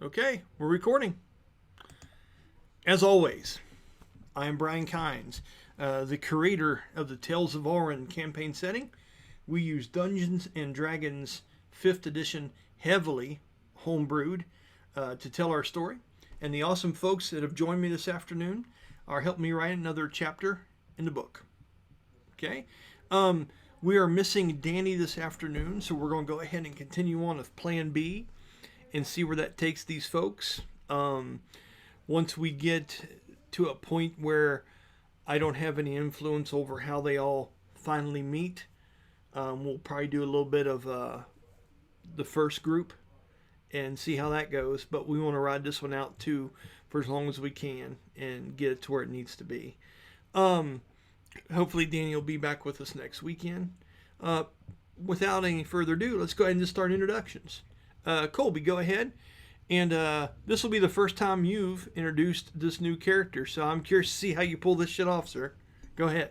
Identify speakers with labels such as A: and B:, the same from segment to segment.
A: Okay, we're recording. As always, I am Brian Kynes, the creator of the Tales of Ulran campaign setting. We use Dungeons and Dragons 5th edition heavily homebrewed to tell our story. And the awesome folks that have joined me this afternoon are helping me write another chapter in the book. Okay? We are missing Danny this afternoon, so we're going to go ahead and continue on with Plan B and see where that takes these folks. Once we get to a point where I don't have any influence over how they all finally meet, we'll probably do a little bit of the first group and see how that goes. But we want to ride this one out too for as long as we can and get it to where it needs to be. Hopefully, Danny will be back with us next weekend. Without any further ado, let's go ahead and just start introductions. Colby, go ahead. And this will be the first time you've introduced this new character, so I'm curious to see how you pull this shit off, sir. Go ahead.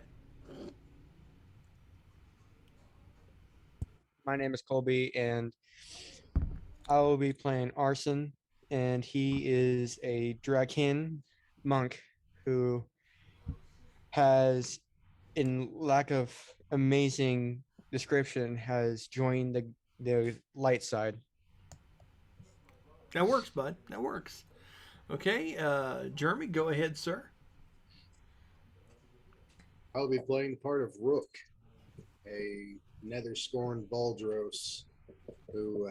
B: My name is Colby, and I will be playing Arson, and he is a Draken monk who has, in lack of amazing description, has joined the light side.
A: That works, bud. That works. Okay, Jeremy, go ahead, sir.
C: I'll be playing the part of Rook, a nether scorned Baldros who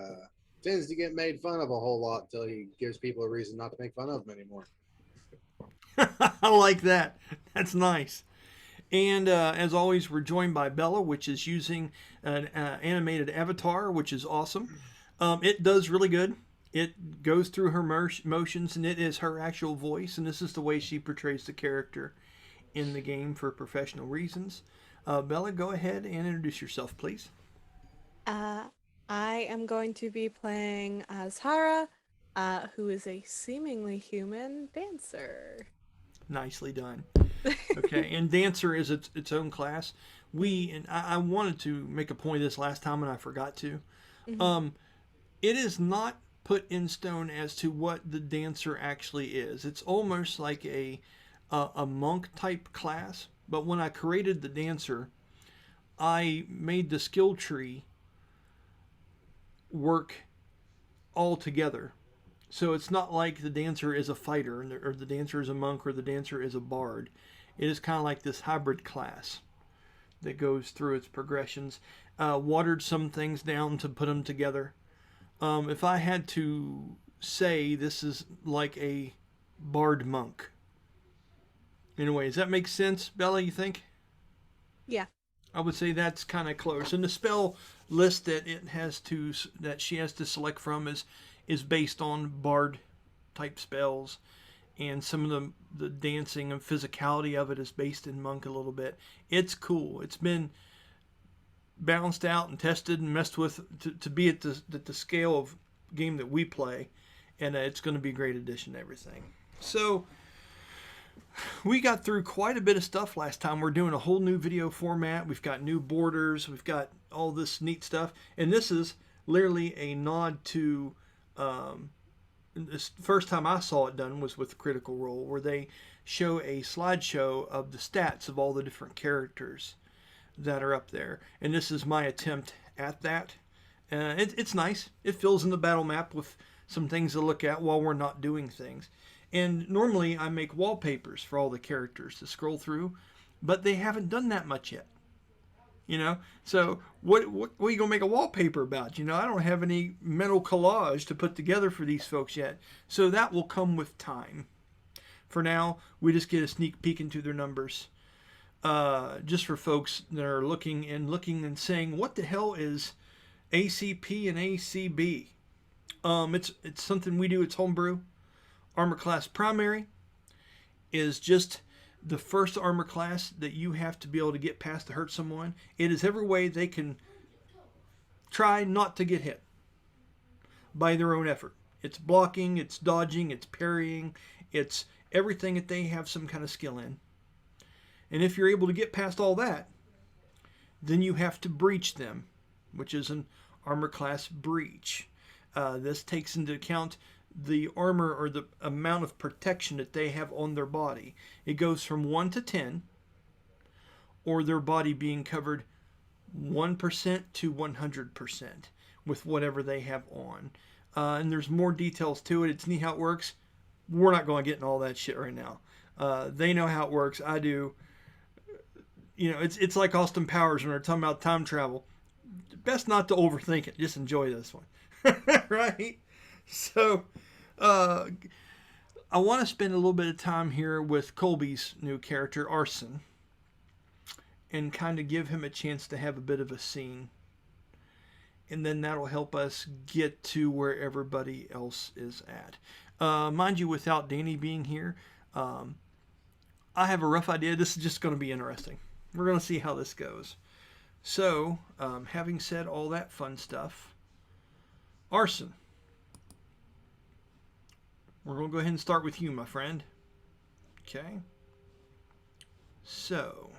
C: tends to get made fun of a whole lot until he gives people a reason not to make fun of him anymore.
A: I like that. That's nice. And as always, we're joined by Bella, which is using an animated avatar, which is awesome. It does really good. It goes through her motions, and it is her actual voice, and this is the way she portrays the character in the game for professional reasons. Bella, go ahead and introduce yourself, please.
D: Uh, I am going to be playing as Hara, who is a seemingly human dancer.
A: Nicely done. Okay, and dancer is its own class. I wanted to make a point of this last time, and I forgot to.
D: Mhm.
A: It is not put in stone as to what the dancer actually is. It's almost like a monk type class. But when I created the dancer, I made the skill tree work all together. So it's not like the dancer is a fighter or the dancer is a monk or the dancer is a bard. It is kind of like this hybrid class that goes through its progressions. Watered some things down to put them together. If I had to say, this is like a bard monk. In a way, does that make sense, Bella? You think?
D: Yeah.
A: I would say that's kind of close. And the spell list that she has to select from is based on bard type spells, and some of the dancing and physicality of it is based in monk a little bit. It's cool. It's been balanced out and tested and messed with to be at the scale of game that we play, and it's going to be a great addition to everything. So we got through quite a bit of stuff last time. We're doing a whole new video format. We've got new borders. We've got all this neat stuff, and this is literally a nod to. This first time I saw it done was with Critical Role, where they show a slideshow of the stats of all the different characters that are up there, and this is my attempt at that. It's nice. It fills in the battle map with some things to look at while we're not doing things. And normally I make wallpapers for all the characters to scroll through, but they haven't done that much yet. So what are you gonna make a wallpaper about? I don't have any mental collage to put together for these folks yet. So that will come with time. For now, we just get a sneak peek into their numbers. Just for folks that are looking and saying, what the hell is ACP and ACB? It's something we do. It's homebrew. Armor class primary is just the first armor class that you have to be able to get past to hurt someone. It is every way they can try not to get hit by their own effort. It's blocking, it's dodging, it's parrying, it's everything that they have some kind of skill in. And if you're able to get past all that, then you have to breach them, which is an armor class breach. This takes into account the armor or the amount of protection that they have on their body. It goes from 1 to 10, or their body being covered 1% to 100% with whatever they have on. And there's more details to it. It's neat how it works. We're not going to get in all that shit right now. They know how it works. I do. You know, it's like Austin Powers when they're talking about time travel. Best not to overthink it. Just enjoy this one. Right? So, I want to spend a little bit of time here with Colby's new character, Arson, and kind of give him a chance to have a bit of a scene. And then that'll help us get to where everybody else is at. Mind you, without Danny being here, I have a rough idea. This is just going to be interesting. We're going to see how this goes. So, having said all that fun stuff, Arson. We're going to go ahead and start with you, my friend. Okay. So,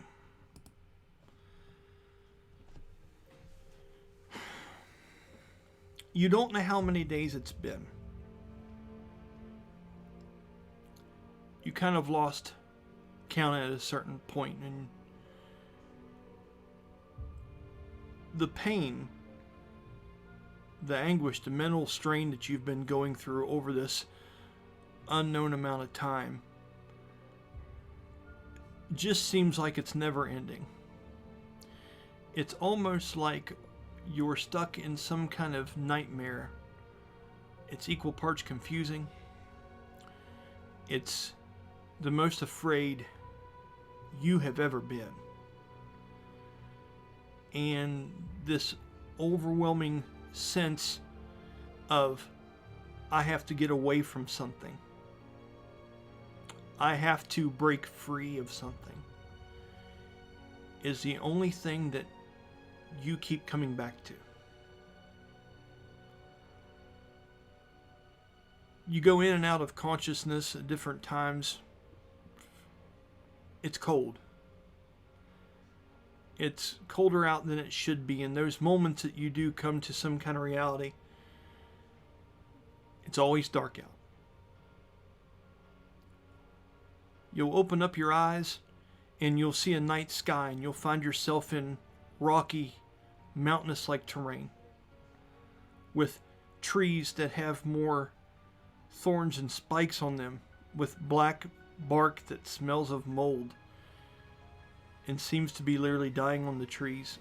A: you don't know how many days it's been. You kind of lost count at a certain point, and the pain, the anguish, the mental strain that you've been going through over this unknown amount of time just seems like it's never ending. It's almost like you're stuck in some kind of nightmare. It's equal parts confusing. It's the most afraid you have ever been. And this overwhelming sense of, I have to get away from something. I have to break free of something, is the only thing that you keep coming back to. You go in and out of consciousness at different times. It's cold. It's colder out than it should be. In those moments that you do come to some kind of reality, it's always dark out. You'll open up your eyes and you'll see a night sky, and you'll find yourself in rocky, mountainous-like terrain with trees that have more thorns and spikes on them, with black bark that smells of mold and seems to be literally dying on the trees.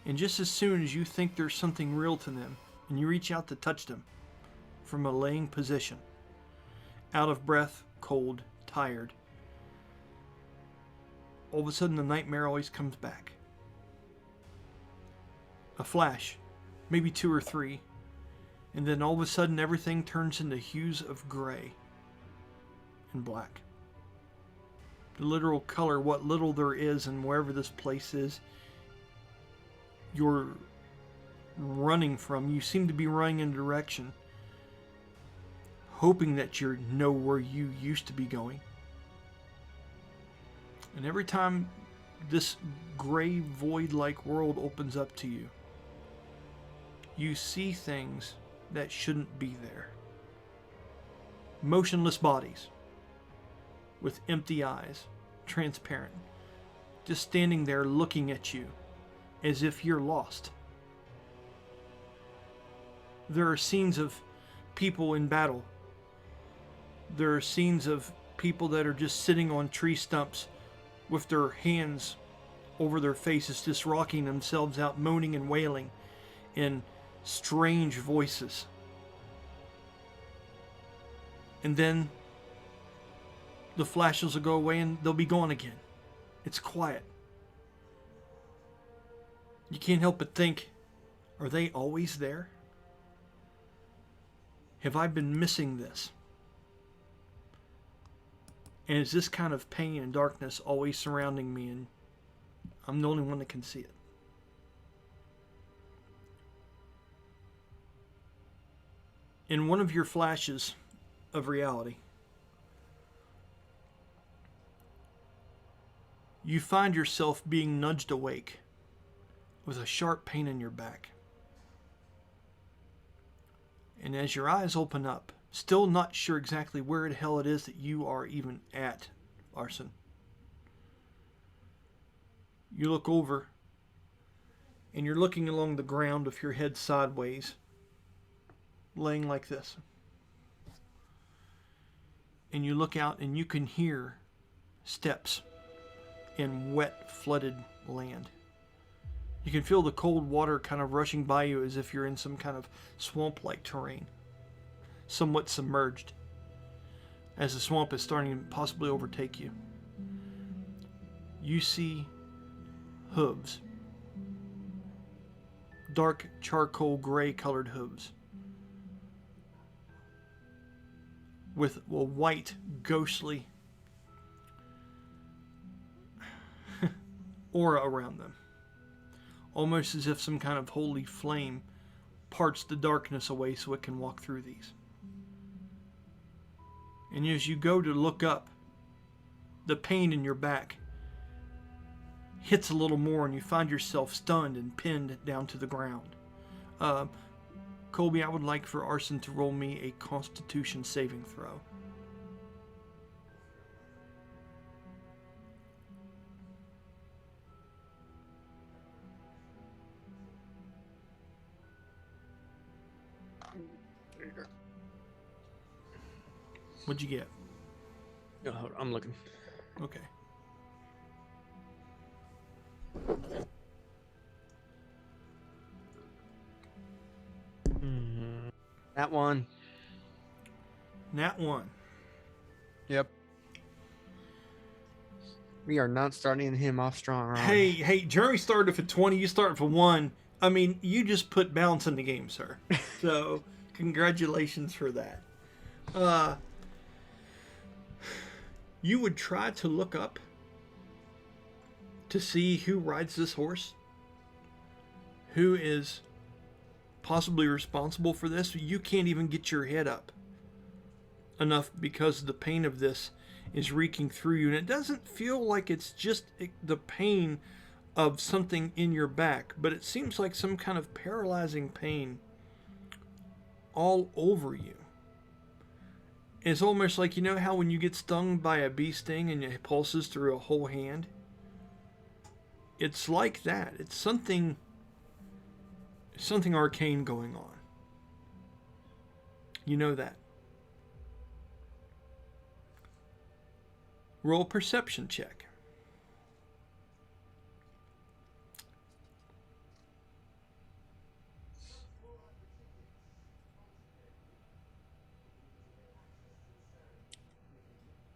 A: And just as soon as you think there's something real to them, and you reach out to touch them from a laying position, out of breath, cold, tired, all of a sudden the nightmare always comes back. A flash, maybe 2 or 3, and then all of a sudden everything turns into hues of gray and black. The literal color, what little there is, and wherever this place is, you're running from. You seem to be running in a direction, hoping that you know where you used to be going. And every time this gray void-like world opens up to you, you see things that shouldn't be there. Motionless bodies with empty eyes, transparent, just standing there looking at you as if you're lost. There are scenes of people in battle. There are scenes of people that are just sitting on tree stumps with their hands over their faces, just rocking themselves out, moaning and wailing in strange voices. And then the flashes will go away and they'll be gone again. It's quiet. You can't help but think, are they always there? Have I been missing this? And is this kind of pain and darkness always surrounding me, and I'm the only one that can see it? In one of your flashes of reality, you find yourself being nudged awake with a sharp pain in your back. And as your eyes open up, Still not sure exactly where the hell it is that you are even at, Arson. You look over, and you're looking along the ground with your head sideways, laying like this. And you look out and you can hear steps in wet, flooded land. You can feel the cold water kind of rushing by you as if you're in some kind of swamp-like terrain, somewhat submerged, as the swamp is starting to possibly overtake you. You see hooves, dark charcoal gray colored hooves, with a white, ghostly aura around them, almost as if some kind of holy flame parts the darkness away so it can walk through these. And as you go to look up, the pain in your back hits a little more and you find yourself stunned and pinned down to the ground. Colby, I would like for Arson to roll me a Constitution saving throw. What'd you get?
B: Oh, hold on, I'm looking.
A: Okay.
B: That one.
A: Nat 1.
B: Yep. We are not starting him off strong, are we?
A: Hey, Jeremy started for 20, you started for 1. I mean, you just put balance in the game, sir. So, congratulations for that. You would try to look up to see who rides this horse, who is possibly responsible for this. You can't even get your head up enough because the pain of this is reeking through you, and it doesn't feel like it's just the pain of something in your back, but it seems like some kind of paralyzing pain all over you. It's almost like, you know how when you get stung by a bee sting and it pulses through a whole hand? It's like that. It's something arcane going on. You know that. Roll a perception check.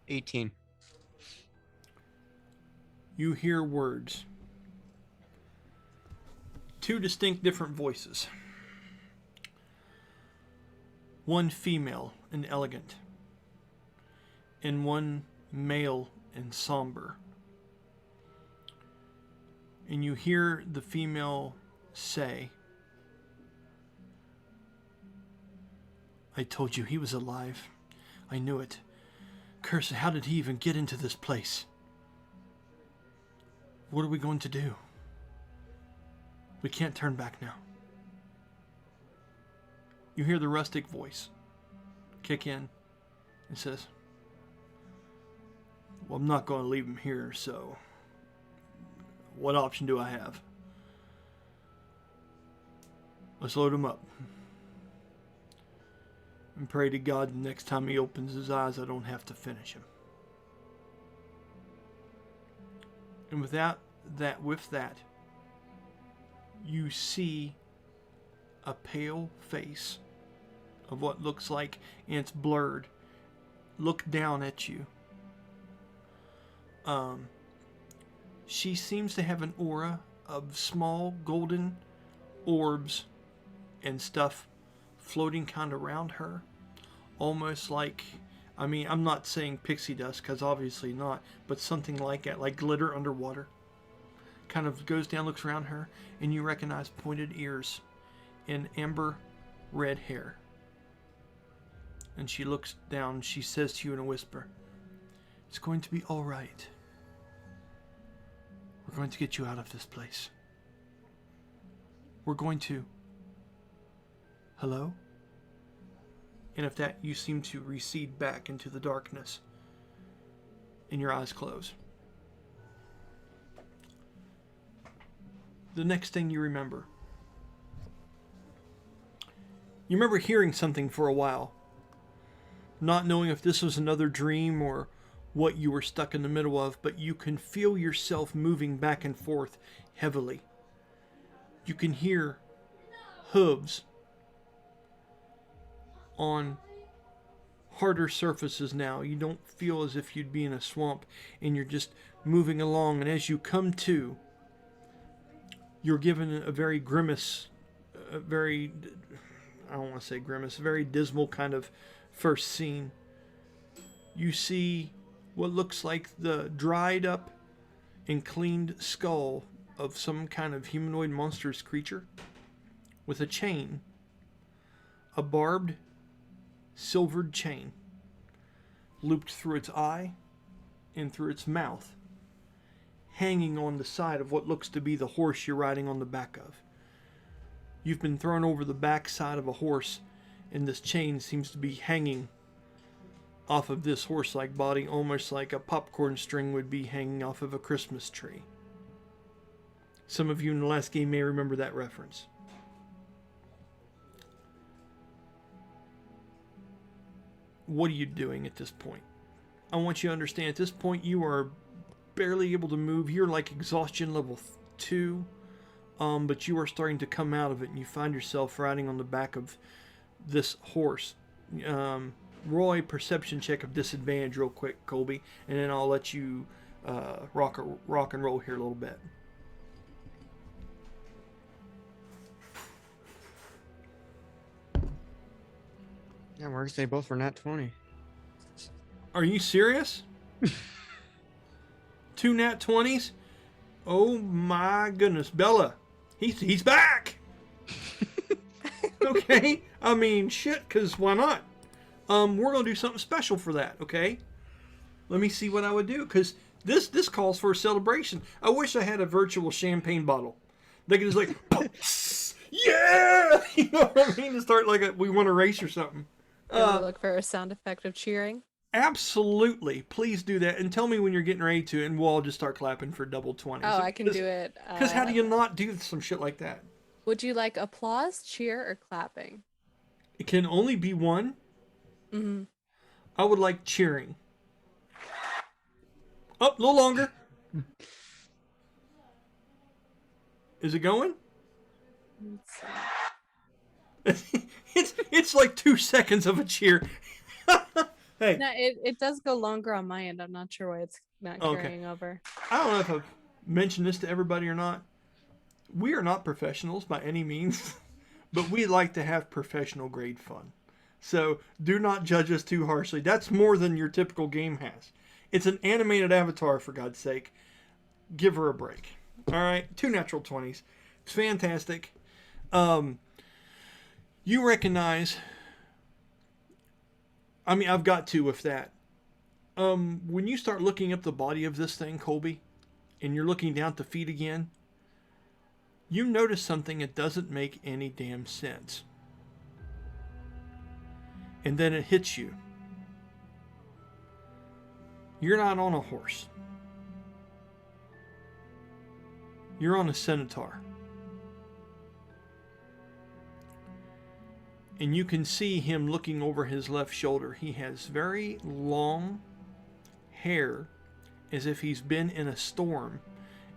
B: $18.
A: You hear words. 2 distinct different voices. One female and elegant, and one male and somber. And you hear the female say, "I told you he was alive. I knew it. Curse, how did he even get into this place? What are we going to do? We can't turn back now." You hear the rustic voice kick in and says, "Well, I'm not going to leave him here, so what option do I have? Let's load him up and pray to God the next time he opens his eyes I don't have to finish him." And with that, you see a pale face of what looks like, and it's blurred, look down at you. She seems to have an aura of small golden orbs and stuff floating kind of around her, almost like, I mean, I'm not saying pixie dust, because obviously not, but something like that, like glitter underwater. Kind of goes down, looks around her, and you recognize pointed ears and amber red hair. And she looks down, she says to you in a whisper, "It's going to be all right. We're going to get you out of this place. We're going to..." Hello? And if that, you seem to recede back into the darkness and your eyes close. The next thing you remember hearing something for a while, not knowing if this was another dream or what you were stuck in the middle of, but you can feel yourself moving back and forth heavily. You can hear hooves on harder surfaces now. You don't feel as if you'd be in a swamp, and you're just moving along. And as you come to, you're given a very grimace, a very, I don't want to say grimace, a very dismal kind of first scene. You see what looks like the dried up and cleaned skull of some kind of humanoid monstrous creature with a chain, a barbed silvered chain looped through its eye and through its mouth, hanging on the side of what looks to be the horse you're riding on the back of. You've been thrown over the back side of a horse, and this chain seems to be hanging off of this horse-like body, almost like a popcorn string would be hanging off of a Christmas tree. Some of you in the last game may remember that reference. What are you doing at this point? I want you to understand, at this point you are barely able to move. You're like exhaustion level 2, but you are starting to come out of it, and you find yourself riding on the back of this horse. Roy, perception check of disadvantage real quick, Colby, and then I'll let you rock and roll here a little bit.
B: That works. They both were nat 20.
A: Are you serious? 2 nat 20s? Oh my goodness. Bella, he's back! Okay? I mean, shit, because why not? We're going to do something special for that, okay? Let me see what I would do, because this calls for a celebration. I wish I had a virtual champagne bottle. They could just like, yeah! You know what I mean? To start like we want to race or something.
D: Look for a sound effect of cheering.
A: Absolutely. Please do that. And tell me when you're getting ready to, and we'll all just start clapping for double 20s.
D: Oh, I can do it.
A: Because how do you not do some shit like that?
D: Would you like applause, cheer, or clapping?
A: It can only be one.
D: Mm-hmm.
A: I would like cheering. Oh, a little longer. Is it going? It's like 2 seconds of a cheer. Hey.
D: No, it does go longer on my end. I'm not sure why it's not carrying over.
A: I don't know if I've mentioned this to everybody or not. We are not professionals by any means, but we like to have professional grade fun. So do not judge us too harshly. That's more than your typical game has. It's an animated avatar, for God's sake. Give her a break. All right, 2 natural 20s. It's fantastic. You recognize... I mean, I've got to with that. When you start looking up the body of this thing, Colby, and you're looking down at the feet again, you notice something that doesn't make any damn sense. And then it hits you. You're not on a horse. You're on a centaur. And you can see him looking over his left shoulder. He has very long hair, as if he's been in a storm,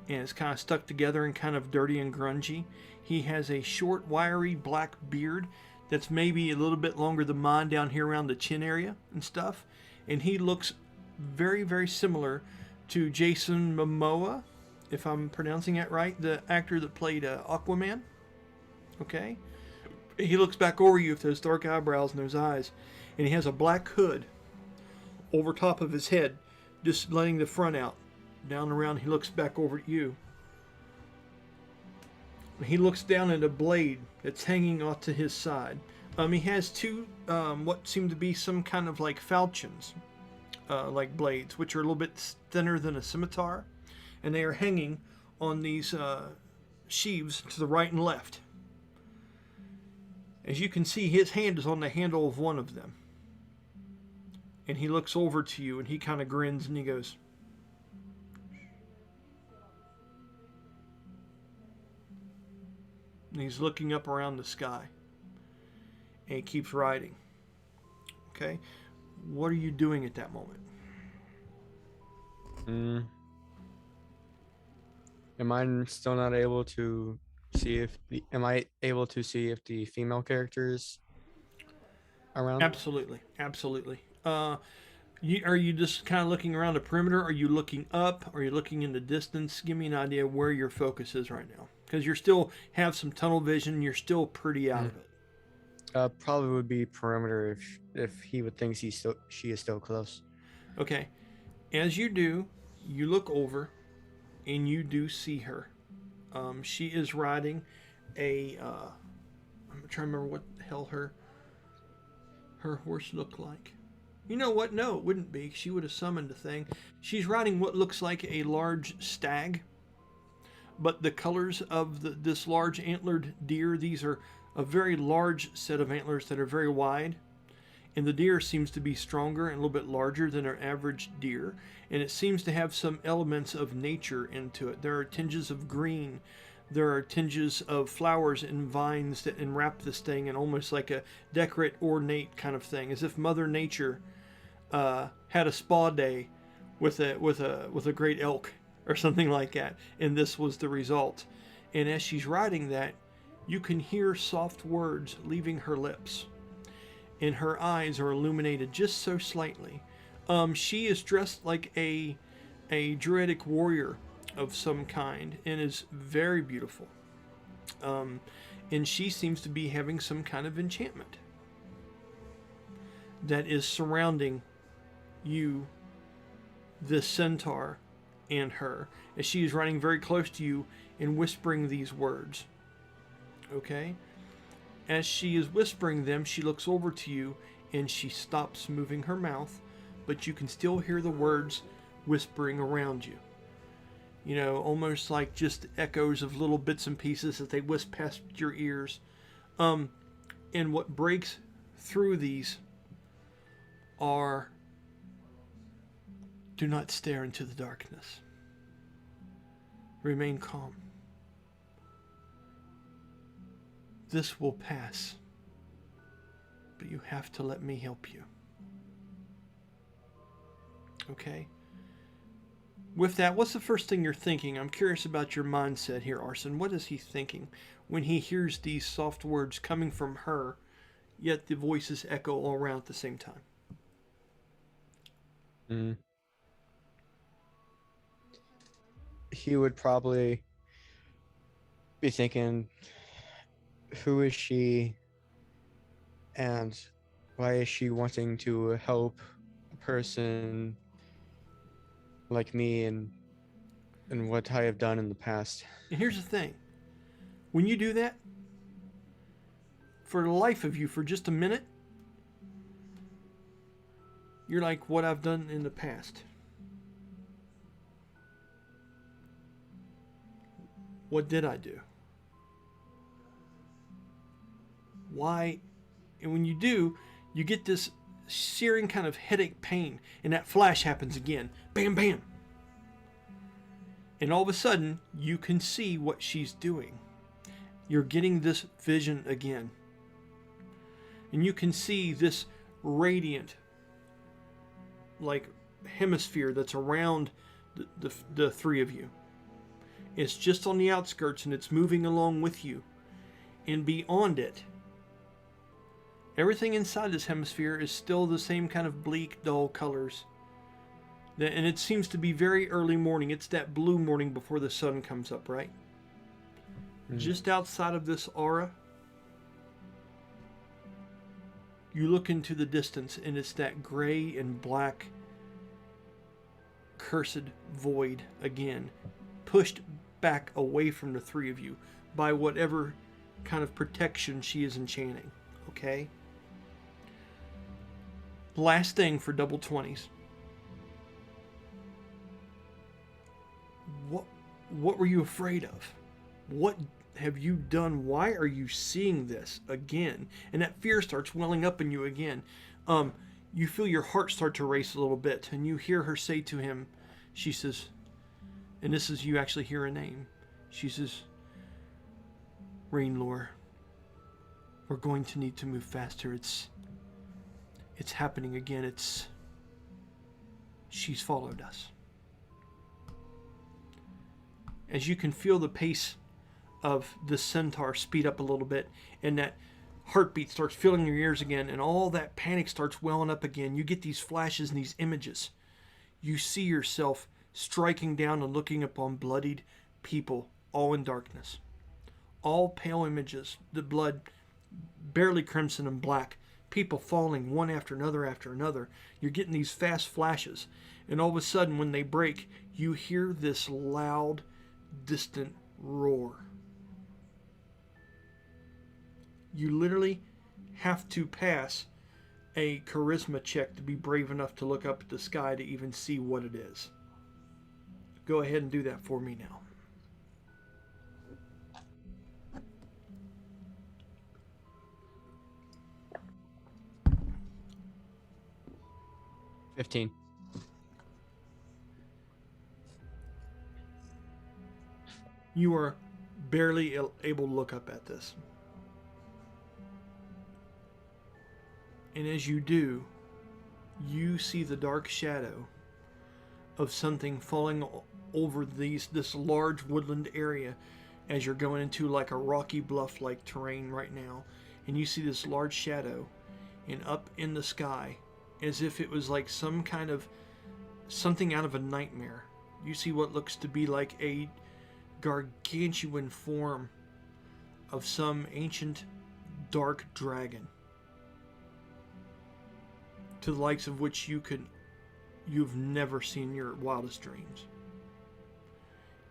A: and it's kind of stuck together and kind of dirty and grungy. He has a short, wiry black beard that's maybe a little bit longer than mine down here around the chin area and stuff. And he looks very, very similar to Jason Momoa, if I'm pronouncing that right, the actor that played Aquaman. Okay? He looks back over you with those dark eyebrows and those eyes, and he has a black hood over top of his head, just letting the front out. Down around, he looks back over at you. He looks down at a blade that's hanging off to his side. He has 2, what seem to be some kind of like falchions, like blades, which are a little bit thinner than a scimitar, and they are hanging on these sheaves to the right and left. As you can see, his hand is on the handle of one of them. And he looks over to you and he kind of grins and he goes, and he's looking up around the sky. And he keeps riding. Okay? What are you doing at that moment?
B: Am I still not able to see if the am I able to see if the female characters around?
A: Absolutely. Absolutely. Are you just kind of looking around the perimeter? Are you looking up? Are you looking in the distance? Give me an idea where your focus is right now. Because you still have some tunnel vision. You're still pretty out of it.
B: Probably would be perimeter if he would think she is still close.
A: Okay. As you do, you look over and you do see her. She is riding a. I'm trying to remember what the hell her horse looked like. You know what? No, it wouldn't be. She would have summoned a thing. She's riding what looks like a large stag, but the colors of this large antlered deer, these are a very large set of antlers that are very wide. And the deer seems to be stronger and a little bit larger than our average deer. And it seems to have some elements of nature into it. There are tinges of green. There are tinges of flowers and vines that enwrap this thing in almost like a decorate, ornate kind of thing, as if Mother Nature had a spa day with a great elk or something like that, and this was the result. And as she's riding that, you can hear soft words leaving her lips, and her eyes are illuminated just so slightly. She is dressed like a druidic warrior of some kind and is very beautiful. And she seems to be having some kind of enchantment that is surrounding you, this centaur, and her, as she is running very close to you and whispering these words. Okay? As she is whispering them, she looks over to you and she stops moving her mouth, but you can still hear the words whispering around you. You know, almost like just echoes of little bits and pieces that they whisper past your ears. And what breaks through these are, do not stare into the darkness. Remain calm. This will pass, but you have to let me help you. Okay? With that, what's the first thing you're thinking? I'm curious about your mindset here, Arson. What is he thinking when he hears these soft words coming from her, yet the voices echo all around at the same time?
B: He would probably be thinking, who is she and why is she wanting to help a person like me and what I have done in the past?
A: And here's the thing. When you do that, for the life of you, for just a minute, you're like, what I've done in the past. What did I do? Why? And when you do, you get this searing kind of headache pain, and that flash happens again. Bam, bam. And all of a sudden, you can see what she's doing. You're getting this vision again. And you can see this radiant, like, hemisphere that's around the three of you. It's just on the outskirts and it's moving along with you. And beyond it, everything inside this hemisphere is still the same kind of bleak, dull colors. And it seems to be very early morning. It's that blue morning before the sun comes up, right? Just outside of this aura, you look into the distance and it's that gray and black cursed void again, pushed back away from the three of you by whatever kind of protection she is enchanting. Okay? Last thing for double 20s. What were you afraid of? What have you done? Why are you seeing this again? And that fear starts welling up in you again. You feel your heart start to race a little bit, and you hear her say to him, she says, and this is you actually hear a name. She says, Rainlore, we're going to need to move faster. It's happening again. She's followed us. As you can feel the pace of the centaur speed up a little bit, and that heartbeat starts filling your ears again, and all that panic starts welling up again. You get these flashes and these images. You see yourself striking down and looking upon bloodied people, all in darkness. All pale images, the blood barely crimson and black, people falling one after another. You're getting these fast flashes, and all of a sudden when they break, you hear this loud, distant roar. You literally have to pass a charisma check to be brave enough to look up at the sky to even see what it is. Go ahead and do that for me now.
B: $15.
A: You are barely able to look up at this. And as you do, you see the dark shadow of something falling over this large woodland area as you're going into like a rocky bluff like terrain right now. And you see this large shadow, and up in the sky, as if it was like some kind of something out of a nightmare, you see what looks to be like a gargantuan form of some ancient dark dragon, to the likes of which you've never seen in your wildest dreams.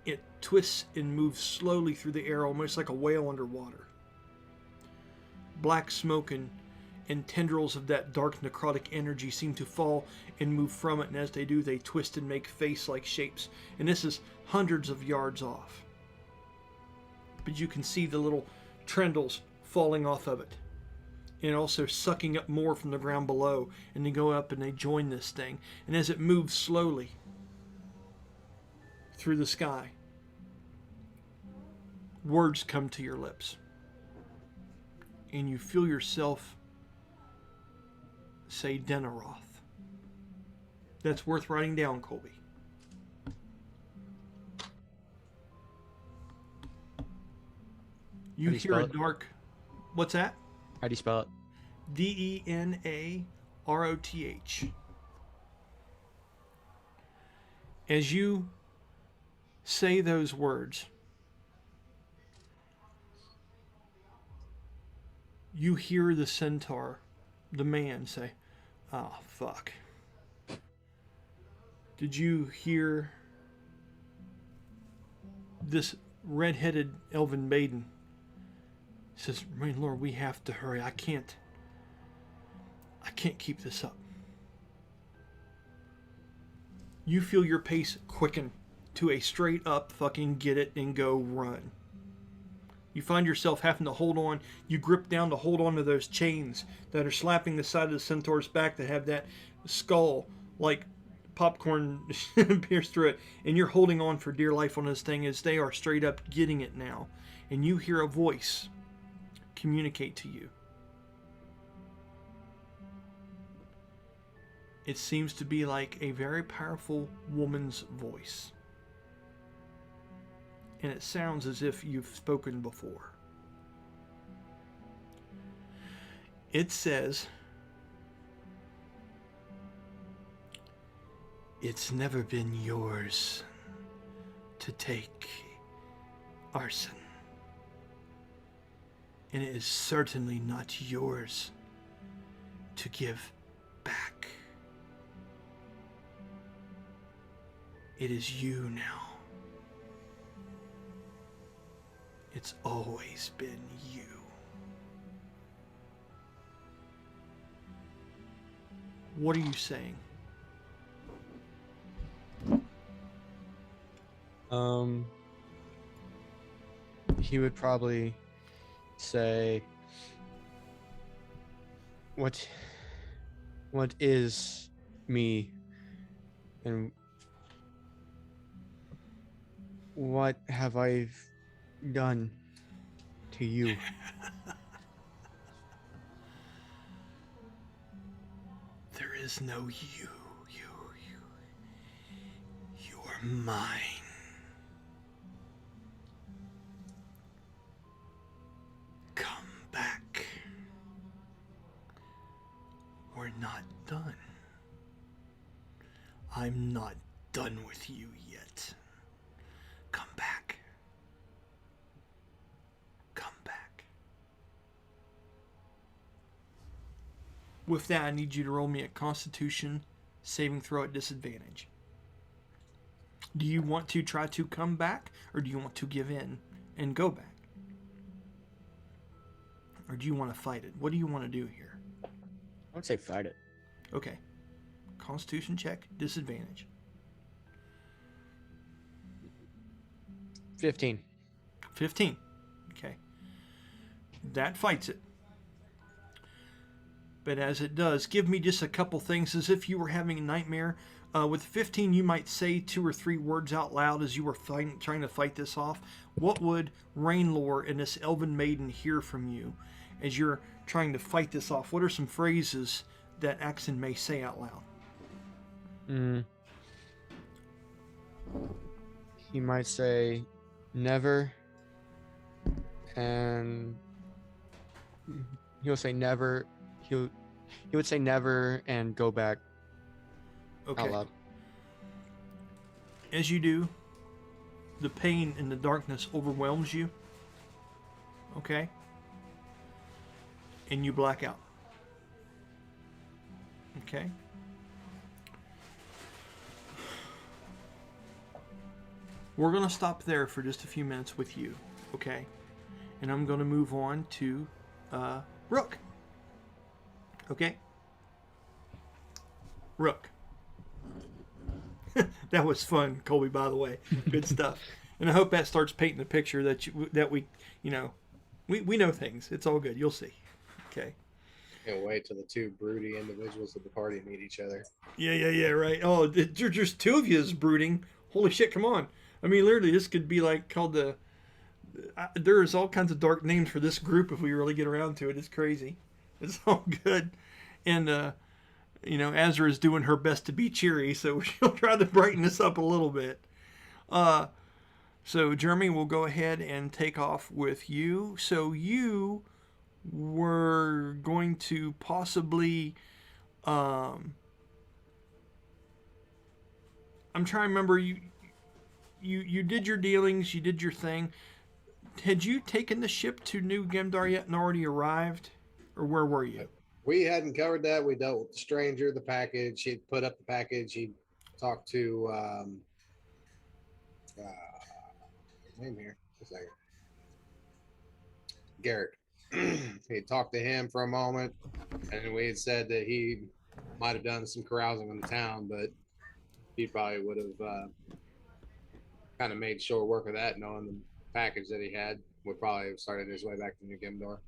A: It twists and moves slowly through the air, almost like a whale underwater. Black smoke and tendrils of that dark necrotic energy seem to fall and move from it, and as they do, they twist and make face-like shapes. And this is hundreds of yards off. But you can see the little trendles falling off of it, and also sucking up more from the ground below, and they go up and they join this thing. And as it moves slowly through the sky, words come to your lips, and you feel yourself say Denaroth. That's worth writing down, Colby. You
B: How do you
A: hear a
B: spell it?
A: dark... What's that?
B: How do you spell it?
A: Denaroth. As you say those words, you hear the centaur, the man, say, "Oh, fuck." Did you hear this red-headed elven maiden says, "Rainlord, we have to hurry. I can't keep this up." You feel your pace quicken to a straight up fucking get it and go run. You find yourself having to hold on. You grip down to hold on to those chains that are slapping the side of the centaur's back that have that skull like popcorn pierced through it. And you're holding on for dear life on this thing as they are straight up getting it now. And you hear a voice communicate to you. It seems to be like a very powerful woman's voice. And it sounds as if you've spoken before. It says, "It's never been yours to take, Arson. And it is certainly not yours to give back. It is you now. It's always been you." What are you saying?
B: he would probably say, what is me, and what have I done to you?
A: There is no you. You are mine. Come back. We're not done. I'm not done with you yet. Come back. Come back. With that, I need you to roll me a Constitution saving throw at disadvantage. Do you want to try to come back, or do you want to give in and go back? Or do you want to fight it? What do you want to do here?
B: I would say fight it.
A: Okay. Constitution check, disadvantage.
B: 15.
A: 15. Okay. That fights it. But as it does, give me just a couple things as if you were having a nightmare. With 15, you might say 2 or 3 words out loud as you were trying to fight this off. What would Rainlore and this elven maiden hear from you as you're trying to fight this off? What are some phrases that Axon may say out loud?
B: He might say, never, and he'll say never. He would say never and go back
A: Okay.
B: out loud.
A: As you do, the pain and the darkness overwhelms you. Okay? And you black out. Okay? We're going to stop there for just a few minutes with you. Okay? And I'm going to move on to Rook. Okay? Rook. That was fun, Colby, by the way. Good stuff. And I hope that starts painting the picture that we know things. It's all good. You'll see. Okay.
C: Can't wait till the two broody individuals of the party meet each other.
A: Yeah, right. Oh, there's just 2 of you is brooding. Holy shit, come on. I mean, literally, this could be like called there's all kinds of dark names for this group if we really get around to it. It's crazy. It's all good. And, Azra is doing her best to be cheery, so she'll try to brighten this up a little bit. So, Jeremy, we'll go ahead and take off with you. So, you were going to possibly... I'm trying to remember, you did your dealings, you did your thing. Had you taken the ship to New Gemdar yet and already arrived? Or where were you?
C: We hadn't covered that. We dealt with the stranger, the package. He'd put up the package. He'd talked to his name here. A second. Garrett. He talked to him for a moment, and we had said that he might have done some carousing in the town, but he probably would have kind of made short work of that, knowing the package that he had would probably have started his way back to New Gemdor.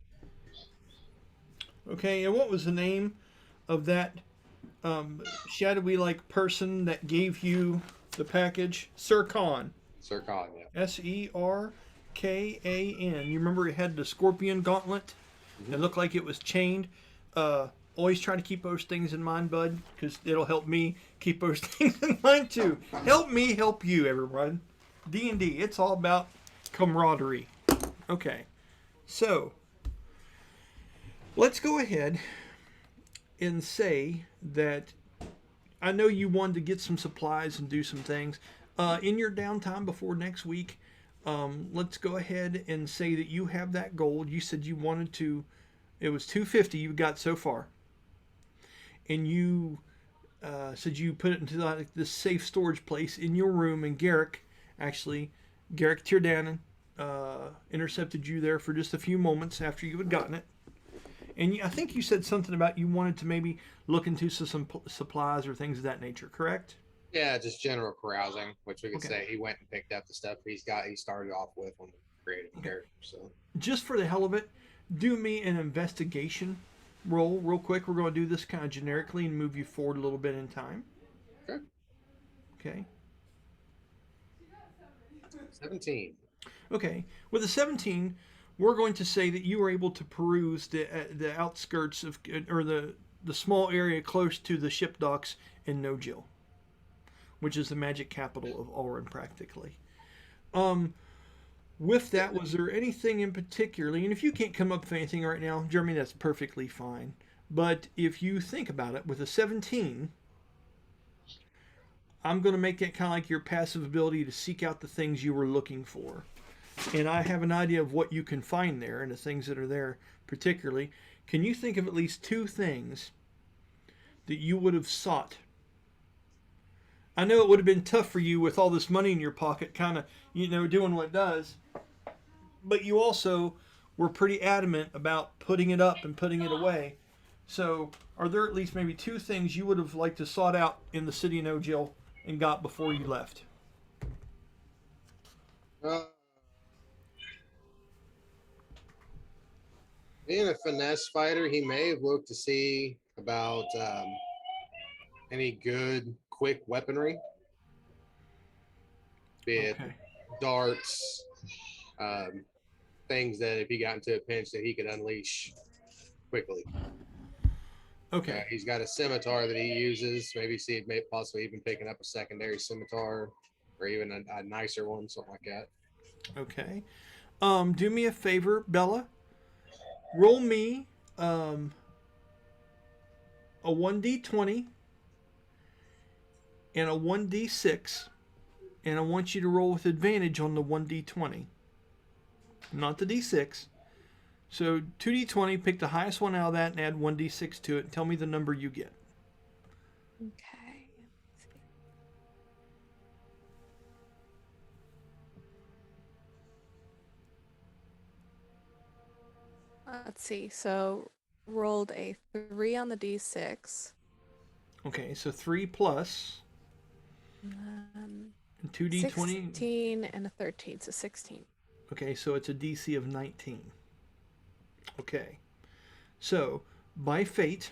A: Okay, and what was the name of that shadowy like person that gave you the package? Sir Khan.
C: Sir Khan, yeah.
A: Serkan. You remember it had the scorpion gauntlet?
C: Mm-hmm.
A: It looked like it was chained. Always try to keep those things in mind, bud, because it'll help me keep those things in mind too. Help me help you, everyone. D&D, it's all about camaraderie. Okay, so let's go ahead and say that I know you wanted to get some supplies and do some things. In your downtime before next week, let's go ahead and say that you have that gold. You said you wanted to, it was 250 you got so far. And you said you put it into like this safe storage place in your room, and Garrick Tierdanen intercepted you there for just a few moments after you had gotten it. And I think you said something about you wanted to maybe look into some supplies or things of that nature, correct?
C: Yeah, just general carousing, which we could
A: Okay.
C: say he went and picked up the stuff he started off with when we creating a character. So
A: Just for the hell of it, do me an investigation roll real quick. We're going to do this kind of generically and move you forward a little bit in time.
C: okay,
A: Okay.
C: 17.
A: Okay. With a 17, we're going to say that you were able to peruse the outskirts of, or the small area close to the ship docks in Nojil, which is the magic capital of Ulran, practically. With that, was there anything in particular? And if you can't come up with anything right now, Jeremy, that's perfectly fine. But if you think about it, with a 17, I'm going to make it kind of like your passive ability to seek out the things you were looking for. And I have an idea of what you can find there and the things that are there particularly. Can you think of at least 2 things that you would have sought? I know it would have been tough for you with all this money in your pocket, kind of, doing what it does. But you also were pretty adamant about putting it up and putting it away. So, are there at least maybe 2 things you would have liked to sought out in the city of No Jill and got before you left?
C: Uh, Being a finesse fighter, he may have looked to see about any good, quick weaponry, be it
A: Okay.
C: darts, things that if he got into a pinch that he could unleash quickly.
A: Okay.
C: He's got a scimitar that he uses. Maybe see if maybe possibly even picking up a secondary scimitar or even a nicer one, something like that.
A: Okay. Do me a favor, Bella. Roll me a 1d20 and a 1d6, and I want you to roll with advantage on the 1d20, not the d6. So 2d20, pick the highest one out of that and add 1d6 to it, and tell me the number you get.
D: Okay. Let's see. So rolled a 3 on the d6.
A: Okay, so 3 plus
D: Um,
A: and 2d20.
D: 16 and a 13, so 16.
A: Okay, so it's a DC of 19. Okay, so by fate,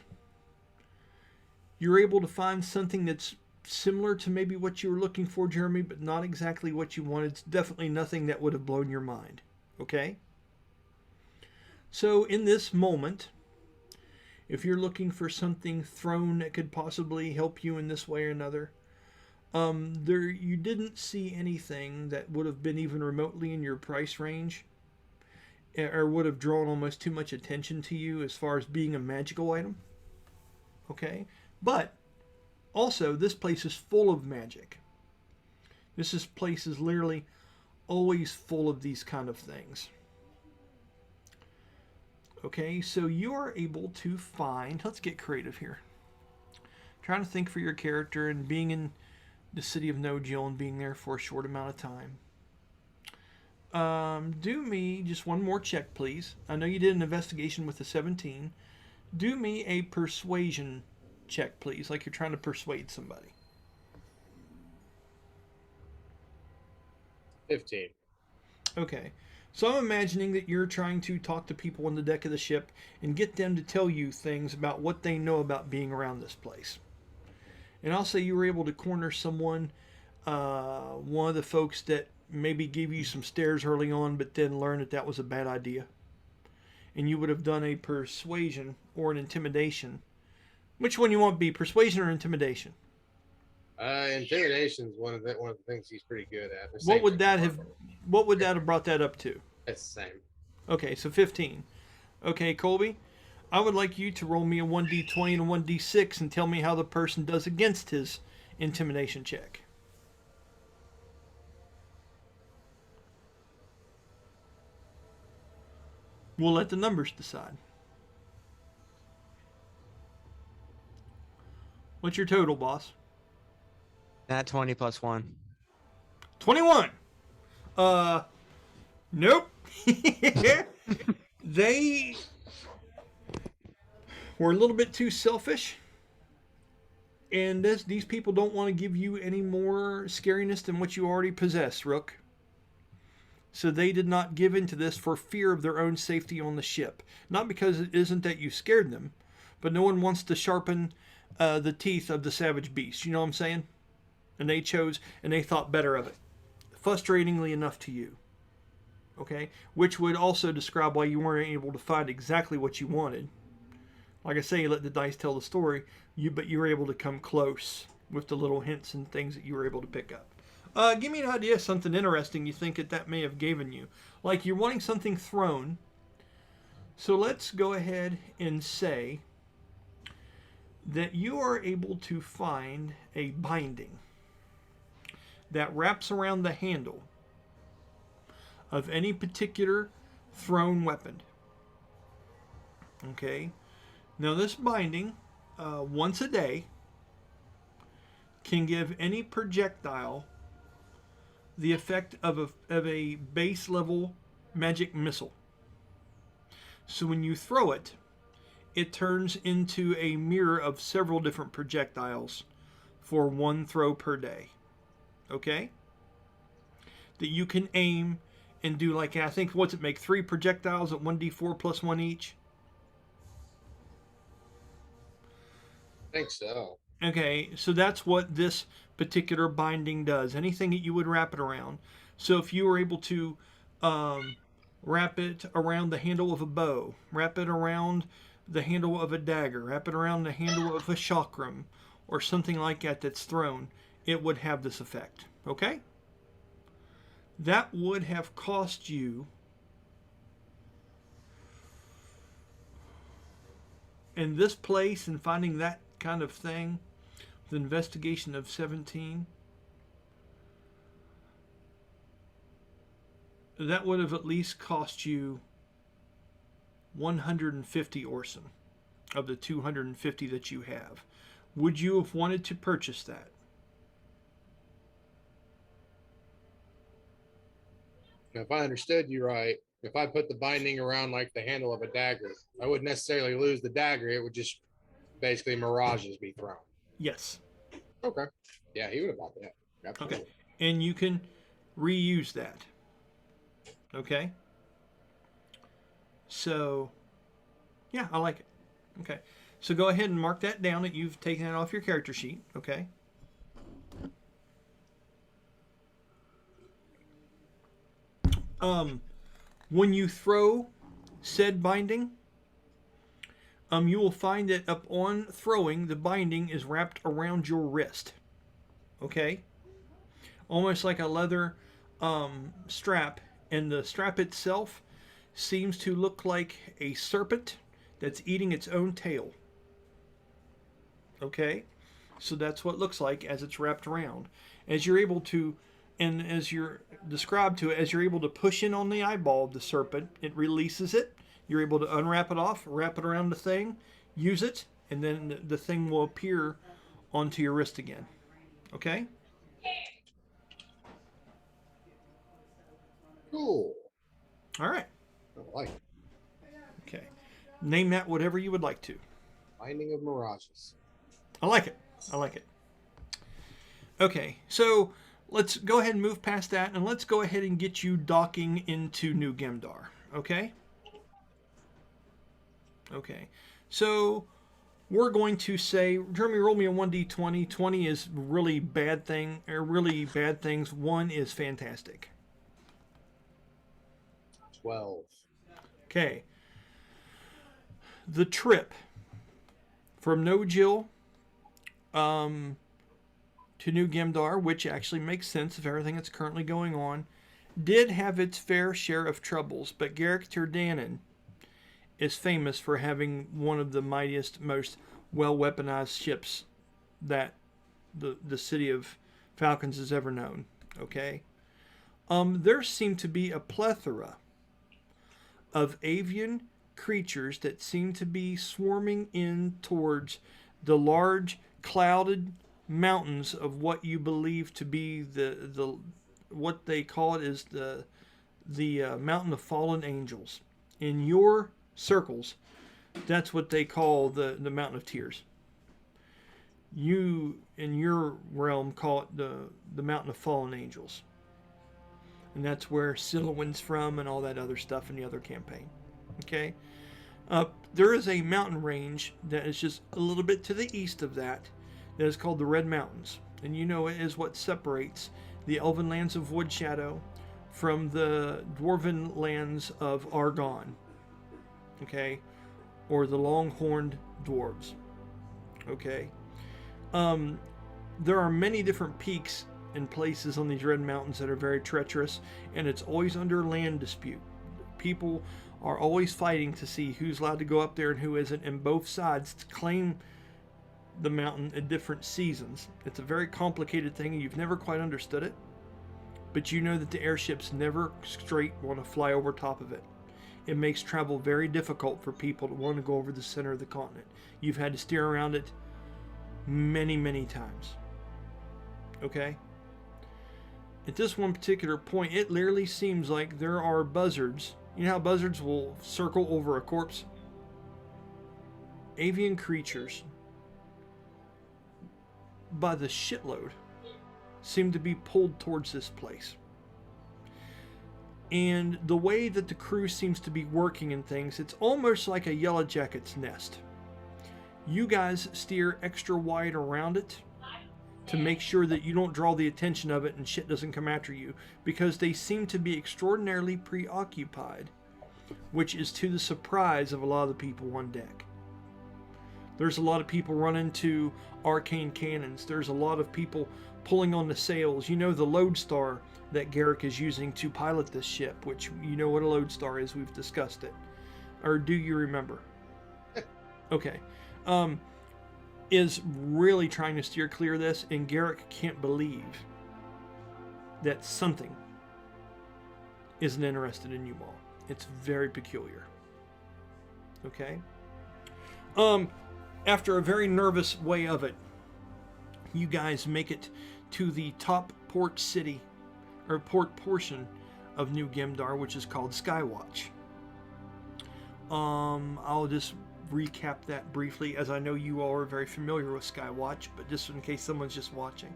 A: you're able to find something that's similar to maybe what you were looking for, Jeremy, but not exactly what you wanted. It's definitely nothing that would have blown your mind. Okay? So in this moment, if you're looking for something thrown that could possibly help you in this way or another, there you didn't see anything that would have been even remotely in your price range, or would have drawn almost too much attention to you as far as being a magical item. Okay? But also, this place is full of magic. Place is literally always full of these kind of things. Okay, so you are able to find. Let's get creative here. Trying to think for your character and being in the city of No Jill and being there for a short amount of time. Do me just one more check, please. I know you did an investigation with a 17. Do me a persuasion check, please, like you're trying to persuade somebody.
C: 15.
A: Okay. So I'm imagining that you're trying to talk to people on the deck of the ship and get them to tell you things about what they know about being around this place. And I'll say you were able to corner someone, one of the folks that maybe gave you some stares early on, but then learned that was a bad idea. And you would have done a persuasion or an intimidation. Which one you want to be, persuasion or intimidation?
C: Intimidation is one of the things he's pretty good at.
A: What would that have brought that up to?
C: It's the same.
A: Okay, so 15. Okay, Colby, I would like you to roll me a 1d20 and a 1d6 and tell me how the person does against his intimidation check. We'll let the numbers decide. What's your total, boss?
B: Nat 20 plus 1.
A: 21. Nope. They were a little bit too selfish. And these people don't want to give you any more scariness than what you already possess, Rook. So they did not give in to this for fear of their own safety on the ship. Not because it isn't that you scared them, but no one wants to sharpen the teeth of the savage beast. You know what I'm saying? And they chose and they thought better of it. Frustratingly enough to you. Okay? Which would also describe why you weren't able to find exactly what you wanted. Like I say, you let the dice tell the story, but you were able to come close with the little hints and things that you were able to pick up. Give me an idea of something interesting you think that may have given you. Like you're wanting something thrown. So let's go ahead and say that you are able to find a binding that wraps around the handle of any particular thrown weapon. Okay? Now this binding, once a day, can give any projectile the effect of a base level magic missile. So when you throw it, it turns into a mirror of several different projectiles for one throw per day. Okay? That you can aim and do like, I think, what's it make? 3 projectiles at 1d4 plus 1 each?
C: I think so.
A: Okay, so that's what this particular binding does. Anything that you would wrap it around. So if you were able to wrap it around the handle of a bow, wrap it around the handle of a dagger, wrap it around the handle of a chakram, or something like that that's thrown, it would have this effect. Okay? That would have cost you in this place and finding that kind of thing, the investigation of 17, that would have at least cost you 150 Orson of the 250 that you have. Would you have wanted to purchase that?
C: If I understood you right, if I put the binding around like the handle of a dagger, I wouldn't necessarily lose the dagger. It would just basically mirages be thrown.
A: Yes.
C: Okay. Yeah, he would have bought that. Absolutely.
A: Okay. And you can reuse that. Okay. So, yeah, I like it. Okay. So go ahead and mark that down that you've taken it off your character sheet. Okay. When you throw said binding, you will find that upon throwing, the binding is wrapped around your wrist. Okay? Almost like a leather strap. And the strap itself seems to look like a serpent that's eating its own tail. Okay? So that's what it looks like as it's wrapped around. As you're able to, and as you're described to it, as you're able to push in on the eyeball of the serpent, it releases it. You're able to unwrap it off, wrap it around the thing, use it, and then the thing will appear onto your wrist again. Okay?
C: Cool.
A: All right.
C: I like it.
A: Okay. Name that whatever you would like to.
C: Binding of Mirages.
A: I like it. I like it. Okay, so let's go ahead and move past that, and let's go ahead and get you docking into New Gemdar. Okay? Okay. So we're going to say, Jeremy, roll me a 1d20. 20 is really bad thing, or really bad things. 1 is fantastic.
C: 12.
A: Okay. The trip from No Jill to New Gemdar, which actually makes sense of everything that's currently going on, did have its fair share of troubles, but Garrick Turdanon is famous for having one of the mightiest, most well-weaponized ships that the city of Falcons has ever known. Okay? There seem to be a plethora of avian creatures that seem to be swarming in towards the large clouded mountains of what you believe to be the what they call it is the mountain of fallen angels. In your circles, that's what they call the mountain of tears. You in your realm call it the mountain of fallen angels. and that's where Silowin's from and all that other stuff in the other campaign. Okay, there is a mountain range that is just a little bit to the east of that is called the Red Mountains, and you know it is what separates the elven lands of Wood Shadow from the dwarven lands of Argonne. Okay, or the long-horned dwarves. Okay, there are many different peaks and places on these Red Mountains that are very treacherous, and it's always under land dispute. People are always fighting to see who's allowed to go up there and who isn't, and both sides claim the mountain at different seasons. It's a very complicated thing, and you've never quite understood it, but you know that the airships never straight want to fly over top of it. It makes travel very difficult for people to want to go over the center of the continent. You've had to steer around it many, many times. Okay? At this one particular point, it literally seems like there are buzzards. You know how buzzards will circle over a corpse? Avian creatures, by the shitload, seem to be pulled towards this place. And the way that the crew seems to be working and things, it's almost like a Yellow Jacket's nest. You guys steer extra wide around it to make sure that you don't draw the attention of it and shit doesn't come after you, because they seem to be extraordinarily preoccupied, which is to the surprise of a lot of the people on deck. There's a lot of people running to arcane cannons. There's a lot of people pulling on the sails. You know the lodestar that Garrick is using to pilot this ship, which you know what a lodestar is. We've discussed it. Or do you remember? Okay. Is really trying to steer clear of this, and Garrick can't believe that something isn't interested in you all. It's very peculiar. Okay? After a very nervous way of it, you guys make it to the top port city, or port portion of New Gemdar, which is called Skywatch. I'll just recap that briefly, as I know you all are very familiar with Skywatch, but just in case someone's just watching.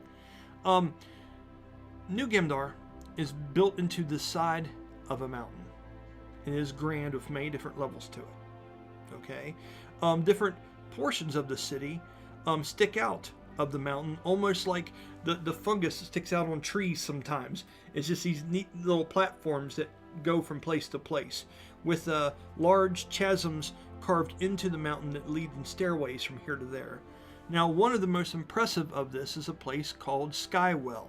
A: New Gemdar is built into the side of a mountain. It is grand with many different levels to it. Okay? Different portions of the city stick out of the mountain, almost like the fungus that sticks out on trees sometimes. It's just these neat little platforms that go from place to place, with large chasms carved into the mountain that lead in stairways from here to there. Now, one of the most impressive of this is a place called Skywell.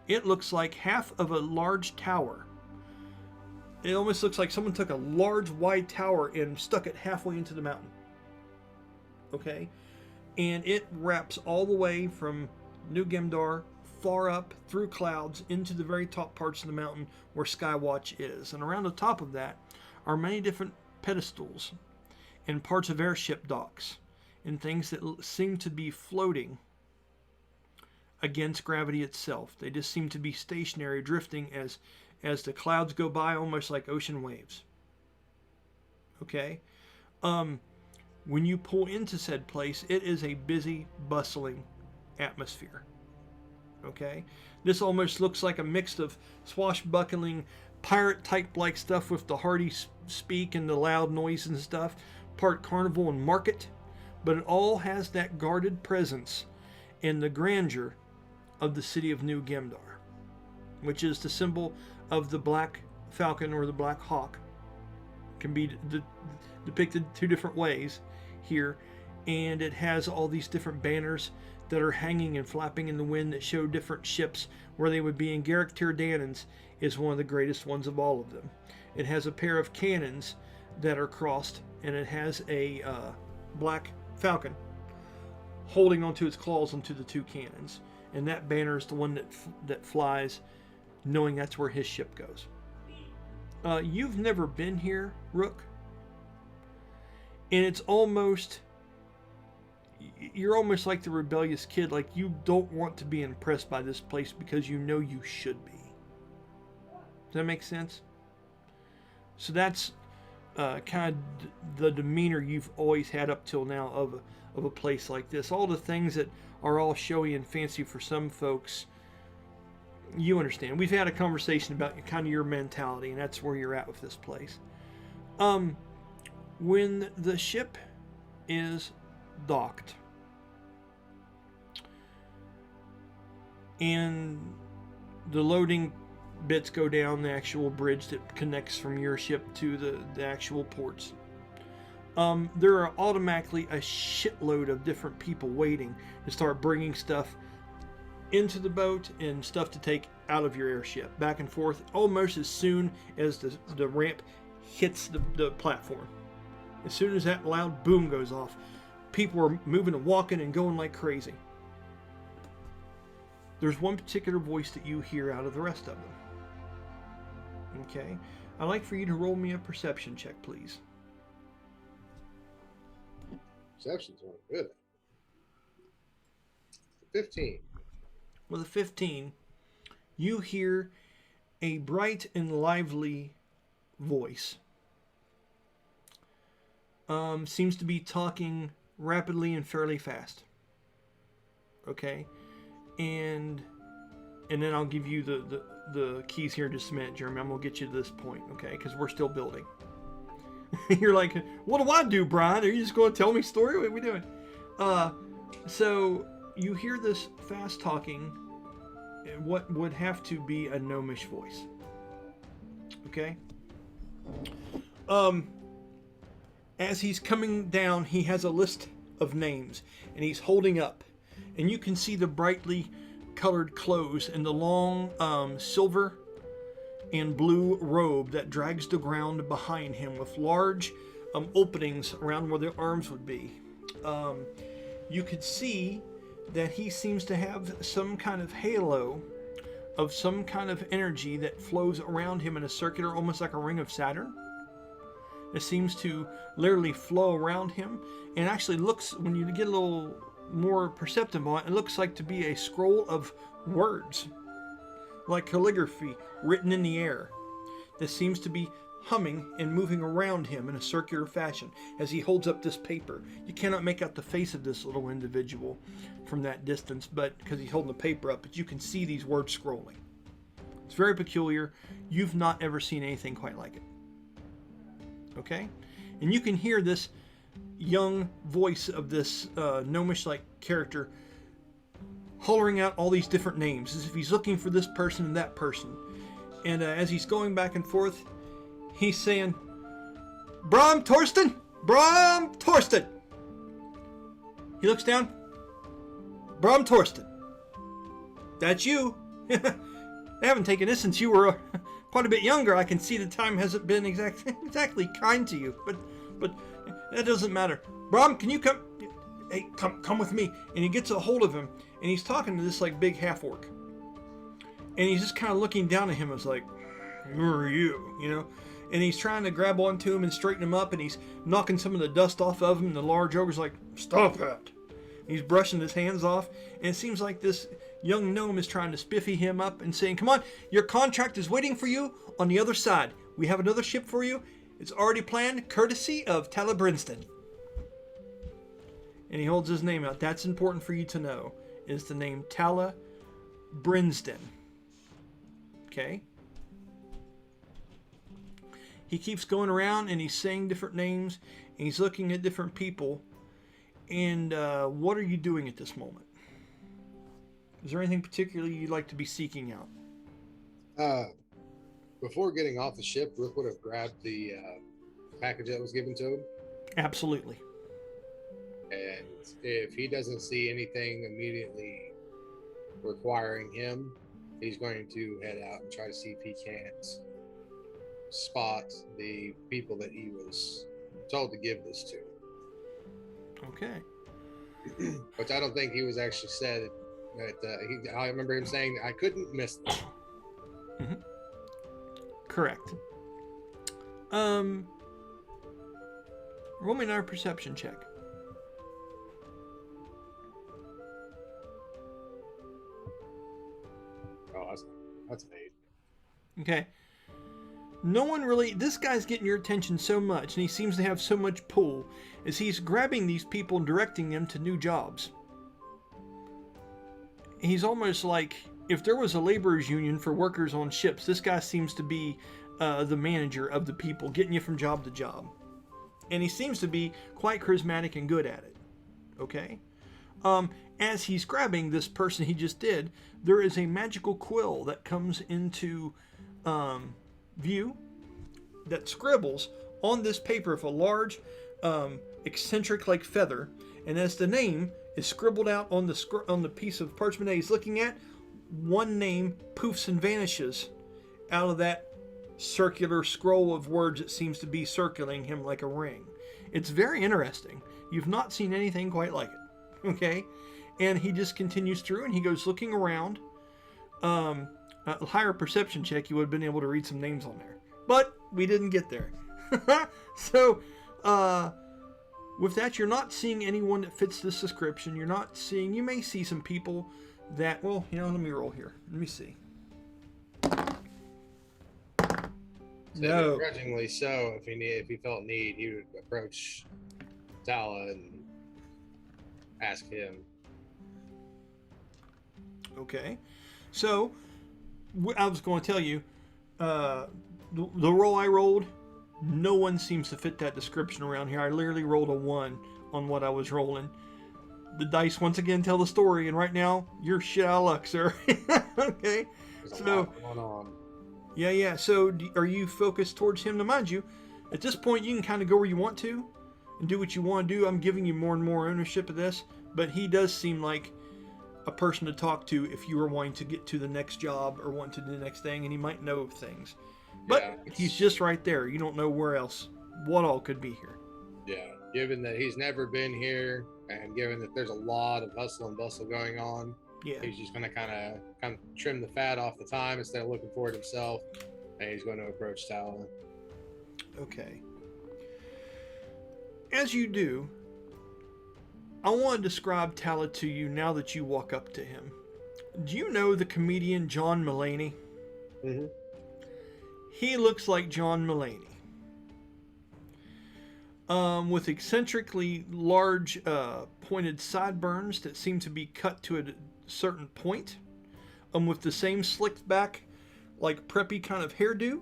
A: It looks like half of a large tower. It almost looks like someone took a large wide tower and stuck it halfway into the mountain. Okay? And it wraps all the way from New Gemdar far up through clouds into the very top parts of the mountain where Skywatch is. And around the top of that are many different pedestals and parts of airship docks and things that seem to be floating against gravity itself. They just seem to be stationary, drifting as the clouds go by, almost like ocean waves. Okay? When you pull into said place, it is a busy, bustling atmosphere. Okay? This almost looks like a mix of swashbuckling, pirate-type like stuff with the hearty speak and the loud noise and stuff, part carnival and market, but it all has that guarded presence and the grandeur of the city of New Gemdar, which is the symbol of the Black Falcon or the Black Hawk. Can be depicted two different ways here, and it has all these different banners that are hanging and flapping in the wind that show different ships where they would be, and Garrick Tyr Danan's is one of the greatest ones of all of them. It has a pair of cannons that are crossed, and it has a Black Falcon holding onto its claws onto the two cannons, and that banner is the one that flies, knowing that's where his ship goes. You've never been here, Rook, and it's almost, you're almost like the rebellious kid, like you don't want to be impressed by this place because you know you should be. Does that make sense? So that's kind of the demeanor you've always had up till now of a place like this. All the things that are all showy and fancy for some folks You understand. We've had a conversation about kind of your mentality, and that's where you're at with this place. When the ship is docked and the loading bits go down the actual bridge that connects from your ship to the actual ports, there are automatically a shitload of different people waiting to start bringing stuff into the boat and stuff to take out of your airship, back and forth, almost as soon as the ramp hits the platform. As soon as that loud boom goes off, people are moving and walking and going like crazy. There's one particular voice that you hear out of the rest of them. Okay? I'd like for you to roll me a perception check, please.
C: Perception's not good. 15.
A: With a 15, you hear a bright and lively voice. Seems to be talking rapidly and fairly fast. Okay? And then I'll give you the keys here in just a minute, Jeremy. I'm going to get you to this point, okay? Because we're still building. You're like, what do I do, Brian? Are you just going to tell me a story? What are we doing? So you hear this fast talking, what would have to be a gnomish voice. Okay? As he's coming down, he has a list of names, and he's holding up. And you can see the brightly colored clothes and the long silver and blue robe that drags the ground behind him with large openings around where the arms would be. You could see that he seems to have some kind of halo of some kind of energy that flows around him in a circular, almost like a ring of Saturn. It seems to literally flow around him, and actually looks, when you get a little more perceptive on it, it looks like to be a scroll of words, like calligraphy written in the air, that seems to be humming and moving around him in a circular fashion as he holds up this paper. You cannot make out the face of this little individual from that distance, but because he's holding the paper up, but you can see these words scrolling. It's very peculiar. You've not ever seen anything quite like it. Okay? And you can hear this young voice of this gnomish-like character hollering out all these different names as if he's looking for this person and that person. And as he's going back and forth, he's saying, Brom Torsten! Brom Torsten! He looks down. Brom Torsten. That's you. I haven't taken this since you were quite a bit younger. I can see the time hasn't been exactly kind to you, but that doesn't matter. Brom, can you come? Hey, come with me. And he gets a hold of him, and he's talking to this like big half orc, and he's just kind of looking down at him as like, who are you? You know? And he's trying to grab onto him and straighten him up, and he's knocking some of the dust off of him. And the large ogre's like, stop that. He's brushing his hands off, and it seems like this young gnome is trying to spiffy him up and saying, come on, your contract is waiting for you on the other side. We have another ship for you. It's already planned, courtesy of Tala Brinston. And he holds his name out. That's important for you to know, is the name Tala Brinston. Okay? He keeps going around and he's saying different names, and he's looking at different people. And what are you doing at this moment? Is there anything particularly you'd like to be seeking out?
C: Before getting off the ship, Rook would have grabbed the package that was given to him.
A: Absolutely.
C: And if he doesn't see anything immediately requiring him, he's going to head out and try to see if he can't spot the people that he was told to give this to.
A: Okay.
C: But I don't think he was actually said that. I remember him saying I couldn't miss them.
A: Mm-hmm. Correct. Roll me another perception check.
C: Oh, that's an 8.
A: Okay. No one really... This guy's getting your attention so much, and he seems to have so much pull, as he's grabbing these people and directing them to new jobs. He's almost like if there was a laborers union for workers on ships, this guy seems to be the manager of the people, getting you from job to job. And he seems to be quite charismatic and good at it. Okay? As he's grabbing this person he just did, there is a magical quill that comes into view that scribbles on this paper with a large eccentric like feather, and as the name is scribbled out on the piece of parchment that he's looking at, one name poofs and vanishes out of that circular scroll of words that seems to be circling him like a ring. It's very interesting. You've not seen anything quite like it. Okay? And he just continues through and he goes looking around. A higher perception check, you would have been able to read some names on there. But we didn't get there. So, with that, you're not seeing anyone that fits this description. You're not seeing, you may see some people that, well, let me roll here. Let me see. No.
C: Begrudgingly so, if he felt need, he would approach Tala and ask him.
A: Okay. So, I was going to tell you, the roll I rolled, no one seems to fit that description around here. I literally rolled a 1 on what I was rolling. The dice once again tell the story, and right now, you're shit out of luck, sir. Okay.
C: There's a lot going on.
A: Yeah. So, are you focused towards him? Now, mind you, at this point, you can kind of go where you want to and do what you want to do. I'm giving you more and more ownership of this, but he does seem like a person to talk to if you were wanting to get to the next job or wanting to do the next thing, and he might know things. But he's just right there. You don't know where else, what all could be here.
C: Yeah, given that he's never been here, and given that there's a lot of hustle and bustle going on,
A: Yeah.
C: he's just going to kind of trim the fat off the time instead of looking for it himself, and he's going to approach Tala.
A: Okay. As you do, I want to describe Tala to you now that you walk up to him. Do you know the comedian John Mulaney?
C: Mm-hmm.
A: He looks like John Mulaney. With eccentrically large pointed sideburns that seem to be cut to a certain point. With the same slicked back, like preppy kind of hairdo.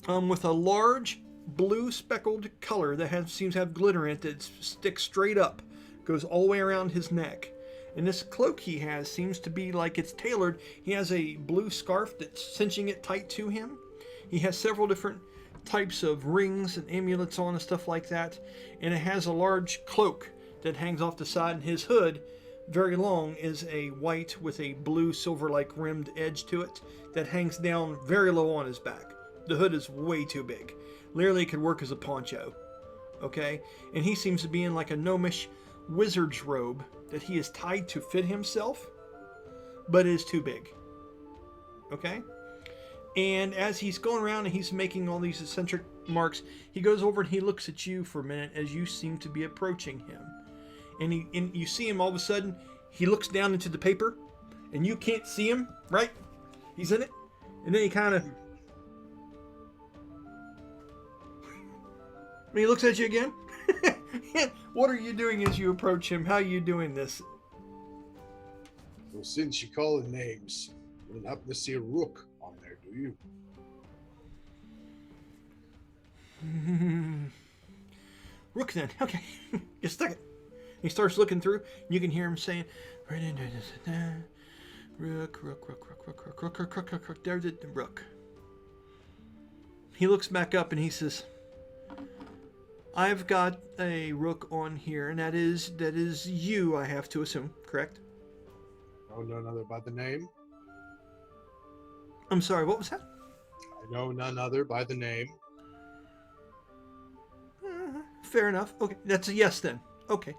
A: With a large blue speckled color that seems to have glitter in it that sticks straight up. Goes all the way around his neck. And this cloak he has seems to be like it's tailored. He has a blue scarf that's cinching it tight to him. He has several different types of rings and amulets on and stuff like that. And it has a large cloak that hangs off the side. And his hood, very long, is a white with a blue silver-like rimmed edge to it that hangs down very low on his back. The hood is way too big. Literally, it could work as a poncho. Okay? And he seems to be in like a gnomish wizard's robe that he is tied to fit himself, but is too big. Okay? And as he's going around and he's making all these eccentric marks, he goes over and he looks at you for a minute as you seem to be approaching him. And you see him all of a sudden, he looks down into the paper, and you can't see him, right? He's in it. And then he kind of... he looks at you again. What are you doing as you approach him? How are you doing this?
C: Well, since you call it names, you don't happen to see a rook on there, do you?
A: Rook then. Okay. Just a second. He starts looking through. You can hear him saying, Rook, there's the rook. He looks back up and he says, I've got a rook on here, and that is you, I have to assume, correct?
C: I know none other by the name.
A: I'm sorry, what was that?
C: I know none other by the name.
A: Fair enough. Okay, that's a yes then. Okay.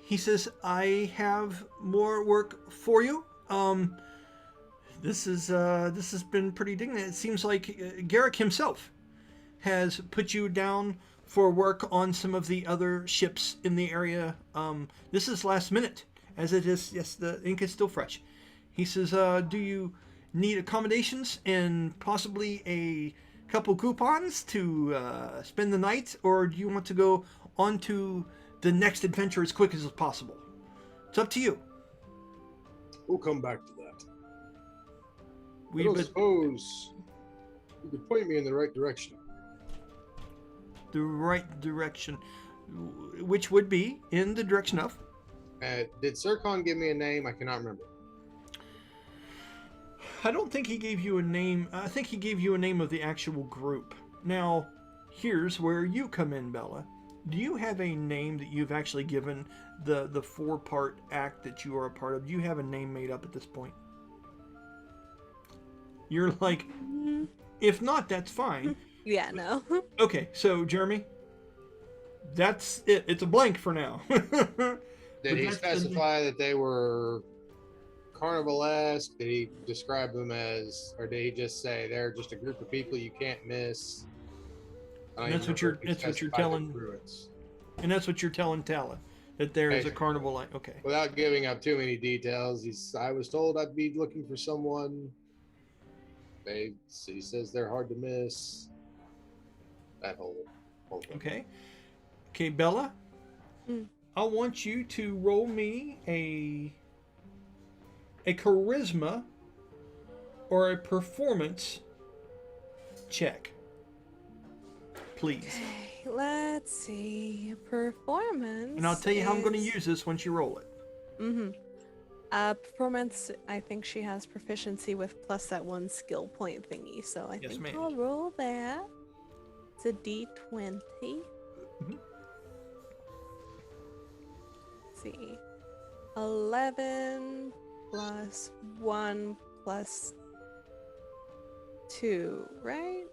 A: He says, I have more work for you. This has been pretty dignant. It seems like Garrick himself has put you down for work on some of the other ships in the area. This is last minute, as it is. Yes, the ink is still fresh. He says, do you need accommodations and possibly a couple coupons to spend the night, or do you want to go on to the next adventure as quick as possible? It's up to you.
C: We'll come back to that. I
A: We
C: don't
A: but
C: suppose you could point me in the right direction.
A: the right direction, which would be in the direction of.
C: Did Sircon give me a name? I cannot remember.
A: I don't think he gave you a name. I think he gave you a name of the actual group. Now, here's where you come in, Bella. Do you have a name that you've actually given the 4-part act that you are a part of? Do you have a name made up at this point? You're like,
D: Mm,
A: if not, that's fine.
D: yeah, no.
A: Okay, so Jeremy, that's it. It's a blank for now.
C: Did he specify that they were carnivalesque? Did he describe them as, or did he just say they're just a group of people you can't miss? I don't
A: That's
C: even
A: what
C: remember
A: you're-
C: if he
A: that's what you're
C: specified the
A: telling-
C: Druids.
A: And that's what you're telling Tala, that there is a
C: Okay.
A: carnival light. Okay.
C: Without giving up too many details, I was told I'd be looking for someone. He says they're hard to miss. That whole thing.
A: Okay. Okay, Bella.
D: Mm.
A: I want you to roll me a charisma or a performance check. Please.
D: Okay, let's see. Performance.
A: And I'll tell you how I'm going to
D: is-
A: use this once you roll it.
D: Mm-hmm. Performance, I think she has proficiency with plus that 1 skill point thingy, so I
A: Yes,
D: think
A: ma'am.
D: I'll roll that. It's a D20.
A: Mhm.
D: Let's see. 11 plus 1 plus 2, right?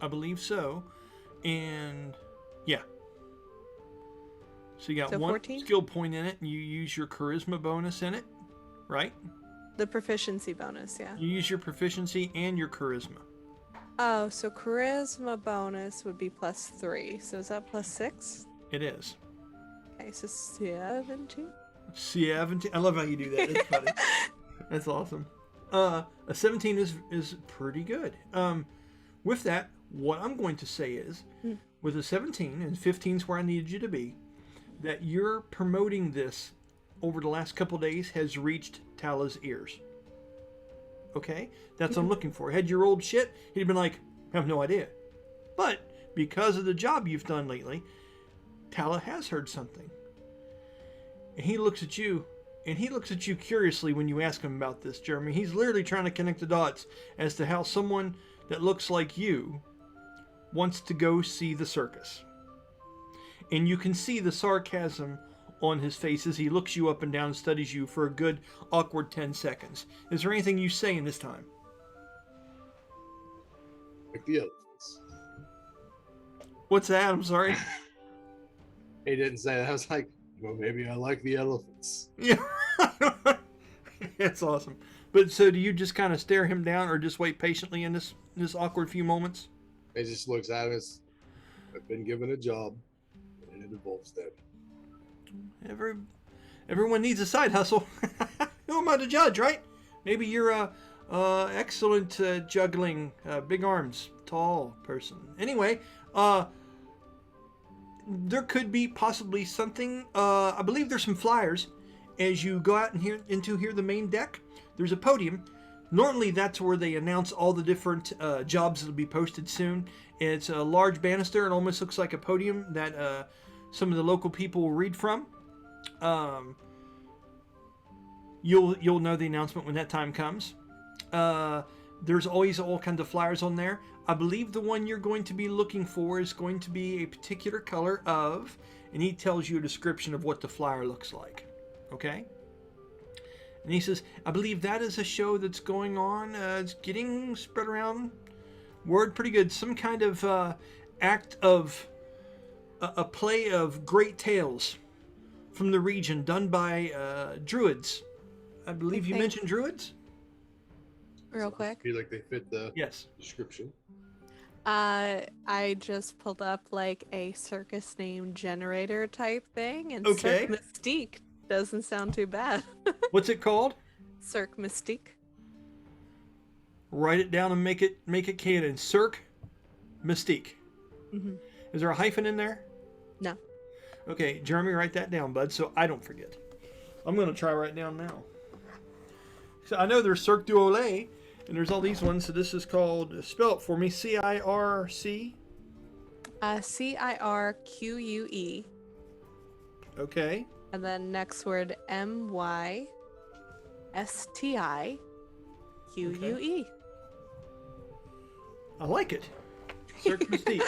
A: I believe so. And yeah. So you got
D: So
A: one
D: 14?
A: skill point in it, and you use your charisma bonus in it, right?
D: The proficiency bonus, yeah.
A: You use your proficiency and your charisma.
D: Oh, so charisma bonus would be plus 3. So is that plus 6?
A: It is.
D: Okay, so 17.
A: 17. I love how you do that. It's funny. That's awesome. A 17 is pretty good. With that, what I'm going to say is, with a 17 and 15 is where I needed you to be, that you're promoting this over the last couple days has reached Tala's ears. Okay? That's what I'm looking for. Had you rolled shit, he'd been like, I have no idea. But because of the job you've done lately, Tala has heard something. And he looks at you, and he looks at you curiously when you ask him about this, Jeremy. He's literally trying to connect the dots as to how someone that looks like you wants to go see the circus. And you can see the sarcasm on his face as he looks you up and down and studies you for a good, awkward 10 seconds. Is there anything you say in this time?
C: Like the elephants.
A: What's that? I'm sorry.
C: He didn't say that. I was like, well, maybe I like the elephants.
A: Yeah. That's awesome. But so do you just kind of stare him down or just wait patiently in this awkward few moments?
C: He just looks at him as, I've been given a job, and it involves that.
A: Everyone needs a side hustle. Who am I to judge, right? Maybe you're a excellent juggling, big arms, tall person. Anyway, there could be possibly something. I believe there's some flyers as you go out into the main deck. There's a podium. Normally, that's where they announce all the different jobs that'll be posted soon. It's a large banister. It almost looks like a podium that some of the local people will read from. You'll know the announcement when that time comes. There's always all kinds of flyers on there. I believe the one you're going to be looking for is going to be a particular color of, and he tells you a description of what the flyer looks like. Okay? And he says, I believe that is a show that's going on. It's getting spread around word pretty good. Some kind of act of a play of great tales from the region done by druids. I believe you
D: Okay.
A: mentioned druids?
D: Real quick.
C: I feel like they fit the
A: Yes.
C: description.
D: I just pulled up like a circus name generator type thing, and
A: Okay.
D: Cirque Mystique doesn't sound too bad.
A: What's it called?
D: Cirque Mystique.
A: Write it down and make it canon. Cirque Mystique.
D: Mm-hmm.
A: Is there a hyphen in there?
D: No.
A: Okay, Jeremy, write that down, bud, so I don't forget. I'm going to try right down now. So I know there's Cirque du Olay, and there's all these ones. So this is called, spell it for me, CIRC.
D: CIRQUE.
A: Okay.
D: And then next word MYSTIQUE.
A: I like it. Cirque Mystique.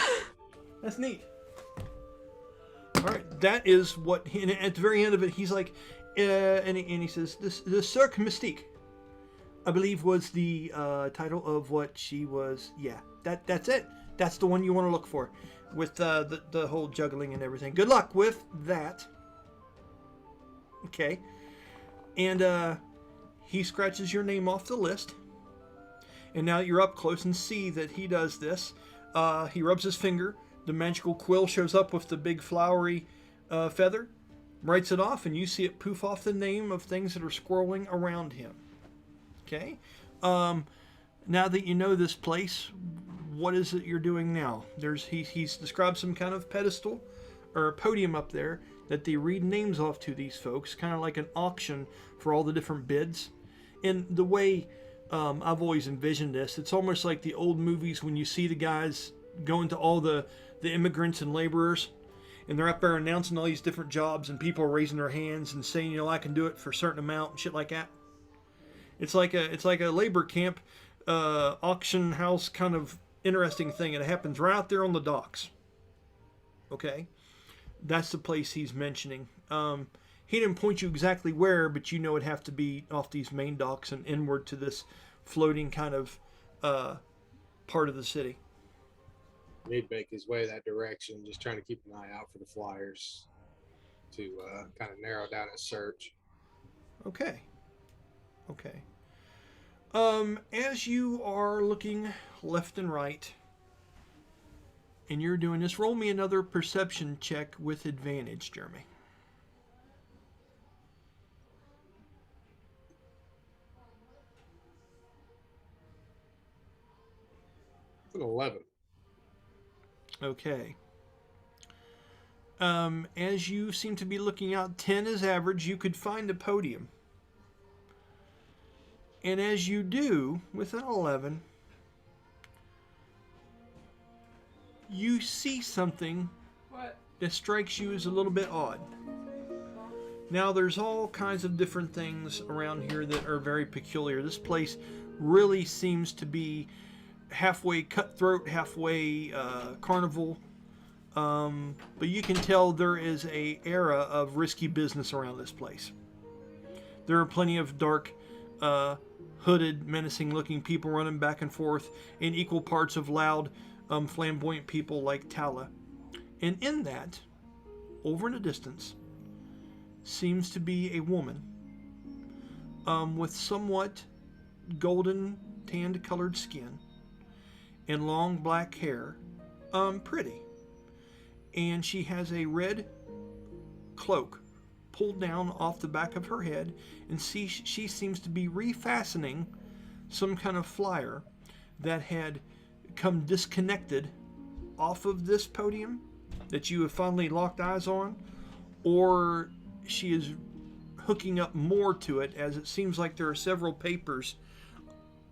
A: That's neat. All right, that is what. And at the very end of it, he's like, and he says, the Cirque Mystique, I believe, was the title of what she was. Yeah, that's it. That's the one you want to look for, with the whole juggling and everything. Good luck with that. Okay, and he scratches your name off the list. And now you're up close and see that he does this. He rubs his finger. The magical quill shows up with the big flowery feather, writes it off, and you see it poof off the name of things that are swirling around him. Okay? Now that you know this place, what is it you're doing now? He's described some kind of pedestal or a podium up there that they read names off to these folks, kind of like an auction for all the different bids. And the way I've always envisioned this, it's almost like the old movies when you see the guys going to all the immigrants and laborers, and they're up there announcing all these different jobs, and people are raising their hands and saying, you know, I can do it for a certain amount and shit like that. It's like a labor camp auction house kind of interesting thing, and it happens right out there on the docks. Okay, that's the place he's mentioning. He didn't point you exactly where, but you know it'd have to be off these main docks and inward to this floating kind of part of the city.
C: He'd make his way that direction, just trying to keep an eye out for the flyers to kind of narrow down his search.
A: Okay. As you are looking left and right, and you're doing this, roll me another perception check with advantage, Jeremy.
C: It's an 11.
A: Okay. As you seem to be looking out, 10 is average, you could find a podium. And as you do, with an 11, you see something that strikes you as a little bit odd. Now, there's all kinds of different things around here that are very peculiar. This place really seems to be halfway cutthroat, halfway carnival. But you can tell there is a era of risky business around this place. There are plenty of dark, hooded, menacing-looking people running back and forth, in equal parts of loud, flamboyant people like Tala. And in that, over in the distance, seems to be a woman with somewhat golden, tanned-colored skin and long black hair. Pretty. And she has a red cloak pulled down off the back of her head, and she seems to be refastening some kind of flyer that had come disconnected off of this podium that you have finally locked eyes on, or she is hooking up more to it, as it seems like there are several papers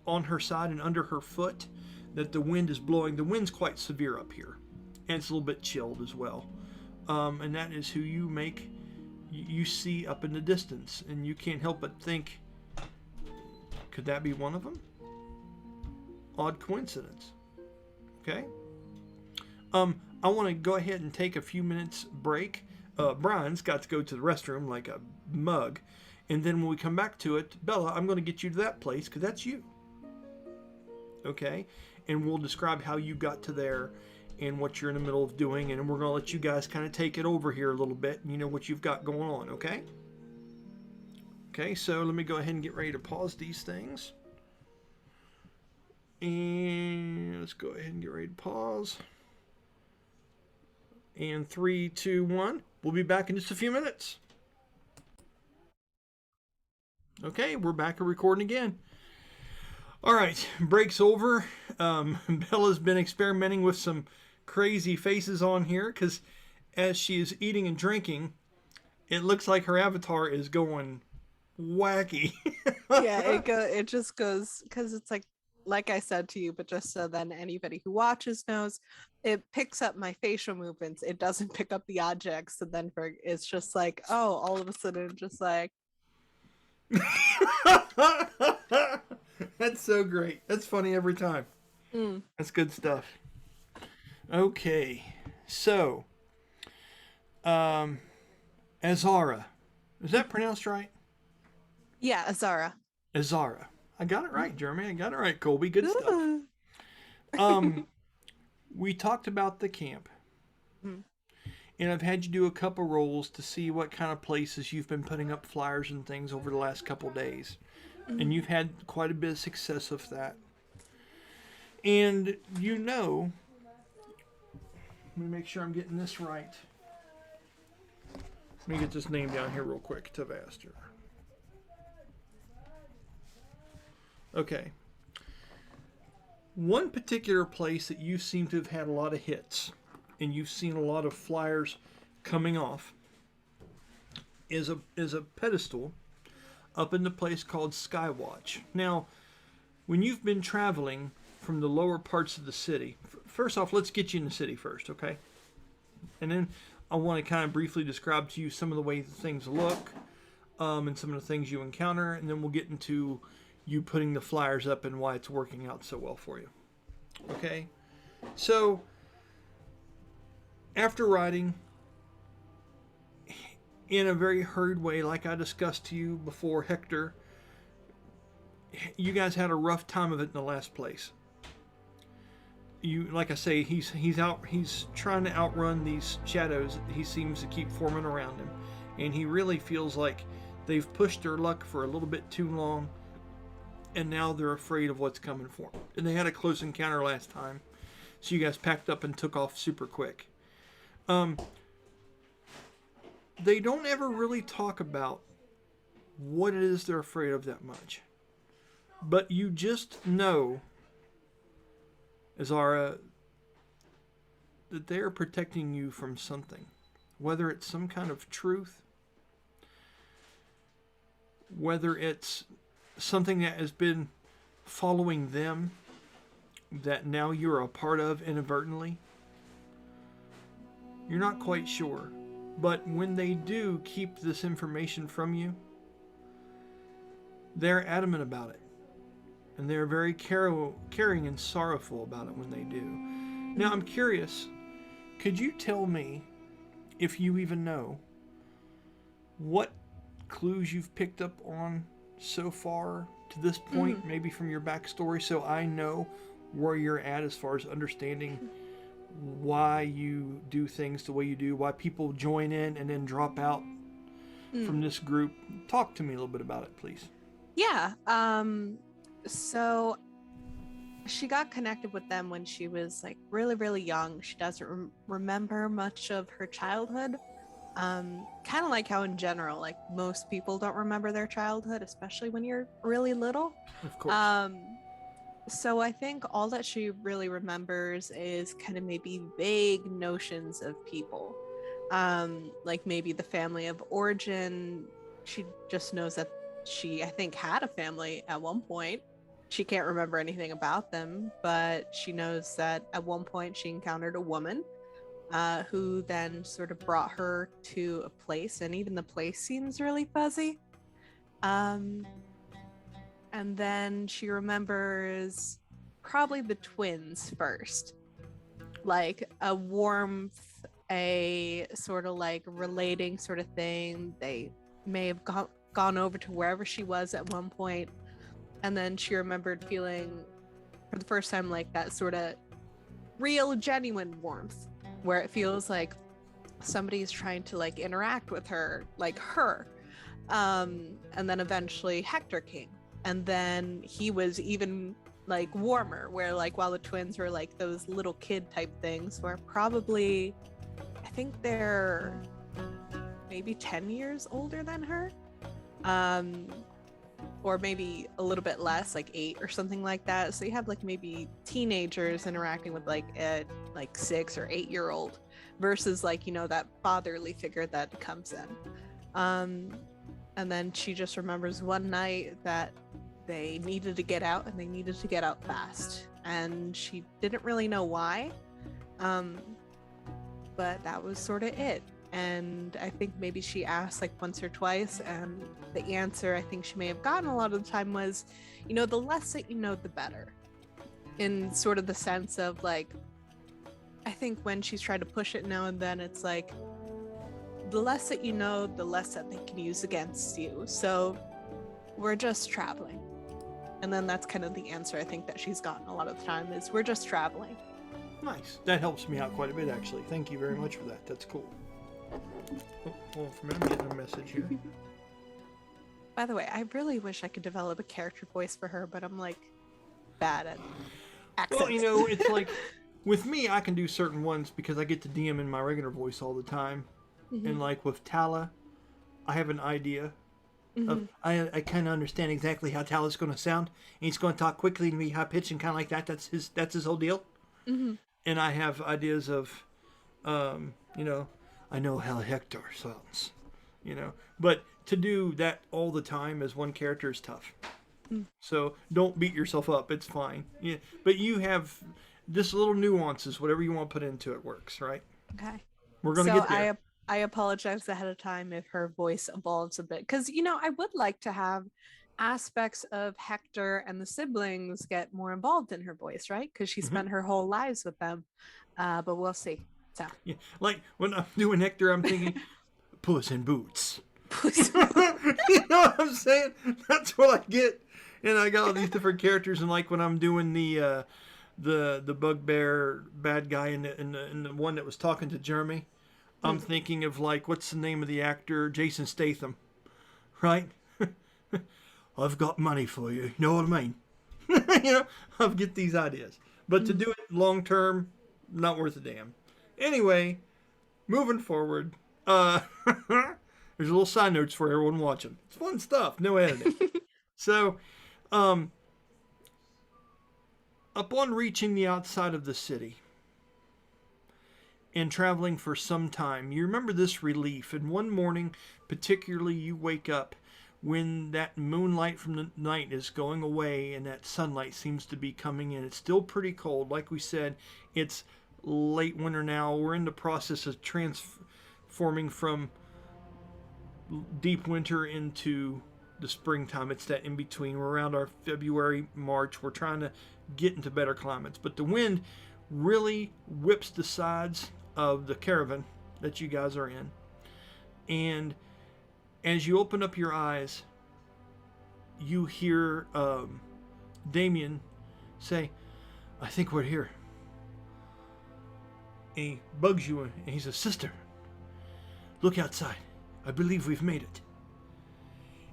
A: on her side and under her foot that the wind is blowing. The wind's quite severe up here, and it's a little bit chilled as well. And that is who you see up in the distance, and you can't help but think, could that be one of them? Odd coincidence. Okay. I want to go ahead and take a few minutes break. Brian's got to go to the restroom like a mug, and then when we come back to it, Bella, I'm going to get you to that place because that's you. Okay, and we'll describe how you got to there and what you're in the middle of doing, and we're going to let you guys kind of take it over here a little bit, and you know what you've got going on, okay? Okay, so let me go ahead and get ready to pause these things. And let's go ahead and get ready to pause. And 3, 2, 1. We'll be back in just a few minutes. Okay, we're back and recording again. All right, break's over. Bella's been experimenting with some crazy faces on here because as she is eating and drinking, it looks like her avatar is going wacky.
D: Yeah, it just goes because it's like I said to you, but just so then anybody who watches knows, it picks up my facial movements. It doesn't pick up the objects, and then it's just like, oh, all of a sudden, just like,
A: That's so great. That's funny every time.
D: mm,
A: That's good stuff. Okay, so Azara, is that pronounced right?
D: yeah, Azara.
A: Azara. I got it right, Jeremy. I got it right, Colby. Good stuff.
D: Ooh.
A: We talked about the camp,
D: Mm,
A: and I've had you do a couple rolls to see what kind of places you've been putting up flyers and things over the last couple days, and you've had quite a bit of success of that. And you know, let me make sure I'm getting this right. Let me get this name down here real quick. Tavaster. Okay. One particular place that you seem to have had a lot of hits and you've seen a lot of flyers coming off is a pedestal up in the place called Skywatch. Now, when you've been traveling from the lower parts of the city, first off, let's get you in the city first, okay? And then I want to kind of briefly describe to you some of the ways things look, and some of the things you encounter, and then we'll get into you putting the flyers up and why it's working out so well for you. Okay? So, after riding in a very hurried way, like I discussed to you before, Hector, you guys had a rough time of it in the last place. You, like I say, he's trying to outrun these shadows that he seems to keep forming around him, and he really feels like they've pushed their luck for a little bit too long, and now they're afraid of what's coming for them. And they had a close encounter last time, so you guys packed up and took off super quick. They don't ever really talk about what it is they're afraid of that much, but you just know, Azara, that they are protecting you from something, whether it's some kind of truth, whether it's something that has been following them that now you're a part of inadvertently. You're not quite sure, but when they do keep this information from you, they're adamant about it, and they're very caring and sorrowful about it when they do. Now, I'm curious, could you tell me, if you even know, what clues you've picked up on so far to this point, maybe from your backstory, so I know where you're at as far as understanding why you do things the way you do, why people join in and then drop out from this group? Talk to me a little bit about it, please.
D: Yeah. So she got connected with them when she was like really, really young. She doesn't remember much of her childhood. Kind of like how in general, like most people don't remember their childhood, especially when you're really little.
A: Of course.
D: So I think all that she really remembers is kind of maybe vague notions of people. Like maybe the family of origin. She just knows that she, I think, had a family at one point. She can't remember anything about them, but she knows that at one point she encountered a woman who then sort of brought her to a place, and even the place seems really fuzzy. And then she remembers probably the twins first, like a warmth, a sort of like relating sort of thing. They may have gone over to wherever she was at one point, and then she remembered feeling for the first time like that sort of real, genuine warmth, where it feels like somebody's trying to like interact with her, like her. And then eventually Hector came, and then he was even like warmer, where like while the twins were like those little kid type things, where probably I think they're maybe 10 years older than her, or maybe a little bit less, like 8 or something like that. So you have like maybe teenagers interacting with like a like 6 or 8 year old versus like, you know, that fatherly figure that comes in. And then she just remembers one night that they needed to get out and they needed to get out fast. And she didn't really know why. But that was sort of it. And I think maybe she asked like once or twice, and the answer I think she may have gotten a lot of the time was, the less that you know, the better. In sort of the sense of like, I think when she's tried to push it now and then, it's like, the less that you know, the less that they can use against you. So we're just traveling. And then that's kind of the answer I think that she's gotten a lot of the time is we're just traveling.
A: Nice. That helps me out quite a bit, actually. Thank you very much for that. That's cool. Oh, hold on for a minute. I'm getting a message here.
D: By the way, I really wish I could develop a character voice for her, but I'm like bad at accents.
A: Well, it's like with me, I can do certain ones because I get to DM in my regular voice all the time. And like with Tala, I have an idea. I kind of understand exactly how Tala's going to sound. And he's going to talk quickly and be high pitched and kind of like that. That's his whole deal. And I have ideas of, I know how Hector sounds, But to do that all the time as one character is tough. So don't beat yourself up. It's fine. Yeah, but you have this little nuances. Whatever you want to put into it works, right?
D: Okay.
A: We're going to get there.
D: I apologize ahead of time if her voice evolves a bit. Because, I would like to have aspects of Hector and the siblings get more involved in her voice, right? Because she spent her whole lives with them. But we'll see. So.
A: Yeah, like when I'm doing Hector, I'm thinking, Puss in Boots. You know what I'm saying? That's what I get. And I got all these different characters, and like when I'm doing the bugbear bad guy and the one that was talking to Jeremy, I'm thinking of like what's the name of the actor? Jason Statham, right? I've got money for you. You know what I mean? I'll get these ideas, but to do it long term, not worth a damn. Anyway, moving forward, there's a little side notes for everyone watching. It's fun stuff, no editing. So, upon reaching the outside of the city and traveling for some time, you remember this relief. And one morning, particularly, you wake up when that moonlight from the night is going away and that sunlight seems to be coming in. It's still pretty cold. Like we said, it's late winter now. We're in the process of transforming from deep winter into the springtime. It's that in between. We're around our February, March. We're trying to get into better climates. But the wind really whips the sides of the caravan that you guys are in. And as you open up your eyes, you hear Damien say, I think we're here. And he bugs you and he says, Sister, look outside. I believe we've made it.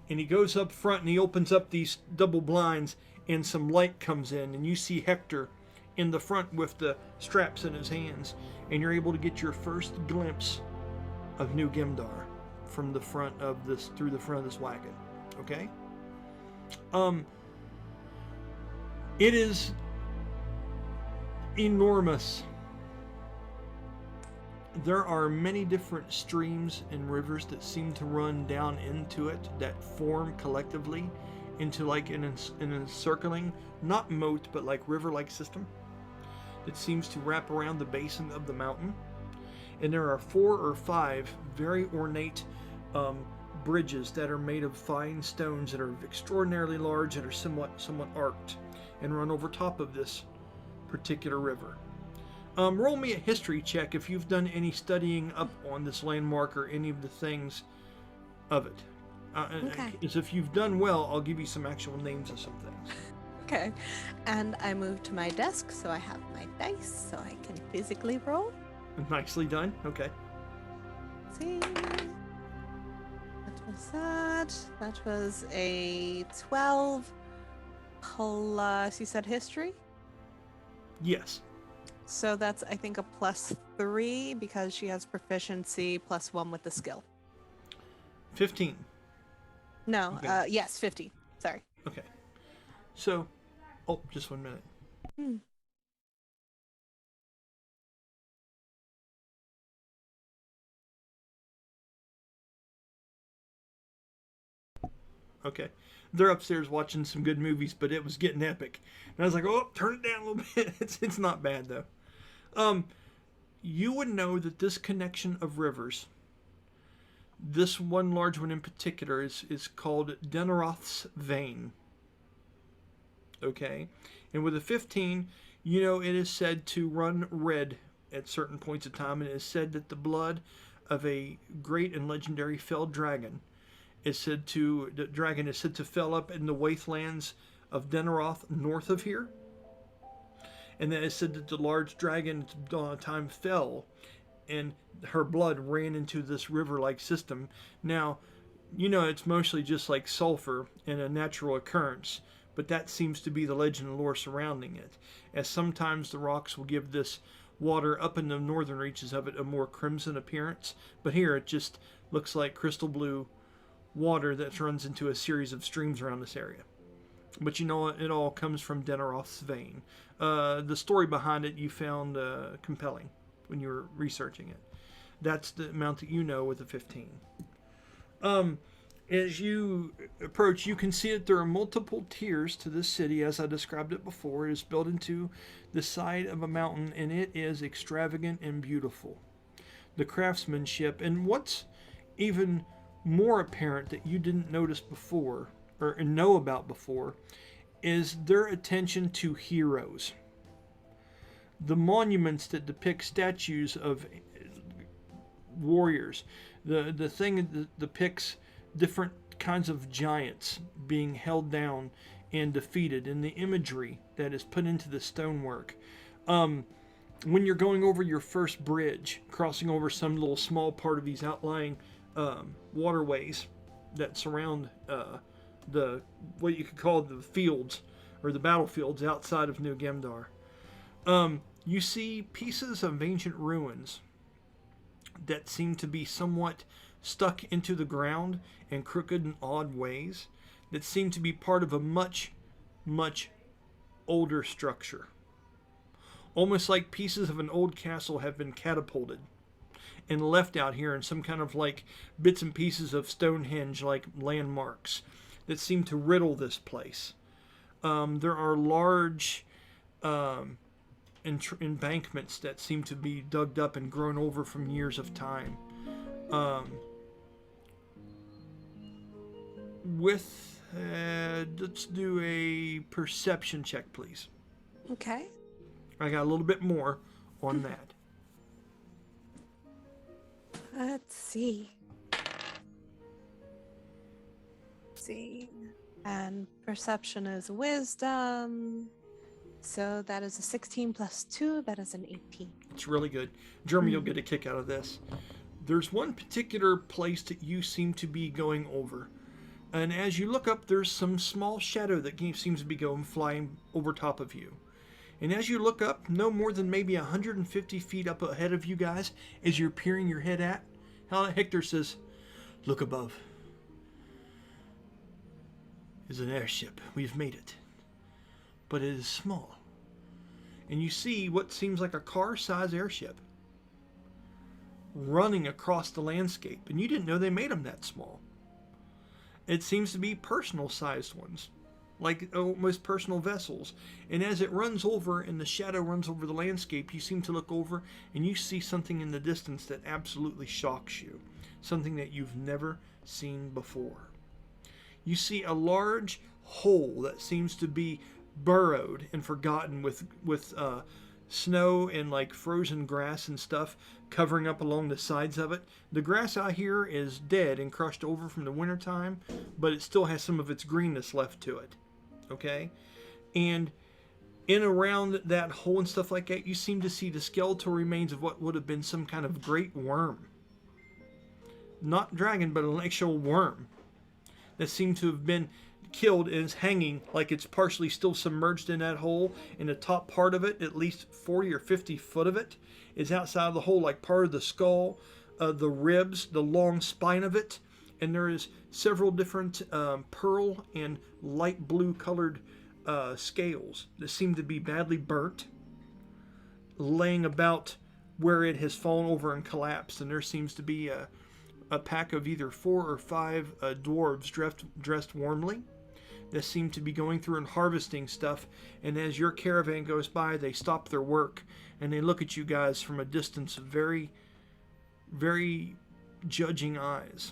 A: And he goes up front and he opens up these double blinds and some light comes in and you see Hector in the front with the straps in his hands, and you're able to get your first glimpse of New Gimdar from the front of this, through the front of this wagon. Okay? It is enormous. There are many different streams and rivers that seem to run down into it that form collectively into like an encircling, not moat, but like river-like system that seems to wrap around the basin of the mountain. And there are 4 or 5 very ornate bridges that are made of fine stones that are extraordinarily large, that are somewhat arced and run over top of this particular river. Roll me a history check if you've done any studying up on this landmark or any of the things of it.
D: Okay.
A: As if you've done well, I'll give you some actual names of some things.
D: Okay. And I move to my desk so I have my dice so I can physically roll.
A: Nicely done. Okay.
D: Let's see. What was that? That was a 12 plus, you said history?
A: Yes.
D: So that's, I think, a +3 because she has proficiency +1 with the skill.
A: 15.
D: No,
A: Okay.
D: yes, 15. Sorry.
A: Okay. So, just 1 minute. Okay. They're upstairs watching some good movies, but it was getting epic. And I was like, oh, turn it down a little bit. It's not bad, though. You would know that this connection of rivers, this one large one in particular, is called Deneroth's Vein. Okay? And with a 15, you know it is said to run red at certain points of time, and it is said that the blood of a great and legendary felled dragon the dragon is said to fell up in the wastelands of Deneroth north of here. And then it said that the large dragon time fell and her blood ran into this river-like system. Now, you know it's mostly just like sulfur and a natural occurrence, but that seems to be the legend and lore surrounding it, as sometimes the rocks will give this water up in the northern reaches of it a more crimson appearance, but here it just looks like crystal blue water that runs into a series of streams around this area. But you know it all comes from Deneroth's Vein. The story behind it you found compelling when you were researching it. That's the amount that you know with a 15. As you approach, you can see that there are multiple tiers to this city, as I described it before. It is built into the side of a mountain, and it is extravagant and beautiful. The craftsmanship, and what's even more apparent that you didn't notice before, or know about before, is their attention to heroes. The monuments that depict statues of warriors, the thing that depicts different kinds of giants being held down and defeated, and the imagery that is put into the stonework. When you're going over your first bridge, crossing over some little small part of these outlying waterways that surround the what you could call the fields or the battlefields outside of New Gemdar, you see pieces of ancient ruins that seem to be somewhat stuck into the ground in crooked and odd ways, that seem to be part of a much, much older structure. Almost like pieces of an old castle have been catapulted and left out here in some kind of like bits and pieces of Stonehenge like landmarks that seem to riddle this place. There are large embankments that seem to be dug up and grown over from years of time. Let's do a perception check, please.
D: Okay.
A: I got a little bit more on that.
D: Let's see. And perception is wisdom. So that is a 16 plus 2. That is an 18.
A: It's really good. Jeremy, you'll get a kick out of this. There's one particular place that you seem to be going over. And as you look up, there's some small shadow that seems to be going flying over top of you. And as you look up, no more than maybe 150 feet up ahead of you guys, as you're peering your head at, Hector says, "Look above. It's an airship. We've made it. But it is small." And you see what seems like a car-sized airship running across the landscape. And you didn't know they made them that small. It seems to be personal-sized ones, like almost personal vessels. And as it runs over and the shadow runs over the landscape, you seem to look over and you see something in the distance that absolutely shocks you. Something that you've never seen before. You see a large hole that seems to be burrowed and forgotten with snow and like frozen grass and stuff covering up along the sides of it. The grass out here is dead and crushed over from the wintertime, but it still has some of its greenness left to it. Okay? And in around that hole and stuff like that, you seem to see the skeletal remains of what would have been some kind of great worm. Not dragon, but an actual worm that seemed to have been killed and is hanging like it's partially still submerged in that hole. In the top part of it, at least 40 or 50 foot of it, is outside of the hole, like part of the skull, the ribs, the long spine of it. And there is several different pearl and light blue colored scales that seem to be badly burnt, laying about where it has fallen over and collapsed. And there seems to be a pack of either 4 or 5 dwarves dressed warmly that seem to be going through and harvesting stuff. And as your caravan goes by, they stop their work and they look at you guys from a distance of very, very judging eyes,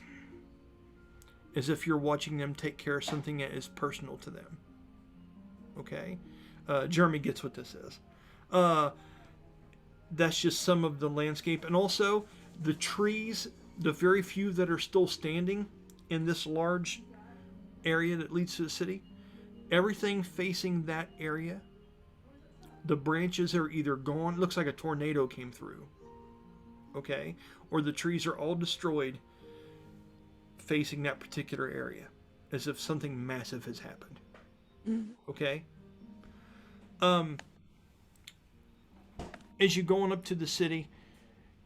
A: as if you're watching them take care of something that is personal to them. Okay? Jeremy gets what this is. That's just some of the landscape. And also, the trees, the very few that are still standing in this large area that leads to the city, everything facing that area, the branches are either gone, looks like a tornado came through, okay, or the trees are all destroyed facing that particular area, as if something massive has happened. Okay? As you go on up to the city,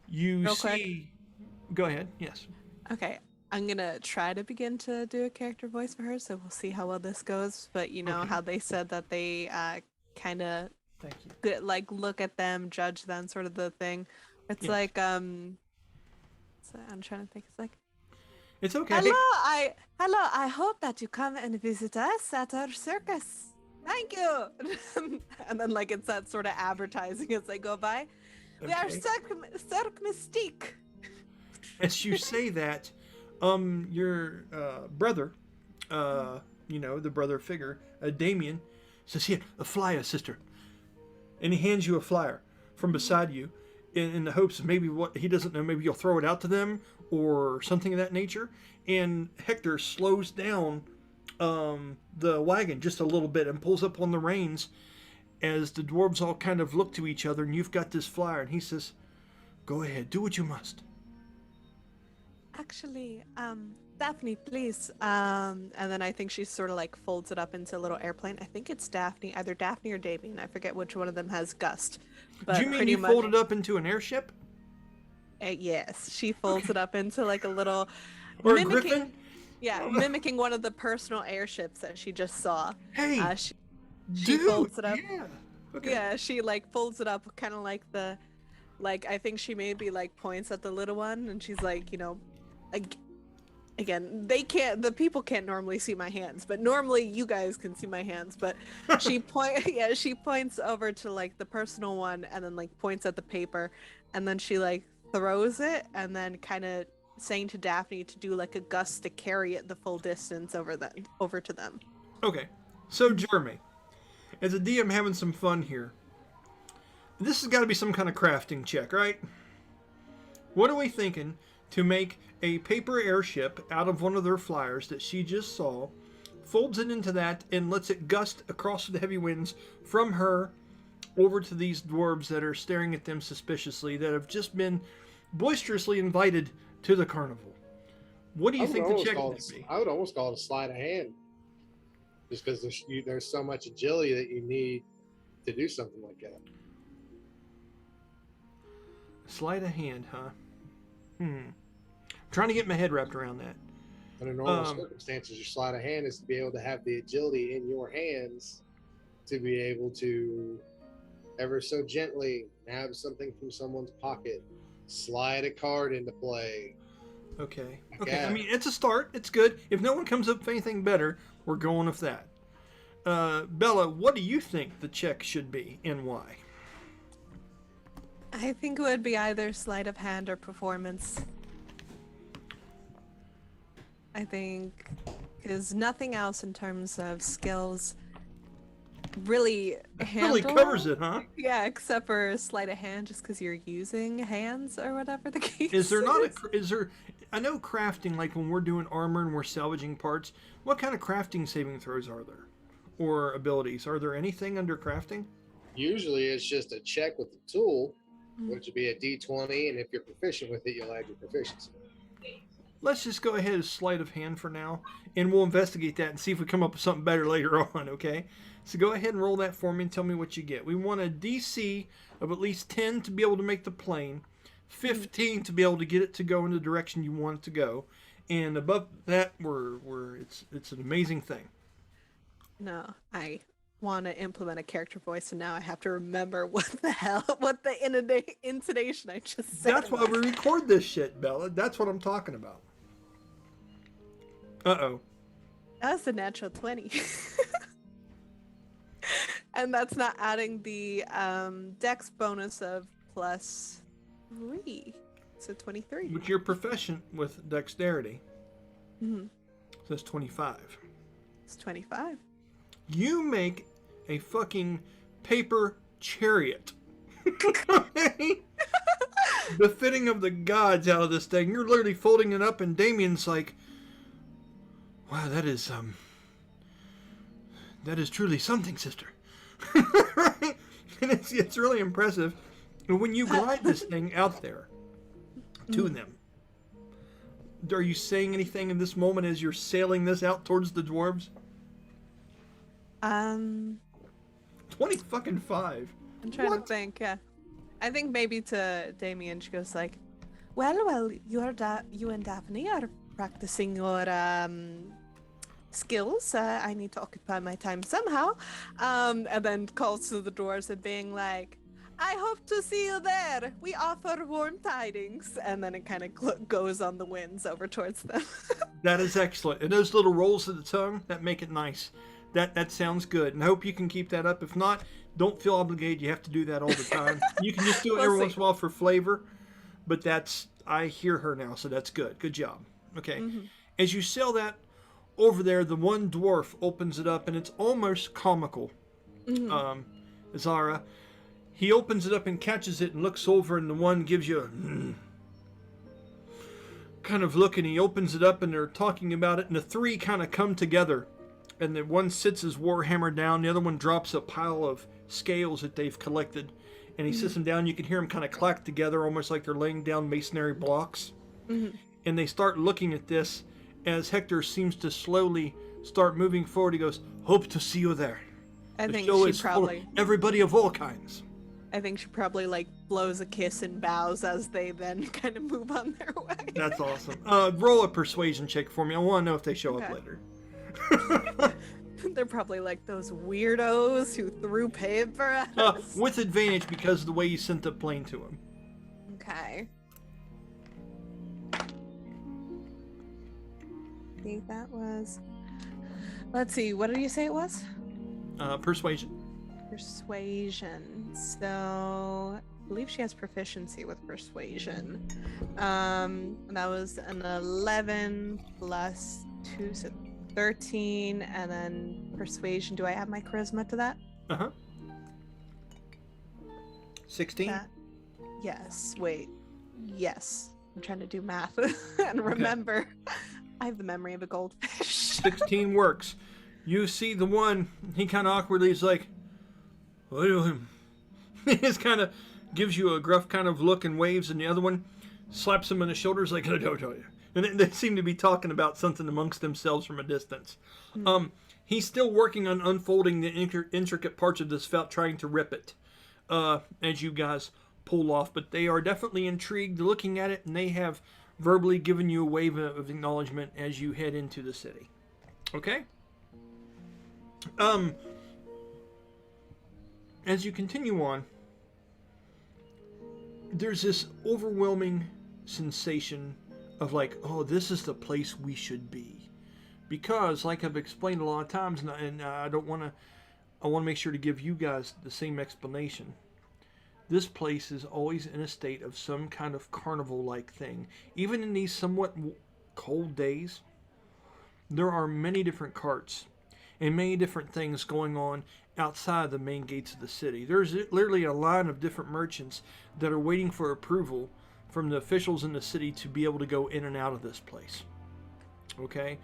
A: you
D: Real
A: see...
D: quick.
A: Go ahead, yes.
D: Okay, I'm gonna try to begin to do a character voice for her, so we'll see how well this goes. But you know
A: Okay.
D: how they said that they kind of
A: Thank you.
D: like look at them, judge them, sort of the thing. It's
A: Yes.
D: like so I'm trying to think. It's like,
A: It's okay.
D: hello. I hope that you come and visit us at our circus. Thank you. And then like it's that sort of advertising as they go by. We are
A: Okay.
D: Cirque Mystique.
A: As you say that, your brother, the brother figure, Damien, says, "Here, a flyer, sister," and he hands you a flyer from beside you, in the hopes of maybe what he doesn't know, maybe you'll throw it out to them or something of that nature. And Hector slows down the wagon just a little bit and pulls up on the reins as the dwarves all kind of look to each other, and you've got this flyer, and he says, "Go ahead, do what you must."
D: Actually, Daphne, please. And then I think she sort of like folds it up into a little airplane. I think it's Daphne, either Daphne or Damien. I forget which one of them has gust. But
A: Do you mean
D: pretty
A: you
D: much,
A: fold it up into an airship?
D: yes, she folds it up into like a little
A: Or a griffin?
D: Yeah, mimicking one of the personal airships that she just saw.
A: Hey,
D: She
A: dude,
D: folds it up.
A: yeah. Okay.
D: Yeah, she like folds it up, kind of like I think she maybe like points at the little one, and she's like, again, the people can't normally see my hands, but normally you guys can see my hands. But she points over to like the personal one, and then like points at the paper, and then she like throws it, and then kind of saying to Daphne to do like a gust to carry it the full distance over to them.
A: Okay. So, Jeremy, as a DM having some fun here, this has got to be some kind of crafting check, right? What are we thinking to make a paper airship out of one of their flyers that she just saw, folds it into that, and lets it gust across the heavy winds from her over to these dwarves that are staring at them suspiciously, that have just been boisterously invited to the carnival? What do you think the check would be?
C: I would almost call it a sleight of hand, just because there's so much agility that you need to do something like that.
A: Sleight of hand, huh? Trying to get my head wrapped around that.
C: Under normal circumstances, your sleight of hand is to be able to have the agility in your hands to be able to ever so gently nab something from someone's pocket, slide a card into play.
A: Okay.
C: Yeah.
A: I mean, it's a start. It's good. If no one comes up with anything better, we're going with that. Bella, what do you think the check should be and why?
D: I think it would be either sleight of hand or performance. I think because nothing else in terms of skills really
A: Really covers it, huh?
D: Yeah, except for sleight of hand, just because you're using hands or whatever the case
A: Is there not is there? I know crafting, like when we're doing armor and we're salvaging parts. What kind of crafting saving throws are there, or abilities? Are there anything under crafting?
C: Usually it's just a check with the tool, which would be a D20, and if you're proficient with it, you'll add your proficiency.
A: Let's just go ahead as sleight of hand for now, and we'll investigate that and see if we come up with something better later on, okay? So go ahead and roll that for me and tell me what you get. We want a DC of at least 10 to be able to make the plane, 15 to be able to get it to go in the direction you want it to go, and above that, it's an amazing thing.
D: No, I want to implement a character voice, and now I have to remember what the intonation I just said.
A: That's why we record this shit, Bella. That's what I'm talking about. Uh-oh.
D: That's a natural 20. And that's not adding the dex bonus of +3. So 23.
A: But you're proficient with dexterity.
D: Mhm.
A: So that's 25.
D: It's 25.
A: You make a fucking paper chariot. Okay? Befitting of the gods out of this thing. You're literally folding it up, and Damien's like, wow, that is truly something, sister. And it's really impressive. And when you glide this thing out there to them, are you saying anything in this moment as you're sailing this out towards the dwarves? 25.
D: I'm trying
A: What?
D: to think. Yeah, I think maybe to Damien, she goes like, "Well, you and Daphne are practicing your skills. I need to occupy my time somehow." And then calls to the dwarves and being like, "I hope to see you there. We offer warm tidings." And then it kind of goes on the winds over towards them.
A: That is excellent. And those little rolls of the tongue, that make it nice. That sounds good. And I hope you can keep that up. If not, don't feel obligated. You have to do that all the time. You can just do it
D: We'll
A: every
D: see.
A: once in a while for flavor. But I hear her now, so that's good. Good job. Okay. As you sail that over there, the one dwarf opens it up, and it's almost comical. Zara. He opens it up and catches it and looks over, and the one gives you a kind of look, and he opens it up, and they're talking about it, and the three kind of come together. And the one sits his warhammer down, the other one drops a pile of scales that they've collected, and he sits them down. You can hear them kind of clack together, almost like they're laying down masonry blocks. And they start looking at this as Hector seems to slowly start moving forward. He goes, "Hope to see you there.
D: I
A: The
D: think
A: show
D: she
A: is full of
D: probably.
A: everybody of all kinds."
D: I think she probably like blows a kiss and bows as they then kind of move on their way.
A: That's awesome. Roll a persuasion check for me. I want to know if they show up
D: Okay.
A: later.
D: They're probably like those weirdos who threw paper at us.
A: With advantage because of the way you sent the plane to him.
D: Okay. I think that was. Let's see. What did you say it was?
A: Persuasion.
D: Persuasion. So I believe she has proficiency with persuasion. That was an 11 plus 2, so 13, and then persuasion. Do I add my charisma to that?
A: 16.
D: That- Yes. Wait. Yes. I'm trying to do math and remember. I have the memory of a goldfish.
A: 16 works. You see the one, he kind of awkwardly is like, "What do you?" He just kind of gives you a gruff kind of look and waves, and the other one slaps him on the shoulders like, "I don't tell you." And they seem to be talking about something amongst themselves from a distance. He's still working on unfolding the intricate parts of this felt, trying to rip it as you guys pull off. But they are definitely intrigued looking at it, and they have verbally given you a wave of acknowledgement as you head into the city. Okay? As you continue on, there's this overwhelming sensation of like, oh, this is the place we should be. Because, like I've explained a lot of times, and I want to make sure to give you guys the same explanation. This place is always in a state of some kind of carnival-like thing. Even in these somewhat cold days, there are many different carts and many different things going on outside the main gates of the city. There's literally a line of different merchants that are waiting for approval from the officials in the city to be able to go in and out of this place. Okay?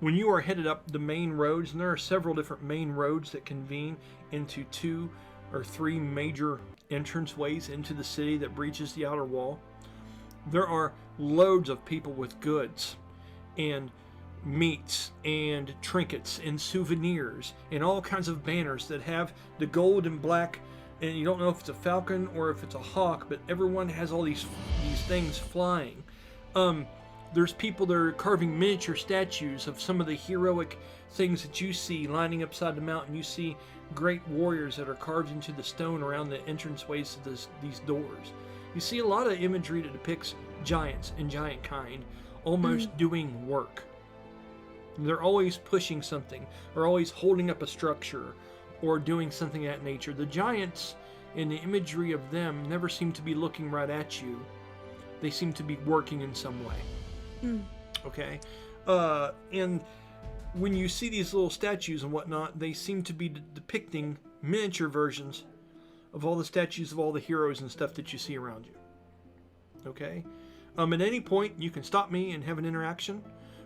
A: When you are headed up the main roads, and there are several different main roads that convene into 2 or 3 major entranceways into the city that breaches the outer wall, there are loads of people with goods and meats and trinkets and souvenirs and all kinds of banners that have the gold and black, and you don't know if it's a falcon or if it's a hawk, but everyone has all these things flying. There's people that are carving miniature statues of some of the heroic things that you see lining upside the mountain. You see great warriors that are carved into the stone around the entranceways to these doors. You see a lot of imagery that depicts giants and giant kind almost doing work. They're always pushing something, or always holding up a structure, or doing something of that nature. The giants, in the imagery of them, never seem to be looking right at you. They seem to be working in some way. Okay? And when you see these little statues and whatnot, they seem to be depicting miniature versions of all the statues of all the heroes and stuff that you see around you. Okay? At any point, you can stop me and have an interaction,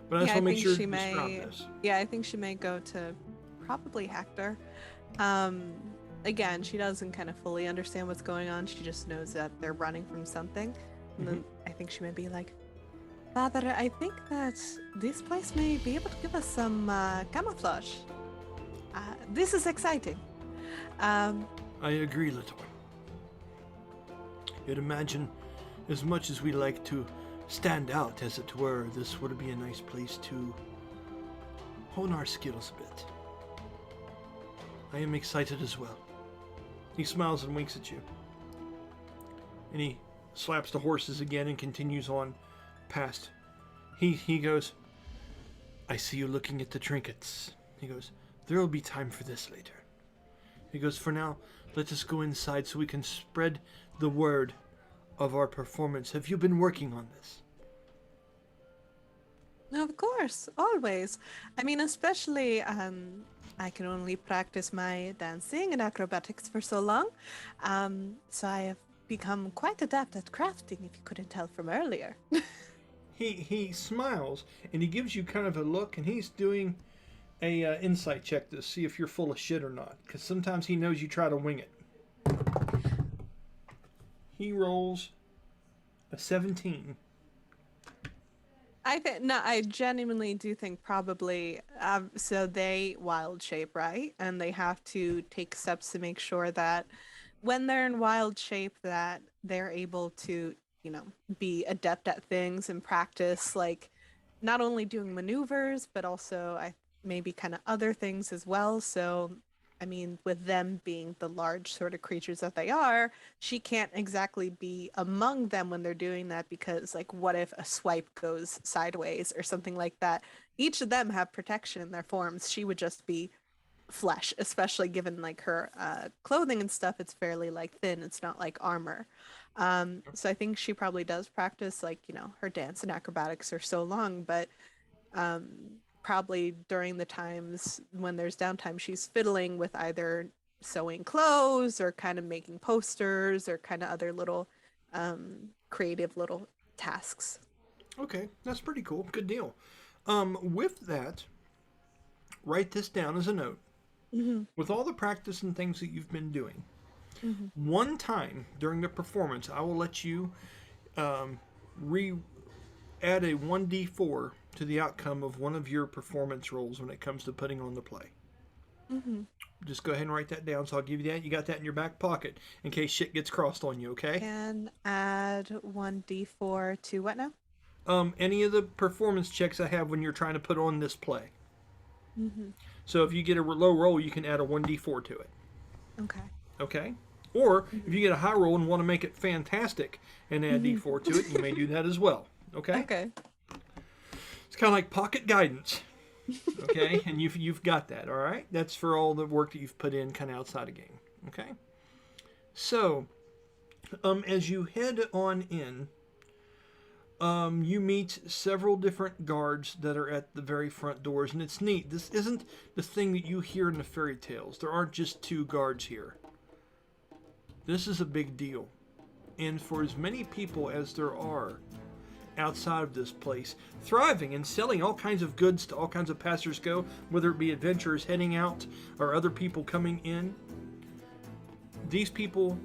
A: but I just want to make sure you describe this.
D: Yeah, I think she may go to probably Hector. Again, she doesn't kind of fully understand what's going on. She just knows that they're running from something. And then I think she may be like, Father, I think that this place may be able to give us some camouflage. This is exciting.
A: I agree, Latoy. You'd imagine, as much as we like to stand out, as it were, this would be a nice place to hone our skills a bit. I am excited as well. He smiles and winks at you. And he slaps the horses again and continues on past. He goes, I see you looking at the trinkets. He goes, there will be time for this later. He goes, for now, let us go inside so we can spread the word of our performance. Have you been working on this?
D: Of course, always. I mean, especially, I can only practice my dancing and acrobatics for so long. So I have become quite adept at crafting, if you couldn't tell from earlier.
A: He smiles, and he gives you kind of a look, and he's doing a insight check to see if you're full of shit or not, because sometimes he knows you try to wing it. He rolls a 17.
D: I genuinely do think probably, so they wild shape, right? And they have to take steps to make sure that when they're in wild shape that they're able to, be adept at things and practice, like, not only doing maneuvers, but also maybe kind of other things as well. So, I mean, with them being the large sort of creatures that they are, she can't exactly be among them when they're doing that, because, like, what if a swipe goes sideways or something like that? Each of them have protection in their forms. She would just be flesh, especially given, like, her clothing and stuff. It's fairly, like, thin. It's not like armor. So I think she probably does practice, like, her dance and acrobatics for so long, but probably during the times when there's downtime, she's fiddling with either sewing clothes or kind of making posters or kind of other little creative little tasks.
A: Okay, that's pretty cool. Good deal. With that, write this down as a note. With all the practice and things that you've been doing, one time during the performance, I will let you add a 1d4 to the outcome of one of your performance rolls when it comes to putting on the play. Just go ahead and write that down, so I'll give you that. You got that in your back pocket in case shit gets crossed on you, okay?
D: And add 1d4 to what now?
A: Any of the performance checks I have when you're trying to put on this play. So if you get a low roll, you can add a 1d4 to it. Okay? Or if you get a high roll and want to make it fantastic and add d4 to it, you may do that as well. Okay? It's kind of like pocket guidance. Okay? And you've got that, all right? That's for all the work that you've put in kind of outside of game. Okay? So, as you head on in, you meet several different guards that are at the very front doors, and it's neat. This isn't the thing that you hear in the fairy tales. There aren't just 2 guards here. This is a big deal. And for as many people as there are outside of this place, thriving and selling all kinds of goods to all kinds of passers-go, whether it be adventurers heading out or other people coming in, these people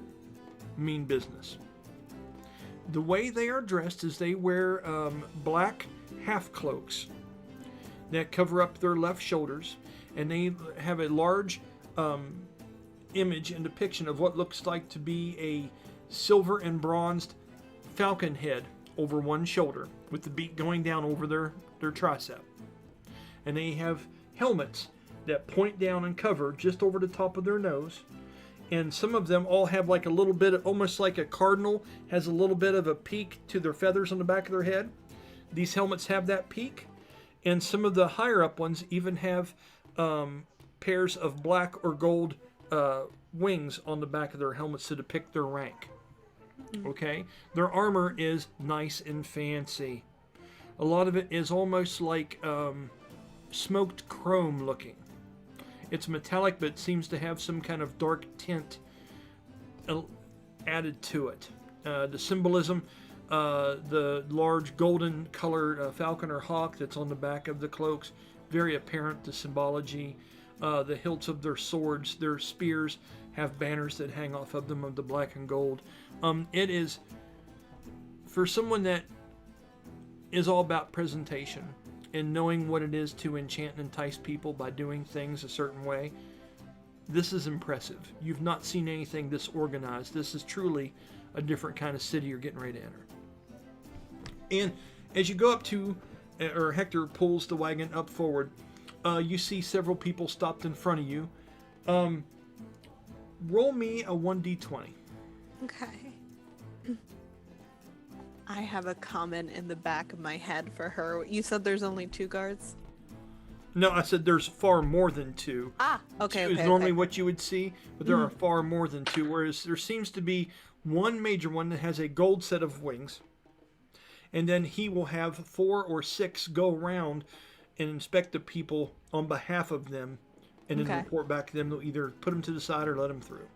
A: mean business. The way they are dressed is they wear black half cloaks that cover up their left shoulders, and they have a large image and depiction of what looks like to be a silver and bronzed falcon head over one shoulder with the beak going down over their tricep. And they have helmets that point down and cover just over the top of their nose. And some of them all have like a little bit of, almost like a cardinal has a little bit of a peak to their feathers on the back of their head. These helmets have that peak, And some of the higher up ones even have pairs of black or gold wings on the back of their helmets to depict their rank. Okay? Their armor is nice and fancy. A lot of it is almost like smoked chrome looking. It's metallic, but it seems to have some kind of dark tint added to it. The symbolism, the large golden colored falcon or hawk that's on the back of the cloaks, very apparent, the symbology. The hilts of their swords, their spears, have banners that hang off of them of the black and gold. It is, for someone that is all about presentation and knowing what it is to enchant and entice people by doing things a certain way, this is impressive. You've not seen anything this organized. This is truly a different kind of city you're getting ready to enter. And as you go up to, or Hector pulls the wagon up forward, you see several people stopped in front of you. Roll me a 1d20.
D: Okay. I have a comment in the back of my head for her. You said there's only 2 guards?
A: No, I said there's far more than 2.
D: Ah, okay,
A: Two is
D: okay.
A: normally
D: okay.
A: what you would see, but there are far more than 2, whereas there seems to be one major one that has a gold set of wings, and then he will have 4 or 6 go around and inspect the people on behalf of them, and then
D: Okay.
A: report back to them. They'll either put them to the side or let them through.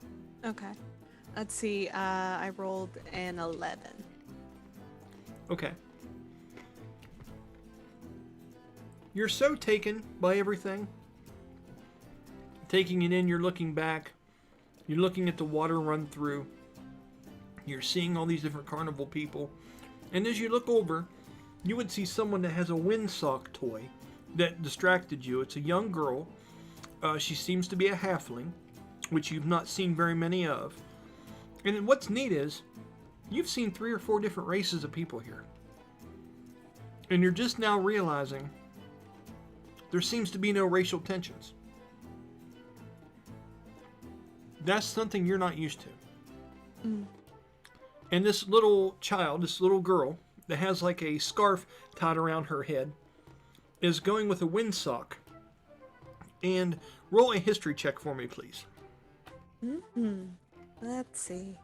D: Okay. Let's see. I rolled an 11.
A: Okay. You're so taken by everything. Taking it in, you're looking back. You're looking at the water run through. You're seeing all these different carnival people. And as you look over, you would see someone that has a windsock toy that distracted you. It's a young girl. She seems to be a halfling, which you've not seen very many of. And then what's neat is, you've seen 3 or 4 different races of people here. And you're just now realizing there seems to be no racial tensions. That's something you're not used to. And this little child, this little girl, that has like a scarf tied around her head, is going with a windsock. And roll a history check for me, please.
D: Let's see.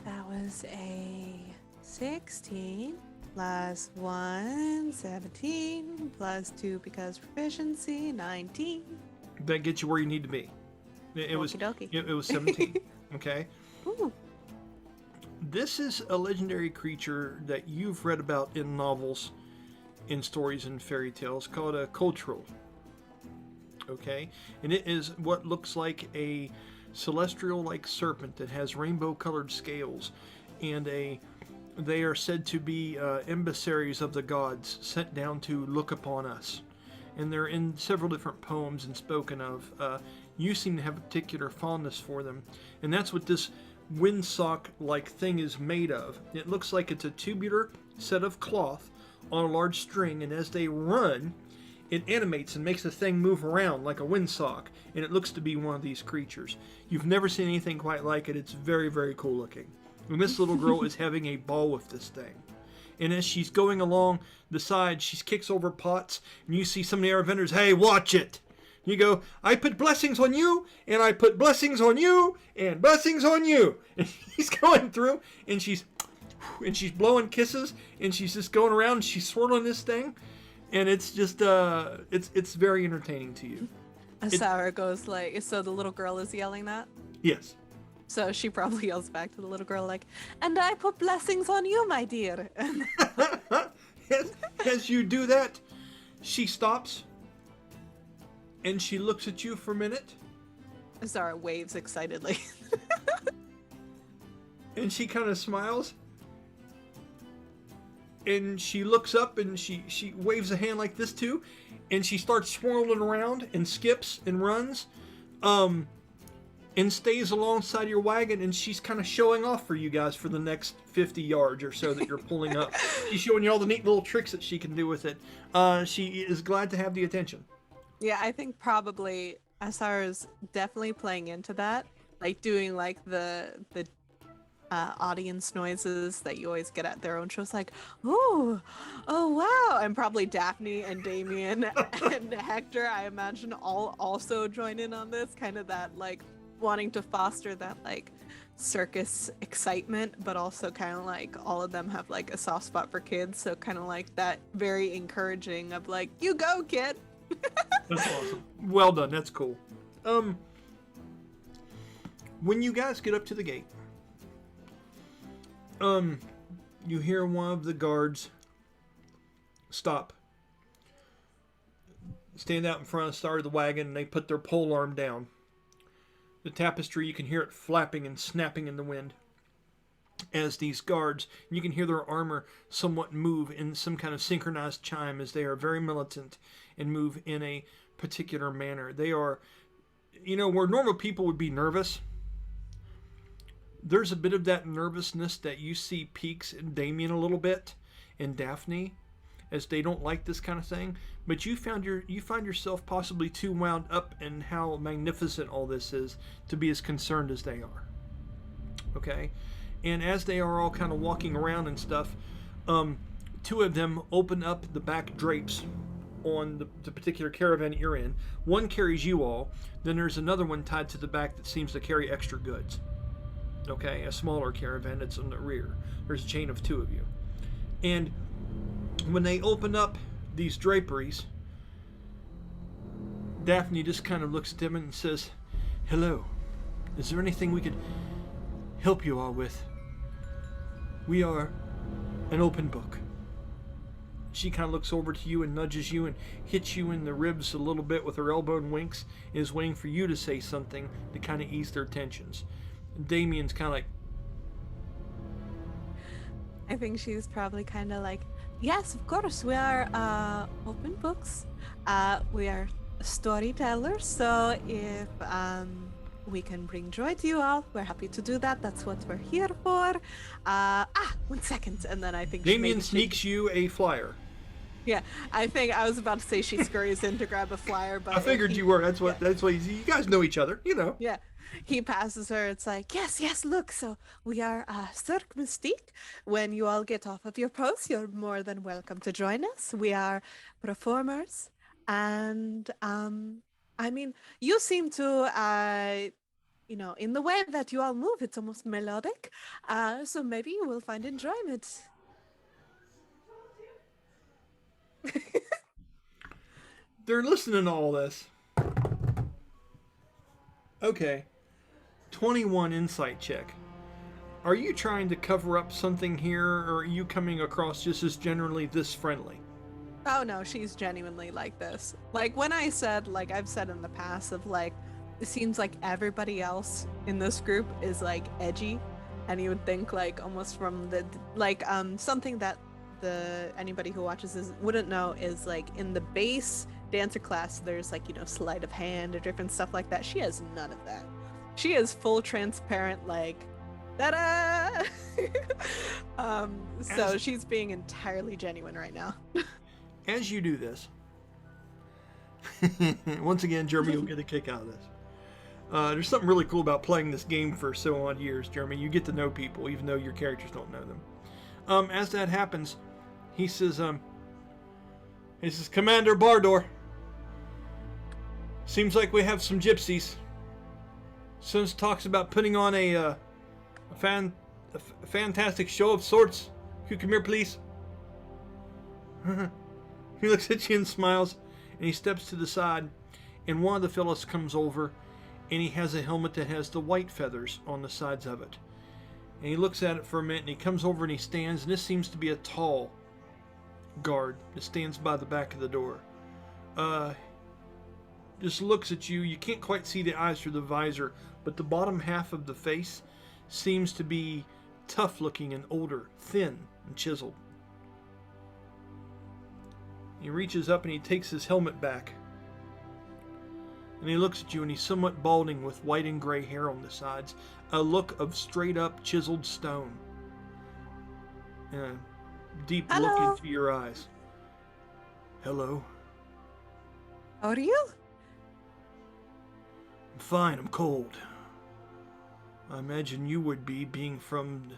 D: That was a 16 plus 1, 17 plus 2 because proficiency, 19.
A: That gets you where you need to be. It was
D: Okie dokie.
A: it was 17. Okay.
D: Ooh.
A: This is a legendary creature that you've read about in novels, in stories and fairy tales, called a cultural. Okay, and it is what looks like a celestial-like serpent that has rainbow-colored scales, and they are said to be emissaries of the gods sent down to look upon us, and they're in several different poems and spoken of. You seem to have a particular fondness for them, and that's what this windsock-like thing is made of. It looks like it's a tubular set of cloth on a large string, and as they run, it animates and makes the thing move around like a windsock, and it looks to be one of these creatures. You've never seen anything quite like it. It's very, very cool looking. And this little girl is having a ball with this thing. And as she's going along the side, she kicks over pots, and you see some of the other vendors, hey, watch it! You go, I put blessings on you, and I put blessings on you, and blessings on you. And he's going through, and she's blowing kisses, and she's just going around, and she's swirling this thing, and it's just, it's very entertaining to you.
D: Asara goes like, so the little girl is yelling that?
A: Yes.
D: So she probably yells back to the little girl like, and I put blessings on you, my dear.
A: As you do that, she stops, and she looks at you for a minute,
D: Asara waves excitedly.
A: and she kind of smiles, and she looks up, and she waves a hand like this too, and she starts swirling around and skips and runs, and stays alongside your wagon, and she's kind of showing off for you guys for the next 50 yards or so that you're pulling up. She's showing you all the neat little tricks that she can do with it. She is glad to have the attention.
D: Yeah, I think probably Asara's definitely playing into that, like doing like the audience noises that you always get at their own shows, like, "Ooh, oh wow," and probably Daphne and Damien and Hector, I imagine, all also join in on this, kind of that like wanting to foster that like circus excitement, but also kind of like all of them have like a soft spot for kids, so kind of like that very encouraging of like, "You go, kid."
A: That's awesome. Well done. That's cool. When you guys get up to the gate, you hear one of the guards stop, stand out in front of the start of the wagon, and they put their pole arm down. The tapestry, you can hear it flapping and snapping in the wind as these guards, you can hear their armor somewhat move in some kind of synchronized chime, as they are very militant and move in a particular manner. They are, where normal people would be nervous, there's a bit of that nervousness that you see peaks in Damien a little bit, and Daphne, as they don't like this kind of thing. But you find yourself possibly too wound up in how magnificent all this is to be as concerned as they are. Okay? And as they are all kind of walking around and stuff, two of them open up the back drapes on the particular caravan that you're in. One carries you all, then there's another one tied to the back that seems to carry extra goods. Okay, a smaller caravan that's on the rear. There's a chain of two of you. And when they open up these draperies, Daphne just kind of looks at them and says, "Hello, is there anything we could help you all with? We are an open book." She kind of looks over to you and nudges you and hits you in the ribs a little bit with her elbow and winks, and is waiting for you to say something to kind of ease their tensions. Damien's kind of like,
D: I think she's probably kind of like, "Yes, of course, we are open books. We are storytellers, so if we can bring joy to you all, we're happy to do that. That's what we're here for. 1 second." And then I think
A: Damien sneaks you a flyer.
D: Yeah, I think I was about to say she scurries in to grab a flyer, but
A: I figured you were. That's what you guys know each other,
D: Yeah. He passes her. It's like, yes, look. So we are Cirque Mystique. When you all get off of your posts, you're more than welcome to join us. We are performers. And, I mean, you seem to, in the way that you all move, it's almost melodic. So maybe you will find enjoyment.
A: They're listening to all this. Okay. 21 insight check. Are you trying to cover up something here, or are you coming across just as generally this friendly?
D: Oh no, she's genuinely like this. Like when I said, like I've said in the past of like, it seems like everybody else in this group is like edgy, and you would think like almost from the something that anybody who watches this wouldn't know is like in the base dancer class there's like sleight of hand or different stuff like that. She has none of that. She is full transparent, like ta-da. So she's being entirely genuine right now.
A: As you do this, once again, Jeremy will get a kick out of this. There's something really cool about playing this game for so odd years, Jeremy. You get to know people, even though your characters don't know them. As that happens, he says, "Commander Bardor, seems like we have some gypsies. Sims talks about putting on a fantastic show of sorts. If you come here, please." He looks at you and smiles, and he steps to the side, and one of the fellows comes over, and he has a helmet that has the white feathers on the sides of it. And he looks at it for a minute, and he comes over and he stands, and this seems to be a tall guard that stands by the back of the door. Just looks at you. You can't quite see the eyes through the visor, but the bottom half of the face seems to be tough looking and older, thin and chiseled. He reaches up and he takes his helmet back. And he looks at you, and he's somewhat balding with white and gray hair on the sides. A look of straight up chiseled stone. And a deep look into your eyes. "Hello.
D: How are you?"
A: I'm fine. I'm cold. I imagine you would be, being from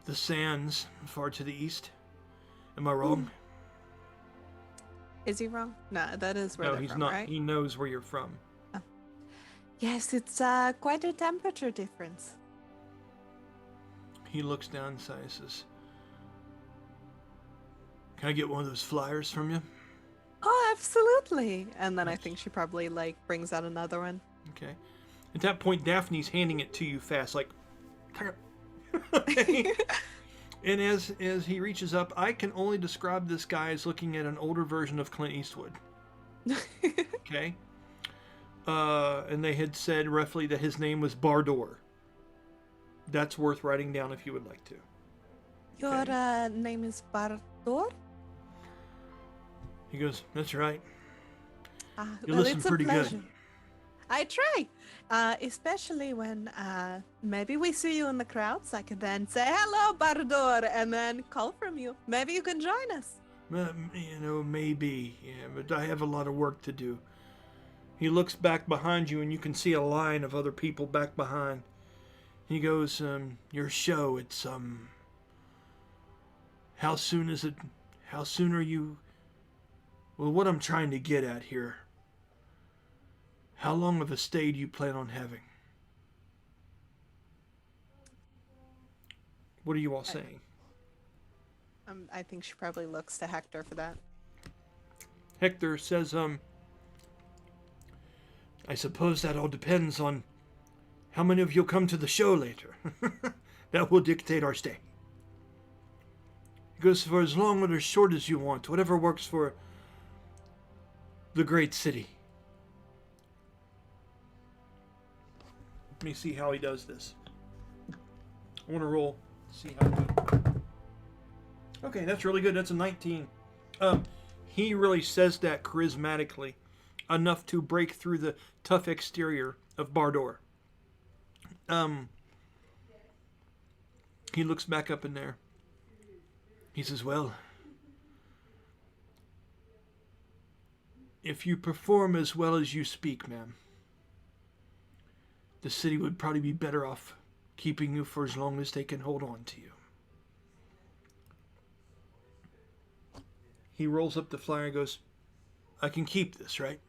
A: the sands far to the east. Am I wrong?
D: Is he wrong? No, that is where
A: No,
D: they're
A: he's
D: from,
A: not.
D: right?
A: He knows where you're from.
D: Yes, it's quite a temperature difference.
A: He looks down and says, "Can I get one of those flyers from you?"
D: Oh, absolutely. And then I think she probably like brings out another one.
A: Okay. At that point, Daphne's handing it to you fast, like, okay. And as he reaches up, I can only describe this guy as looking at an older version of Clint Eastwood. Okay. And they had said roughly that his name was Bardor. That's worth writing down if you would like to.
D: Your name is Bardor?
A: He goes, "That's right. You
D: Well,
A: listen
D: it's a
A: pretty good."
D: pleasure. I try, especially when maybe we see you in the crowds. I can then say hello, Bardor, and then call from you. Maybe you can join us.
A: Maybe, yeah, but I have a lot of work to do. He looks back behind you, and you can see a line of other people back behind. He goes, "Your show, it's, how soon is it? How soon are you? Well, what I'm trying to get at here, how long of a stay do you plan on having?" What are you all saying?
D: I think she probably looks to Hector for that.
A: Hector says, "I suppose that all depends on how many of you'll come to the show later. That will dictate our stay." He goes, "For as long or as short as you want, whatever works for the great city." Let me see how he does this. I want to roll, see how good. Okay, that's really good. That's a 19. He really says that charismatically, enough to break through the tough exterior of Bardor. He looks back up in there. He says, "Well, if you perform as well as you speak, ma'am, the city would probably be better off keeping you for as long as they can hold on to you." He rolls up the flyer and goes, "I can keep this, right?"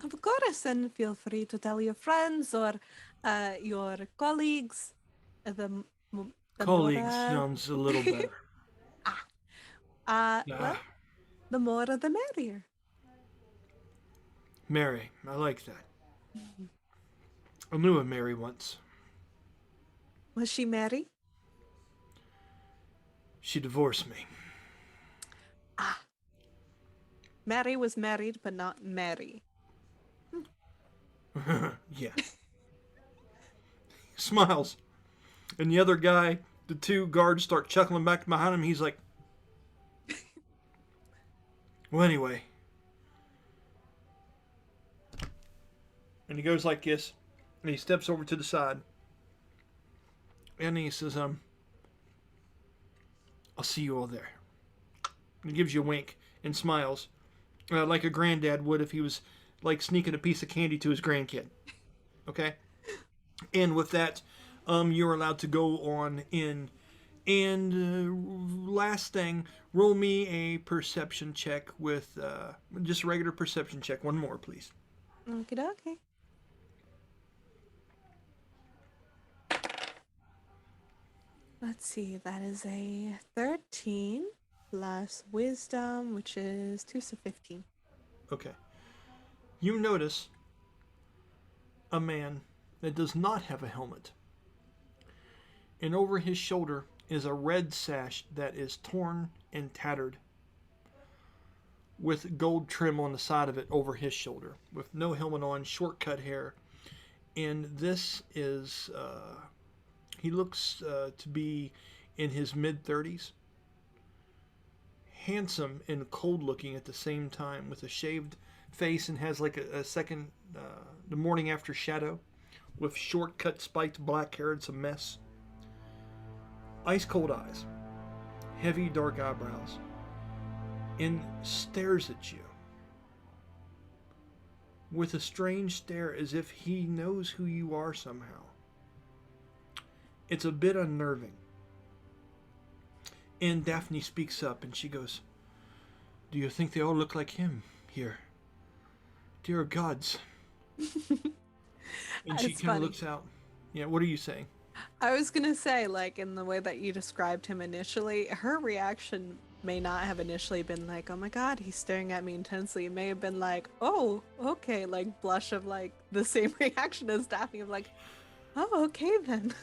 D: Of course, and feel free to tell your friends or your colleagues. The
A: Colleagues
D: more,
A: sounds a little better.
D: well, the more the merrier.
A: Mary, I like that. I knew a Mary once.
D: Was she married?
A: She divorced me.
D: Mary was married, but not Mary.
A: Yeah. Smiles. And the other guy, the two guards start chuckling back behind him. He's like, "Well, anyway." And he goes like this. And he steps over to the side. And he says, "I'll see you all there." And he gives you a wink and smiles. Like a granddad would if he was like sneaking a piece of candy to his grandkid. Okay? And with that, you're allowed to go on in. And last thing, roll me a perception check with just a regular perception check. One more, please.
D: Okie dokie. Let's see, that is a 13 plus wisdom, which is 2, so 15.
A: Okay. You notice a man that does not have a helmet. And over his shoulder is a red sash that is torn and tattered, with gold trim on the side of it over his shoulder, with no helmet on, short cut hair. And this is, he looks to be in his mid-30s. Handsome and cold looking at the same time, with a shaved face, and has like a second, the morning after shadow, with short cut spiked black hair and some mess. Ice cold eyes, heavy dark eyebrows, and stares at you with a strange stare, as if he knows who you are somehow. It's a bit unnerving. And Daphne speaks up and she goes, "Do you think they all look like him here? Dear gods." And she
D: It's
A: kind of
D: funny.
A: looks out. Yeah, what are you saying?
D: I was gonna say, like, in the way that you described him initially, her reaction may not have initially been like, "Oh my god, he's staring at me intensely." It may have been like, "Oh, okay," like blush of like the same reaction as Daphne of like, "Oh, okay then,"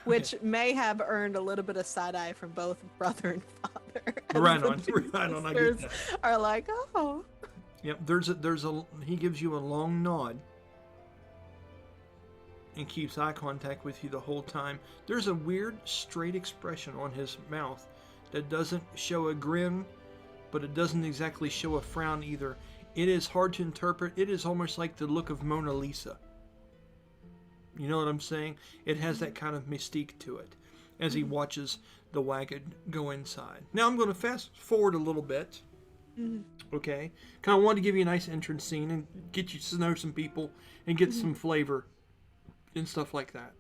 D: which may have earned a little bit of side eye from both brother and father, as
A: Right
D: the
A: on,
D: two
A: right on, I get
D: sisters
A: that.
D: are like, "Oh."
A: Yep, he gives you a long nod and keeps eye contact with you the whole time. There's a weird, straight expression on his mouth that doesn't show a grin, but it doesn't exactly show a frown either. It is hard to interpret. It is almost like the look of Mona Lisa. You know what I'm saying? It has that kind of mystique to it as he watches the wagon go inside. Now I'm going to fast forward a little bit. Okay? Kind of wanted to give you a nice entrance scene and get you to know some people and get some flavor and stuff like that.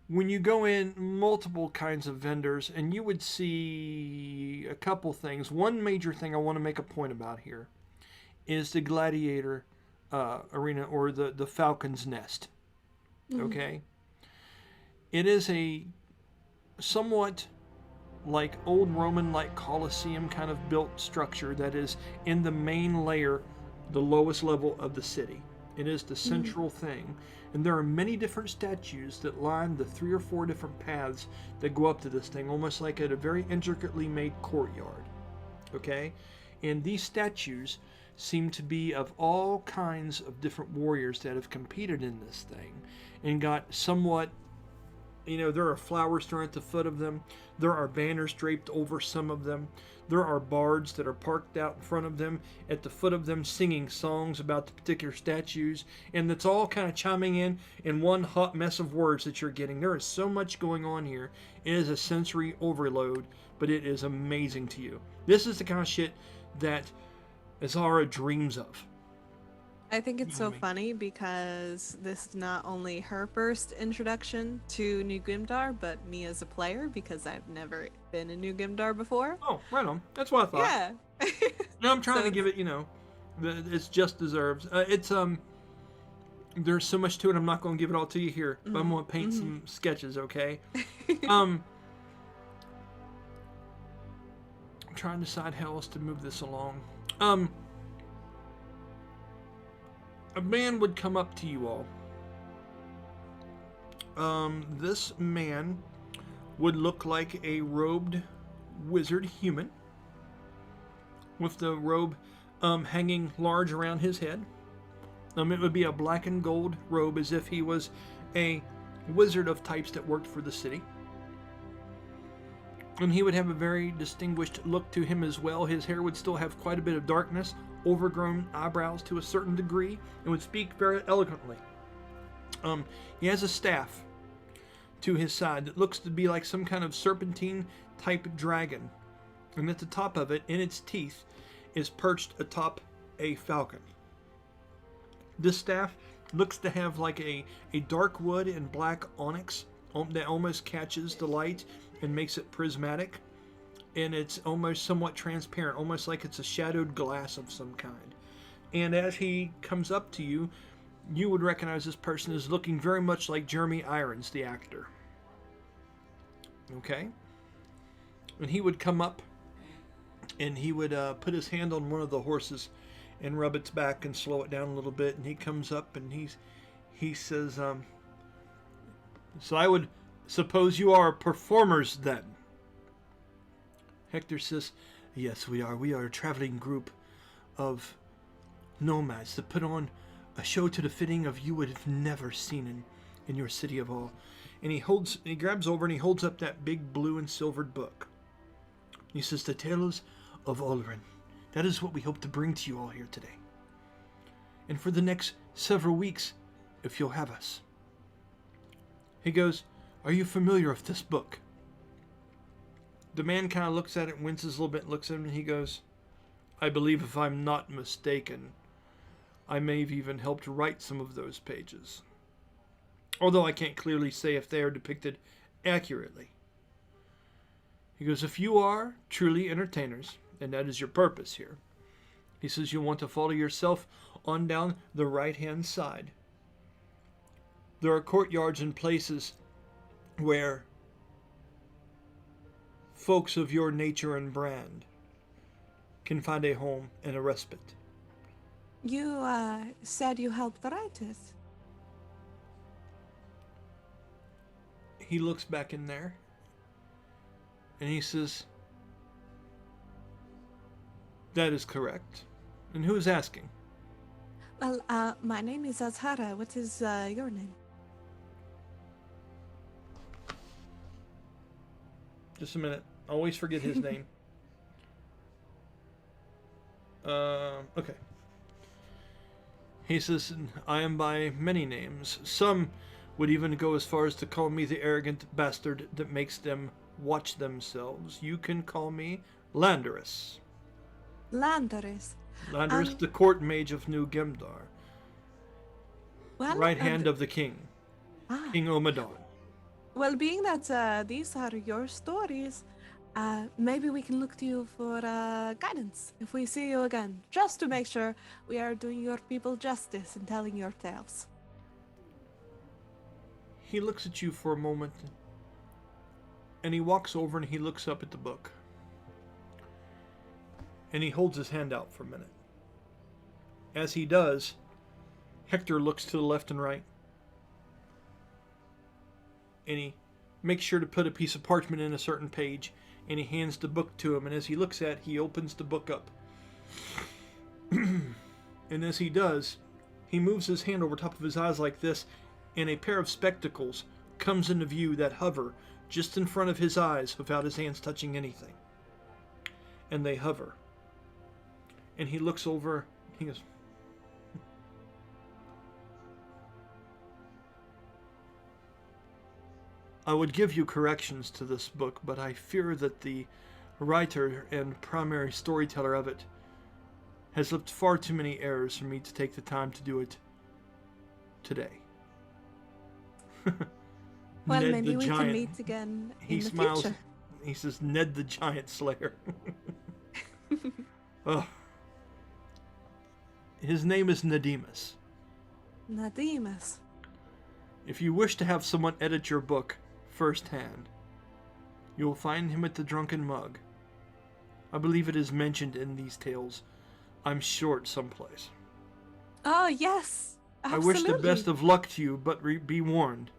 A: When you go in, multiple kinds of vendors, and you would see a couple things. One major thing I want to make a point about here is the gladiator arena, or the Falcon's Nest. Okay? It is a somewhat like old Roman, like Colosseum kind of built structure that is in the main layer, the lowest level of the city. It is the central thing, and there are many different statues that line the 3 or 4 different paths that go up to this thing, almost like at a very intricately made courtyard. Okay? And these statues seem to be of all kinds of different warriors that have competed in this thing and got somewhat, there are flowers thrown at the foot of them. There are banners draped over some of them. There are bards that are parked out in front of them, at the foot of them, singing songs about the particular statues. And it's all kind of chiming in one hot mess of words that you're getting. There is so much going on here. It is a sensory overload, but it is amazing to you. This is the kind of shit that Azara dreams of.
D: I think it's so
A: Me.
D: funny because this is not only her first introduction to New Grimdar, but me as a player, because I've never been in New Grimdar before.
A: Oh, right on. That's what I thought.
D: Yeah.
A: No, I'm trying
D: So
A: to give it, it's just deserves. There's so much to it. I'm not going to give it all to you here, but I'm going to paint some sketches, okay? I'm trying to decide how else to move this along. A man would come up to you all. This man would look like a robed wizard human, with the robe hanging large around his head. It would be a black and gold robe, as if he was a wizard of types that worked for the city. And he would have a very distinguished look to him as well. His hair would still have quite a bit of darkness, overgrown eyebrows to a certain degree, and would speak very eloquently. He has a staff to his side that looks to be like some kind of serpentine type dragon. And at the top of it, in its teeth, is perched atop a falcon. This staff looks to have like a dark wood and black onyx that almost catches the light and makes it prismatic. And it's almost somewhat transparent, almost like it's a shadowed glass of some kind. And as he comes up to you, you would recognize this person as looking very much like Jeremy Irons, the actor. Okay? And he would come up and he would put his hand on one of the horses and rub its back and slow it down a little bit. And he comes up and he says, "So I would suppose you are performers then?" Hector says, "Yes, we are. We are a traveling group of nomads that put on a show to the fitting of you would have never seen in your city of all." And he grabs over and he holds up that big blue and silvered book. He says, "The Tales of Ulran. That is what we hope to bring to you all here today. And for the next several weeks, if you'll have us." He goes, "Are you familiar with this book?" The man kind of looks at it, winces a little bit, looks at him, and he goes, "I believe, if I'm not mistaken, I may have even helped write some of those pages." although I can't clearly say if they are depicted accurately. He goes, if you are truly entertainers, and that is your purpose here, he says you'll want to follow yourself on down the right-hand side. There are courtyards and places where folks of your nature and brand can find a home and a respite.
D: You said you helped write it.
A: He looks back in there and he says, that is correct. And who's asking?
D: Well, my name is Azhara. What is your name?
A: Just a minute. I always forget his name. Okay. He says, I am by many names. Some would even go as far as to call me the arrogant bastard that makes them watch themselves. You can call me Landorus.
D: Landorus.
A: Landorus, the court mage of New Gemdar.
D: Well,
A: Right hand of the king, King Omadon.
D: Well, being that these are your stories, maybe we can look to you for guidance if we see you again, just to make sure we are doing your people justice and telling your tales.
A: He looks at you for a moment, and he walks over and he looks up at the book. And he holds his hand out for a minute. As he does, Hector looks to the left and right. And he makes sure to put a piece of parchment in a certain page, and he hands the book to him, and as he looks at it, he opens the book up. And as he does, he moves his hand over top of his eyes like this, and a pair of spectacles comes into view that hover just in front of his eyes without his hands touching anything. And they hover. And he looks over, he goes, I would give you corrections to this book, but I fear that the writer and primary storyteller of it has left far too many errors for me to take the time to do it today.
D: Well,
A: Ned
D: maybe
A: the
D: we can
A: Giant,
D: meet again
A: he
D: in the
A: smiles.
D: future.
A: He says, Ned the Giant Slayer. Oh. His name is Nadimus.
D: Nadimus.
A: If you wish to have someone edit your book firsthand, you will find him at the Drunken Mug. I believe it is mentioned in these tales. I'm sure it's someplace.
D: Oh, yes. Absolutely.
A: I wish the best of luck to you, but be warned.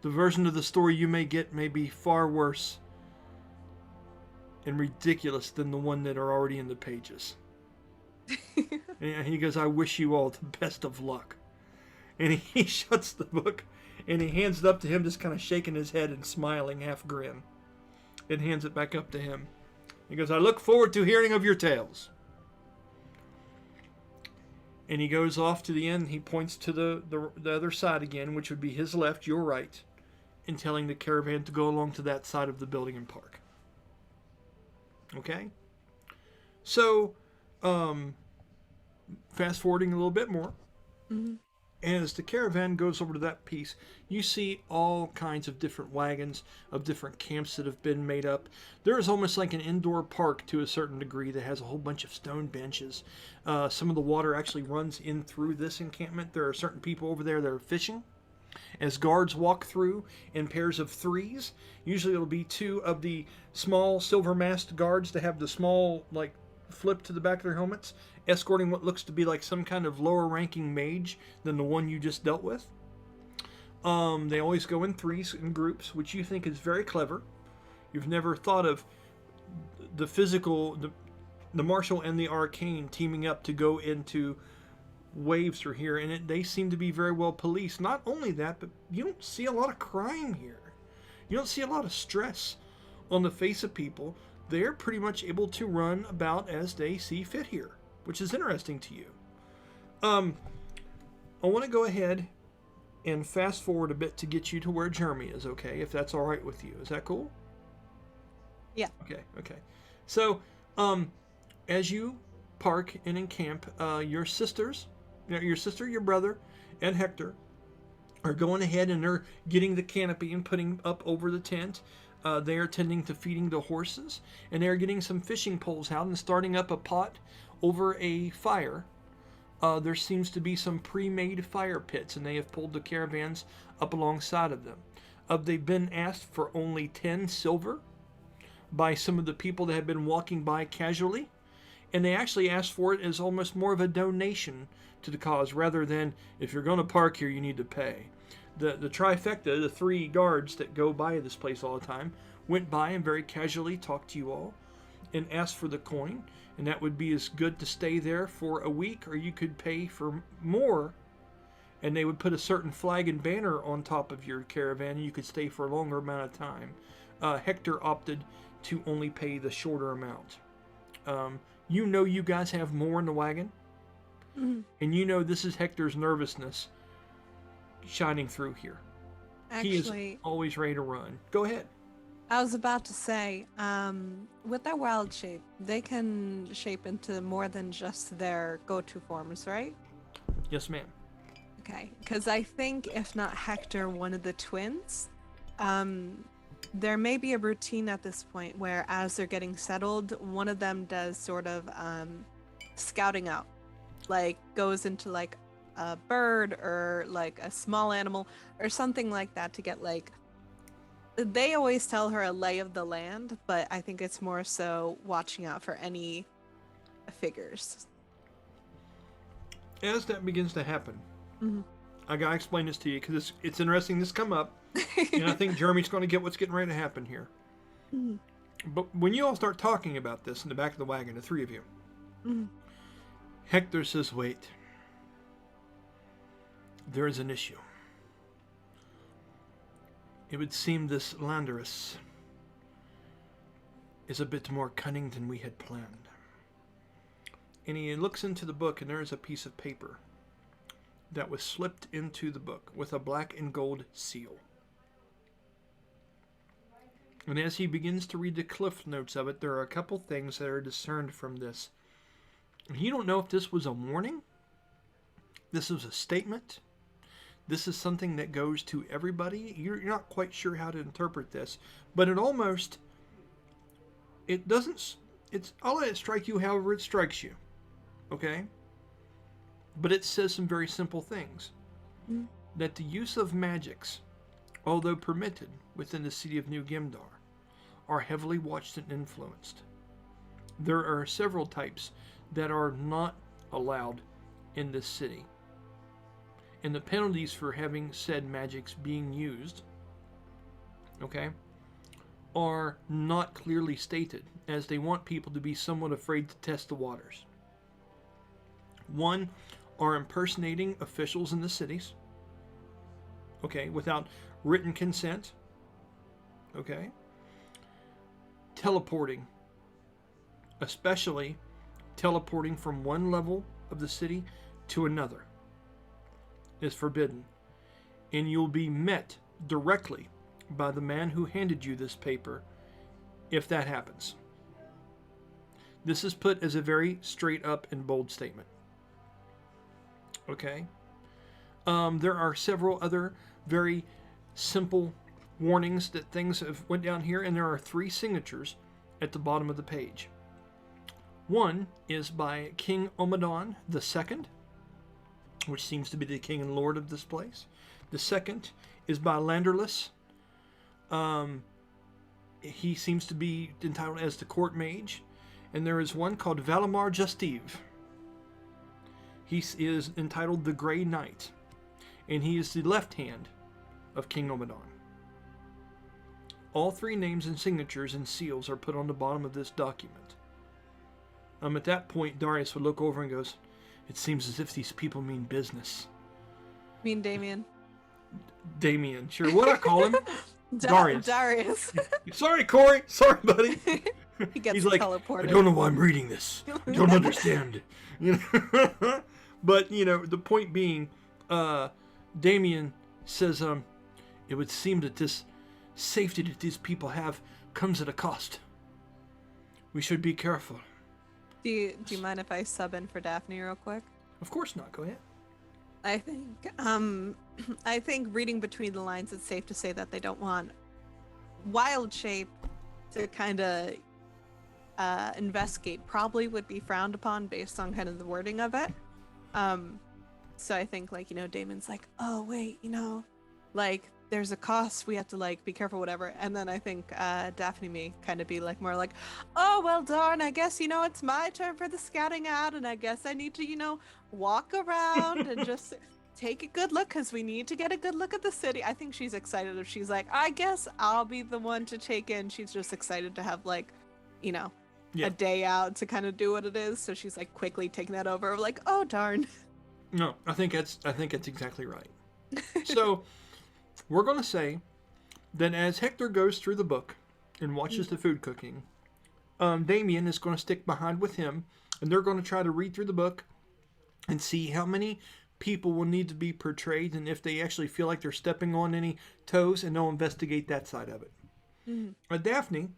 A: The version of the story you may get may be far worse and ridiculous than the one that are already in the pages. And he goes, I wish you all the best of luck. And he shuts the book and he hands it up to him, just kind of shaking his head and smiling, half grin, and hands it back up to him. He goes, I look forward to hearing of your tales. And he goes off to the end. He points to the other side again, which would be his left, your right, and telling the caravan to go along to that side of the building and park. Okay? So, fast forwarding a little bit more.
D: Mm-hmm.
A: As the caravan goes over to that piece, you see all kinds of different wagons of different camps that have been made up. There is almost like an indoor park to a certain degree that has a whole bunch of stone benches. Some of the water actually runs in through this encampment. There are certain people over there that are fishing. As guards walk through in pairs of threes, usually it'll be two of the small silver masked guards that have the small, like, flip to the back of their helmets, escorting what looks to be like some kind of lower ranking mage than the one you just dealt with. They always go in threes in groups, which you think is very clever. You've never thought of the physical, the martial and the arcane teaming up to go into waves through here, and they seem to be very well policed. Not only that, but you don't see a lot of crime here. You don't see a lot of stress on the face of people. They're pretty much able to run about as they see fit here, which is interesting to you. I want to go ahead and fast forward a bit to get you to where Jeremy is, okay? If that's all right with you. Is that cool?
D: Yeah.
A: Okay. So, as you park and encamp, your sister, your brother, and Hector are going ahead and they're getting the canopy and putting up over the tent. They are tending to feeding the horses, and they're getting some fishing poles out and starting up a pot over a fire. There seems to be some pre-made fire pits, and they have pulled the caravans up alongside of them. They've been asked for only 10 silver by some of the people that have been walking by casually, and they actually asked for it as almost more of a donation to the cause, rather than, if you're going to park here, you need to pay. The trifecta, the 3 guards that go by this place all the time, went by and very casually talked to you all and asked for the coin, and that would be as good to stay there for a week, or you could pay for more, and they would put a certain flag and banner on top of your caravan, and you could stay for a longer amount of time. Hector opted to only pay the shorter amount. You know you guys have more in the wagon, and you know this is Hector's nervousness shining through here. He is
D: Actually,
A: always ready to run. Go ahead.
D: I was about to say, with their wild shape, they can shape into more than just their go-to forms, right?
A: Yes, ma'am.
D: Okay, because I think if not Hector, one of the twins, there may be a routine at this point where as they're getting settled, one of them does sort of scouting out, like goes into like a bird or like a small animal or something like that to get like, they always tell her a lay of the land, but I think it's more so watching out for any figures.
A: As that begins to happen,
D: Mhm.
A: I gotta explain this to you because it's interesting this come up, and I think Jeremy's going to get what's getting ready to happen here.
D: Mhm.
A: But when you all start talking about this in the back of the wagon, the 3 of you,
D: Mhm.
A: Hector says, "Wait, there is an issue. It would seem this Landerus is a bit more cunning than we had planned." And he looks into the book, and there is a piece of paper that was slipped into the book with a black and gold seal. And as he begins to read the cliff notes of it, there are a couple things that are discerned from this. And you don't know if this was a warning, this was a statement, this is something that goes to everybody. You're not quite sure how to interpret this, but it doesn't, I'll let it strike you however it strikes you. Okay? But it says some very simple things.
D: Mm.
A: That the use of magics, although permitted within the city of New Gimdar, are heavily watched and influenced. There are several types that are not allowed in this city. And the penalties for having said magics being used, okay, are not clearly stated, as they want people to be somewhat afraid to test the waters. One, are impersonating officials in the cities, okay, without written consent, okay. Teleporting, especially teleporting from one level of the city to another, is forbidden, and you'll be met directly by the man who handed you this paper if that happens. This is put as a very straight up and bold statement. Okay? There are several other very simple warnings that things have went down here, and there are 3 signatures at the bottom of the page. One is by King Omadon II, which seems to be the king and lord of this place. The second is by Landerless. He seems to be entitled as the court mage. And there is one called Valimar Justive. He is entitled the Grey Knight, and he is the left hand of King Omadon. All 3 names and signatures and seals are put on the bottom of this document. At that point, Darius would look over and goes, "It seems as if these people mean business."
D: Mean Damien.
A: Damien, sure. What I call him? Darius.
D: Darius.
A: Sorry, Corey. Sorry, buddy.
D: He gets
A: He's like,
D: teleported.
A: "I don't know why I'm reading this. I don't understand." You know? But, the point being, Damien says, "It would seem that this safety that these people have comes at a cost. We should be careful."
D: Do you mind if I sub in for Daphne real quick?
A: Of course not. Go ahead.
D: I think I think reading between the lines, it's safe to say that they don't want wild shape to kind of investigate. Probably would be frowned upon based on kind of the wording of it. So I think like, Damon's like, oh wait, like there's a cost, we have to like be careful, whatever. And then I think Daphne may kind of be like more like, oh well darn, I guess it's my turn for the scouting out, and I guess I need to walk around and just take a good look because we need to get a good look at the city. I think she's excited if she's like, I guess I'll be the one to take in. She's just excited to have like
A: Yeah.
D: a day out to kind of do what it is. So she's like quickly taking that over, like, oh darn.
A: No, I think that's exactly right. So we're going to say that as Hector goes through the book and watches the food cooking, Damien is going to stick behind with him, and they're going to try to read through the book and see how many people will need to be portrayed, and if they actually feel like they're stepping on any toes, and they'll investigate that side of it. Daphne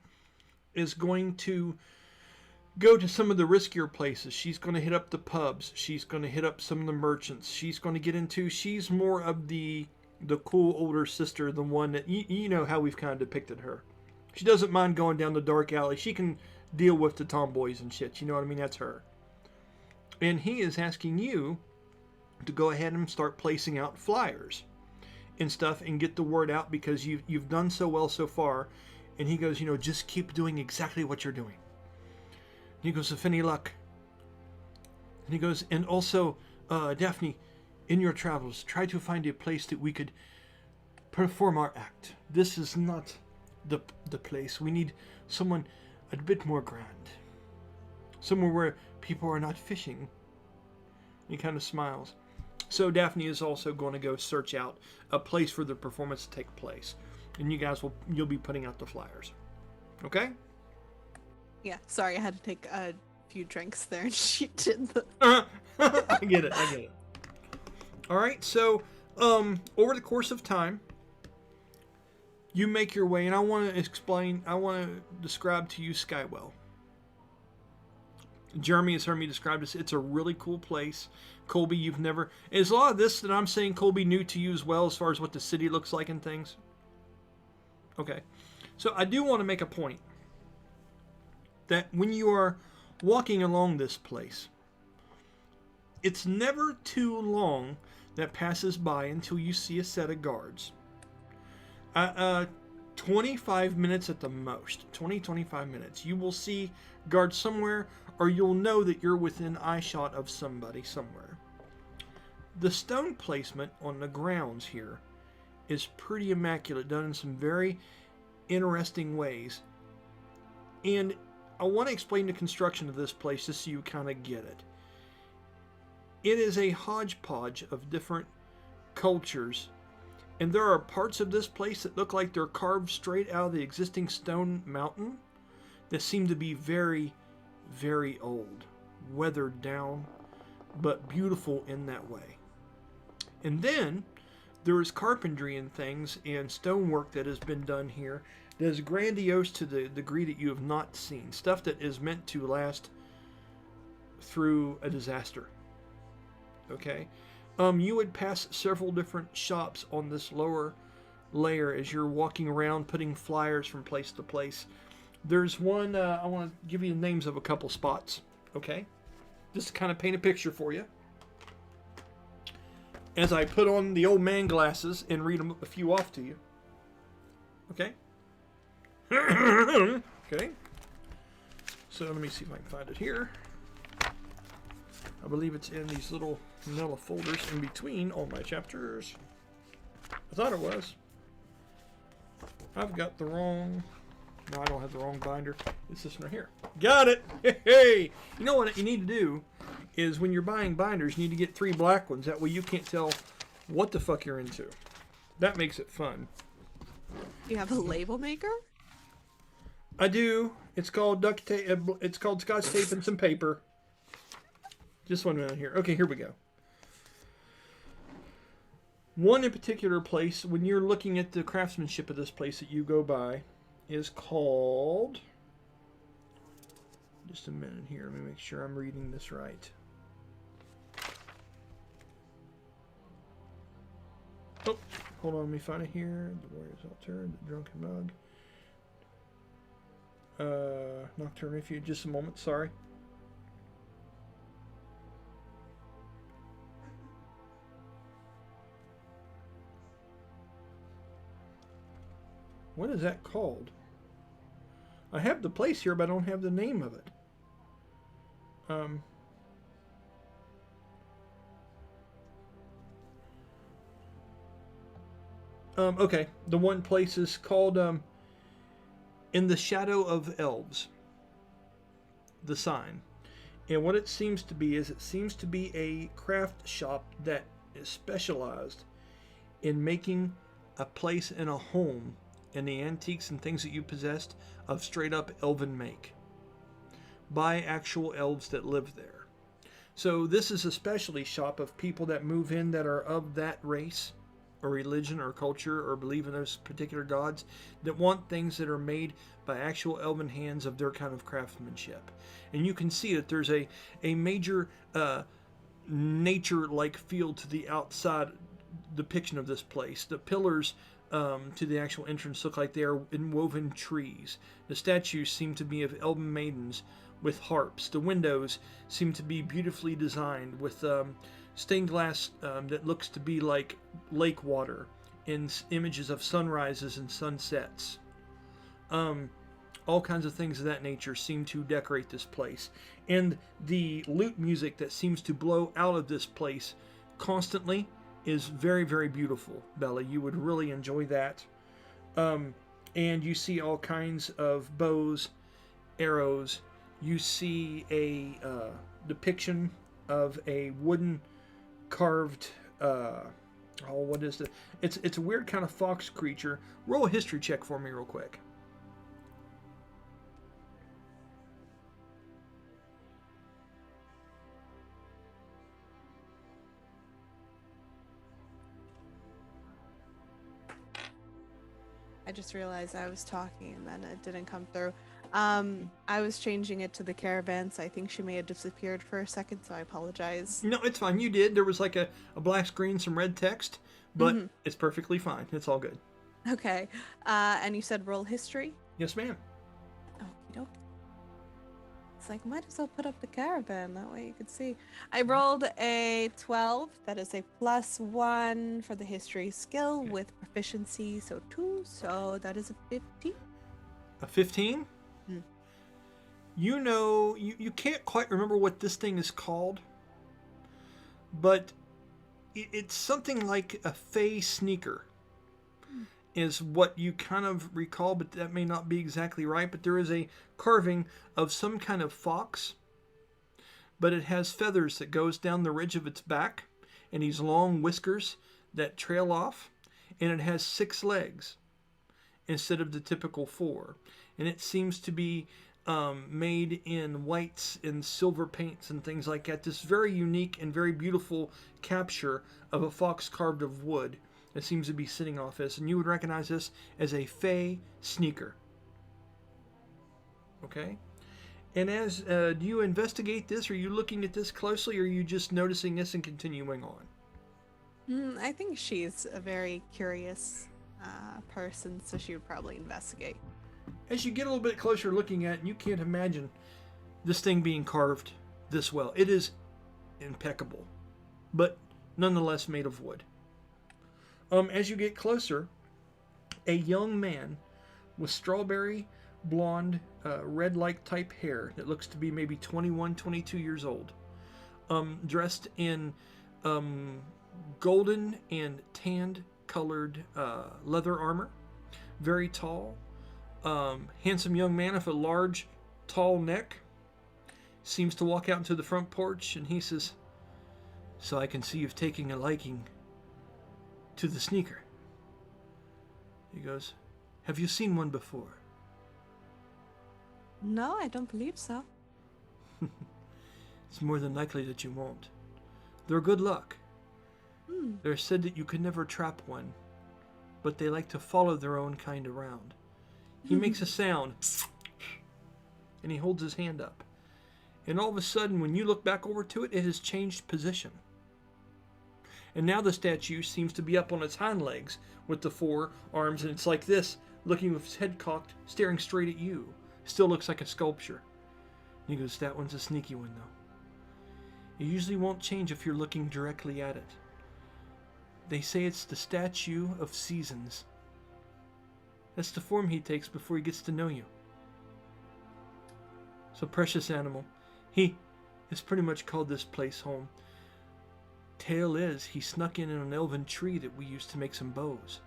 A: is going to go to some of the riskier places. She's going to hit up the pubs. She's going to hit up some of the merchants. She's going to get into. She's more of the cool older sister, the one that you know how we've kind of depicted her. She doesn't mind going down the dark alley. She can deal with the tomboys and shit. You know what I mean? That's her. And he is asking you to go ahead and start placing out flyers and stuff and get the word out because you've done so well so far. And he goes, just keep doing exactly what you're doing. He goes, if any luck. And he goes, and also, Daphne, in your travels, try to find a place that we could perform our act. This is not the place. We need someone a bit more grand. Somewhere where people are not fishing. He kind of smiles. So Daphne is also going to go search out a place for the performance to take place. And you'll be putting out the flyers. Okay?
D: Yeah, sorry, I had to take a few drinks there, and she did the.
A: I get it. All right, so over the course of time, you make your way, and I want to describe to you Skywell. Jeremy has heard me describe this. It's a really cool place. Colby, you've never. Is a lot of this that I'm saying, Colby, new to you as well, as far as what the city looks like and things? Okay, so I do want to make a point that when you are walking along this place, it's never too long that passes by until you see a set of guards. 25 minutes at the most, 25 minutes. You will see guards somewhere, or you'll know that you're within eyeshot of somebody somewhere. The stone placement on the grounds here is pretty immaculate, done in some very interesting ways. And I want to explain the construction of this place just so you kind of get it. It is a hodgepodge of different cultures, and there are parts of this place that look like they're carved straight out of the existing stone mountain that seem to be very, very old, weathered down, but beautiful in that way. And then there is carpentry and things and stonework that has been done here that is grandiose to the degree that you have not seen. Stuff that is meant to last through a disaster. Okay? You would pass several different shops on this lower layer as you're walking around putting flyers from place to place. There's one, I want to give you the names of a couple spots. Okay? Just to kind of paint a picture for you. As I put on the old man glasses and read a few off to you. Okay? Okay. So let me see if I can find it here. I believe it's in these little manila folders in between all my chapters. I thought it was. I've got the wrong... No, I don't have the wrong binder. It's this one right here. Got it! Hey! You know what you need to do is when you're buying binders, you need to get 3 black ones. That way you can't tell what the fuck you're into. That makes it fun.
D: You have a label maker?
A: I do. It's called duct tape. It's called Scotch tape and some paper. Just one minute here. Okay, here we go. One in particular place, when you're looking at the craftsmanship of this place that you go by, is called... Just a minute here. Let me make sure I'm reading this right. Oh, hold on, let me find it here. The Warrior's Altar, the Drunken Mug. Nocturne Refuge, just a moment, sorry. What is that called? I have the place here, but I don't have the name of it. Okay. The one place is called In the Shadow of Elves. The sign. And what it seems to be is it seems to be a craft shop that is specialized in making a place and a home in the antiques and things that you possessed of straight up elven make by actual elves that live there. So this is a specialty shop of people that move in that are of that race or religion or culture or believe in those particular gods that want things that are made by actual elven hands of their kind of craftsmanship. And you can see that there's a major nature-like feel to the outside depiction of this place. The pillars to the actual entrance look like they are inwoven trees. The statues seem to be of elven maidens with harps. The windows seem to be beautifully designed with stained glass that looks to be like lake water in images of sunrises and sunsets. All kinds of things of that nature seem to decorate this place. And the lute music that seems to blow out of this place constantly is very, very beautiful, Bella. You would really enjoy that. And you see all kinds of bows, arrows. You see a depiction of a wooden carved what is it? It's a weird kind of fox creature. Roll a history check for me real quick.
D: I just realized I was talking and then it didn't come through. I was changing it to the caravan, so I think she may have disappeared for a second, so I apologize.
A: No, it's fine. You did. There was like a black screen, some red text, but it's perfectly fine. It's all good.
D: Okay. And you said roll history?
A: Yes, ma'am.
D: Okie doke. It's like, might as well put up the caravan, that way you could see. I rolled a 12. That is a +1 for the history skill with proficiency, so 2. So that is a 15.
A: A 15? You know, you can't quite remember what this thing is called, but it's something like a fey sneaker is what you kind of recall, but that may not be exactly right. But there is a carving of some kind of fox, but it has feathers that goes down the ridge of its back and these long whiskers that trail off, and it has 6 legs instead of the typical 4. And it seems to be made in whites and silver paints and things like that. This very unique and very beautiful capture of a fox carved of wood that seems to be sitting off this. And you would recognize this as a fey sneaker. Okay? And as do you investigate this? Are you looking at this closely, or are you just noticing this and continuing on?
D: I think she's a very curious person, so she would probably investigate.
A: As you get a little bit closer looking at it, you can't imagine this thing being carved this well. It is impeccable, but nonetheless made of wood. As you get closer, a young man with strawberry blonde, red-like type hair that looks to be maybe 21, 22 years old, dressed in golden and tanned colored leather armor, very tall, handsome young man with a large, tall neck, seems to walk out into the front porch, and he says, "So I can see you've taken a liking to the sneaker." He goes, "Have you seen one before?"
D: No, I don't believe so.
A: It's more than likely that you won't. They're good luck. They're said that you could never trap one, but they like to follow their own kind around. He makes a sound, and he holds his hand up. And all of a sudden, when you look back over to it, it has changed position. And now the statue seems to be up on its hind legs with the 4 arms, and it's like this, looking with its head cocked, staring straight at you. Still looks like a sculpture. And he goes, that one's a sneaky one, though. It usually won't change if you're looking directly at it. They say it's the statue of seasons. That's the form he takes before he gets to know you. So, precious animal, he has pretty much called this place home. Tale is, he snuck in an elven tree that we used to make some bows.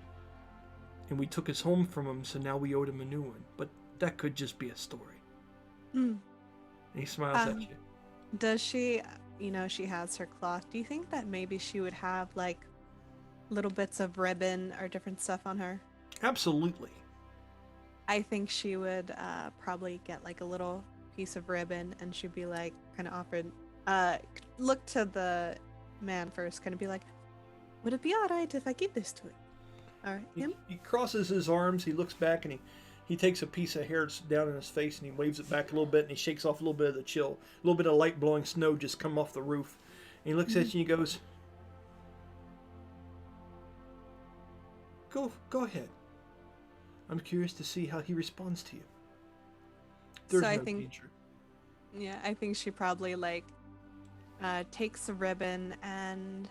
A: And we took his home from him, so now we owed him a new one. But that could just be a story.
D: Mm.
A: And he smiles at you.
D: Does she, she has her cloth. Do you think that maybe she would have like little bits of ribbon or different stuff on her?
A: Absolutely.
D: I think she would probably get like a little piece of ribbon, and she'd be like, kind of offered, look to the man first, kind of be like, would it be all right if I give this to him? Or him?
A: He crosses his arms, he looks back, and he takes a piece of hair down in his face, and he waves it back a little bit, and he shakes off a little bit of the chill. A little bit of light blowing snow just come off the roof. And he looks at you and he goes, Go ahead. I'm curious to see how he responds to you. There's
D: So I
A: no
D: think-
A: danger.
D: Yeah, I think she probably like takes the ribbon, and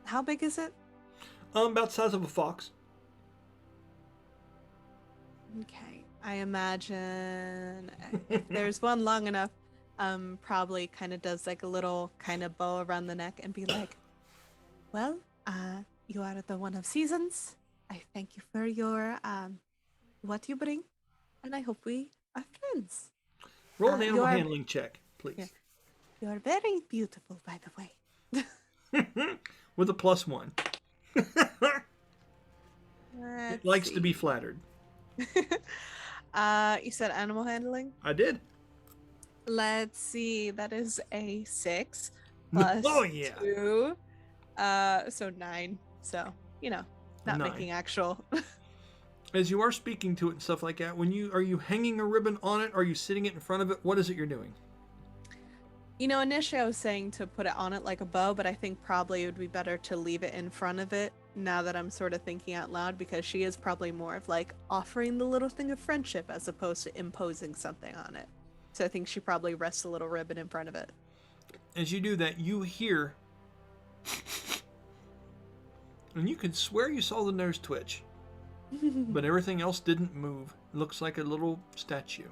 D: how big is it?
A: About the size of a fox.
D: Okay, I imagine if there's one long enough, probably kind of does like a little kind of bow around the neck and be like, well, you are the one of seasons. I thank you for your what you bring, and I hope we are friends.
A: Roll an
D: you
A: animal
D: are-
A: handling check, please.
D: Yeah. You are very beautiful, by the way.
A: With a +1. It
D: Let's
A: likes to
D: see.
A: be flattered.
D: You said animal handling?
A: I did.
D: Let's see. That is a 6 plus
A: Oh, yeah.
D: 2. So 9. So, not
A: 9.
D: making actual.
A: As you are speaking to it and stuff like that, are you hanging a ribbon on it? Are you sitting it in front of it? What is it you're doing?
D: Initially I was saying to put it on it like a bow, but I think probably it would be better to leave it in front of it now that I'm sort of thinking out loud, because she is probably more of like offering the little thing of friendship as opposed to imposing something on it. So I think she probably rests a little ribbon in front of it.
A: As you do that, you hear, and you can swear you saw the nose twitch, but everything else didn't move. It looks like a little statue.
D: You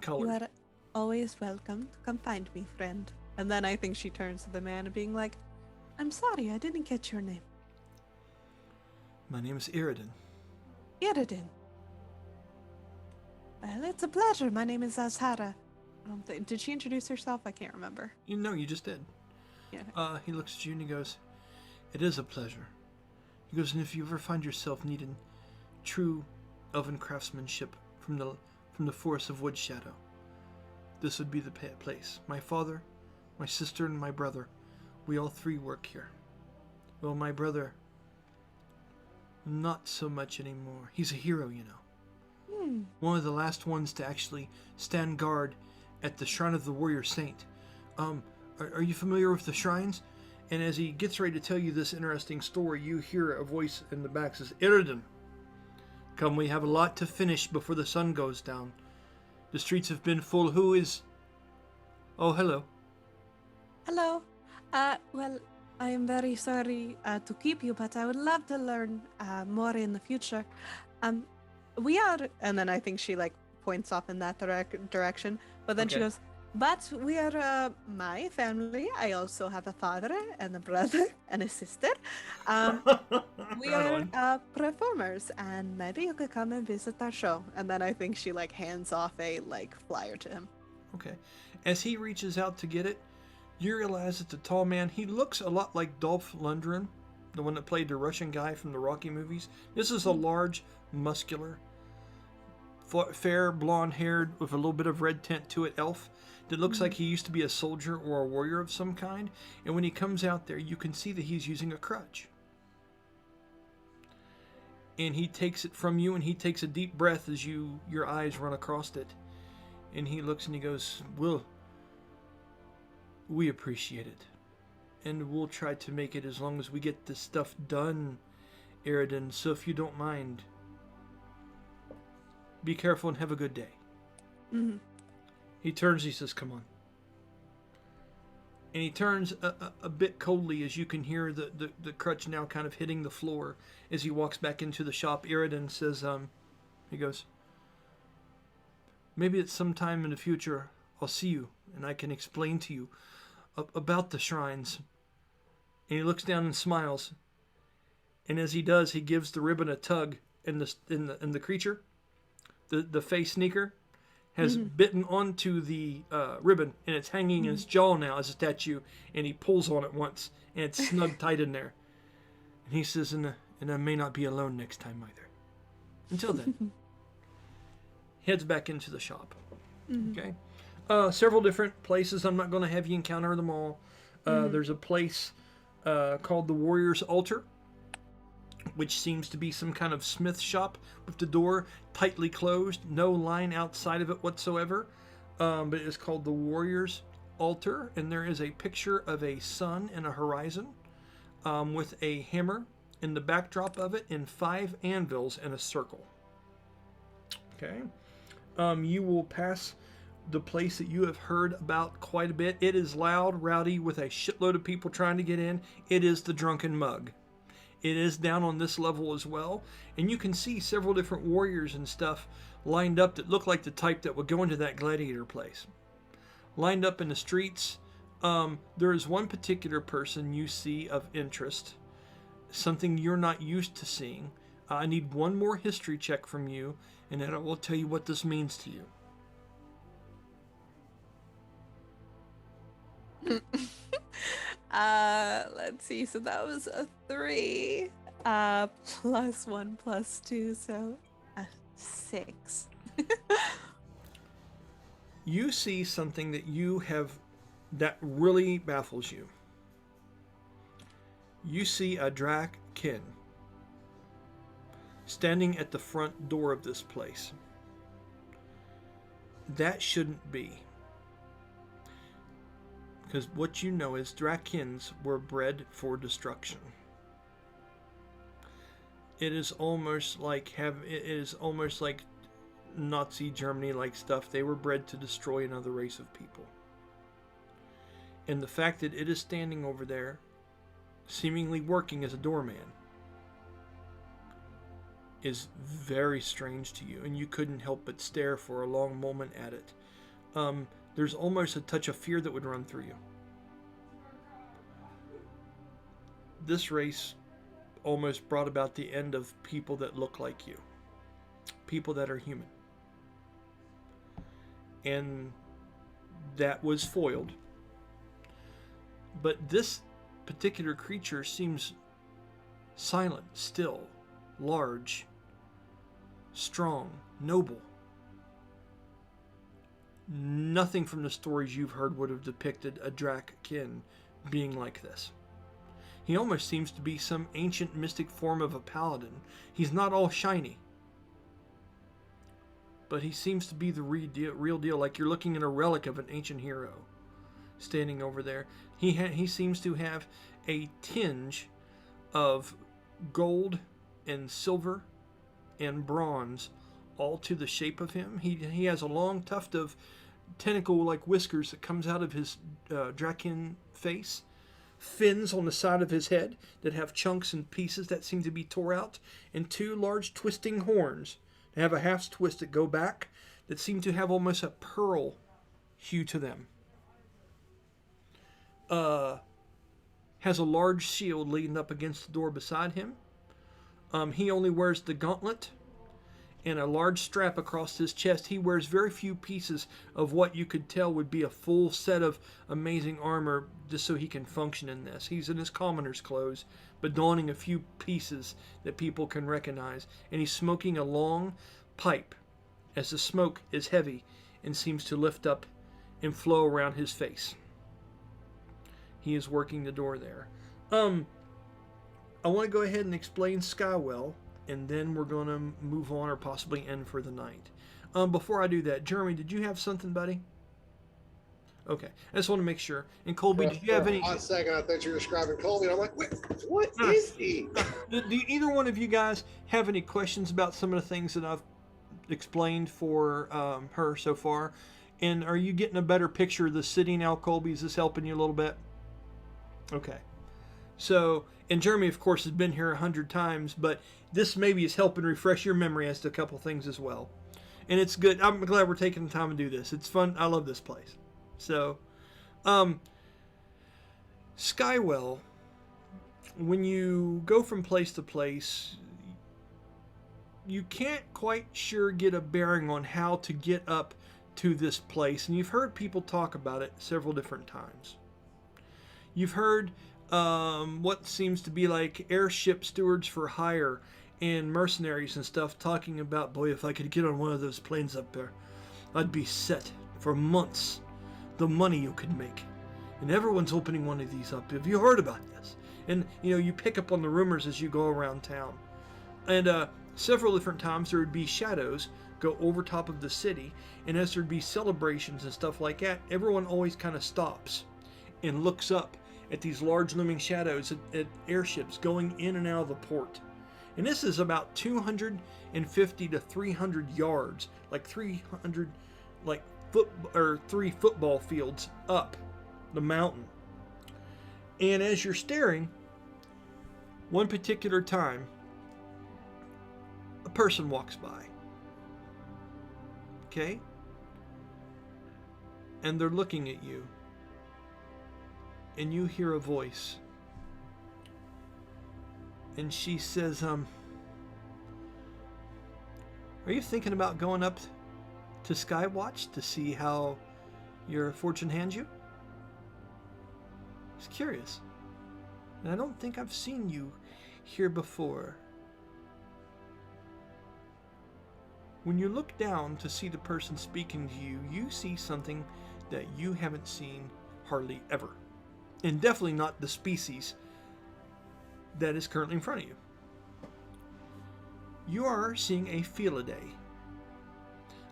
A: Colored.
D: are always welcome to come find me, friend. And then I think she turns to the man and being like, I'm sorry, I didn't get your name.
A: My name is Iridan.
D: Iridan. Well, it's a pleasure. My name is Azhara. Did she introduce herself? I can't remember.
A: You just did.
D: Yeah.
A: He looks at you and he goes, it is a pleasure. He goes, and if you ever find yourself needing true elven craftsmanship from the forest of Woodshadow, this would be the place. My father, my sister, and my brother, we all 3 work here. Well, my brother, not so much anymore. He's a hero, One of the last ones to actually stand guard at the Shrine of the Warrior Saint. Are you familiar with the shrines? And as he gets ready to tell you this interesting story, you hear a voice in the back says, Iridan, come, we have a lot to finish before the sun goes down. The streets have been full. Who is... Oh, hello.
D: Hello. Well, I am very sorry to keep you, but I would love to learn more in the future. We are, and then I think she like points off in that direction, but then she
A: Okay.
D: goes, but we are my family. I also have a father and a brother and a sister. We
A: Right
D: are
A: on.
D: performers, and maybe you could come and visit our show. And then I think she like hands off a like flyer to him.
A: Okay. As he reaches out to get it, you realize that the tall man, he looks a lot like Dolph Lundgren, the one that played the Russian guy from the Rocky movies. This is a large, muscular, fair, blonde-haired, with a little bit of red tint to it elf that looks like he used to be a soldier or a warrior of some kind. And when he comes out there, you can see that he's using a crutch. And he takes it from you, and he takes a deep breath as your eyes run across it. And he looks and he goes, well, we appreciate it. and we'll try to make it as long as we get this stuff done, Eridan. So if you don't mind, be careful and have a good day.
D: Mm-hmm.
A: He turns, he says, come on. And he turns a bit coldly as you can hear the crutch now kind of hitting the floor as he walks back into the shop. Eridan says, he goes, maybe at some time in the future I'll see you and I can explain to you about the shrines. And he looks down and smiles. And as he does, he gives the ribbon a tug, and the creature, the face sneaker, has bitten onto the ribbon, and it's hanging in its jaw now as a statue, and he pulls on it once, and it's snug tight in there. And he says, and I may not be alone next time either. Until then. Heads back into the shop. Okay? Several different places. I'm not going to have you encounter them all. There's a place called the Warrior's Altar, which seems to be some kind of smith shop with the door tightly closed, no line outside of it whatsoever. But it is called the Warrior's Altar, and there is a picture of a sun and a horizon with a hammer in the backdrop of it and 5 anvils in a circle. Okay. You will pass the place that you have heard about quite a bit. It is loud, rowdy, with a shitload of people trying to get in. It is the Drunken Mug. It is down on this level as well, and you can see several different warriors and stuff lined up that look like the type that would go into that gladiator place. Lined up in the streets. There is one particular person you see of interest, something you're not used to seeing. I need one more history check from you, and then I will tell you what this means to you.
D: Let's see. So that was a 3, plus 1 plus 2, so a 6.
A: You see something that really baffles you. You see a Draken standing at the front door of this place. That shouldn't be. Because what you know is Drakens were bred for destruction. It is almost like Nazi Germany like stuff. They were bred to destroy another race of people. And the fact that it is standing over there, seemingly working as a doorman, is very strange to you, and you couldn't help but stare for a long moment at it. There's almost a touch of fear that would run through you. This race almost brought about the end of people that look like you. People that are human. And that was foiled. But this particular creature seems silent, still, large, strong, noble. Nothing from the stories you've heard would have depicted a Draken being like this. He almost seems to be some ancient mystic form of a paladin. He's not all shiny, but he seems to be the real deal, like you're looking at a relic of an ancient hero standing over there. He seems to have a tinge of gold and silver and bronze all to the shape of him. He has a long tuft of tentacle-like whiskers that comes out of his Draken face, fins on the side of his head that have chunks and pieces that seem to be tore out, and 2 large twisting horns that have a half twist that go back that seem to have almost a pearl hue to them. Has a large shield leading up against the door beside him. He only wears the gauntlet and a large strap across his chest. He wears very few pieces of what you could tell would be a full set of amazing armor just so he can function in this. He's in his commoner's clothes, but donning a few pieces that people can recognize. And he's smoking a long pipe as the smoke is heavy and seems to lift up and flow around his face. He is working the door there. I want to go ahead and explain Skywell, and then we're going to move on or possibly end for the night. Before I do that, Jeremy, did you have something, buddy? Okay, I just want to make sure. And Colby, did you have
C: For
A: any?
C: a hot second, I thought you were describing Colby, and I'm like, wait, what
A: No.
C: is he?
A: Do either one of you guys have any questions about some of the things that I've explained for her so far? And are you getting a better picture of the city now, Colby? Is this helping you a little bit? Okay. So, and Jeremy, of course, has been here 100 times, but this maybe is helping refresh your memory as to a couple things as well. And it's good. I'm glad we're taking the time to do this. It's fun. I love this place. So, Skywell, when you go from place to place, you can't quite sure get a bearing on how to get up to this place. And you've heard people talk about it several different times. You've heard what seems to be like airship stewards for hire and mercenaries and stuff talking about, boy, if I could get on one of those planes up there, I'd be set for months. The money you could make. And everyone's opening one of these up. Have you heard about this? And, you know, you pick up on the rumors as you go around town. And several different times there would be shadows go over top of the city. And as there'd be celebrations and stuff like that, everyone always kind of stops and looks up at these large looming shadows at airships going in and out of the port. And this is about 250 to 300 yards, like 300, like 3 football fields up the mountain. And as you're staring, one particular time, a person walks by. Okay? And they're looking at you. And you hear a voice. And she says, are you thinking about going up to Skywatch to see how your fortune hands you? I was curious. And I don't think I've seen you here before. When you look down to see the person speaking to you, you see something that you haven't seen hardly ever. And definitely not the species that is currently in front of you. You are seeing a Felidae.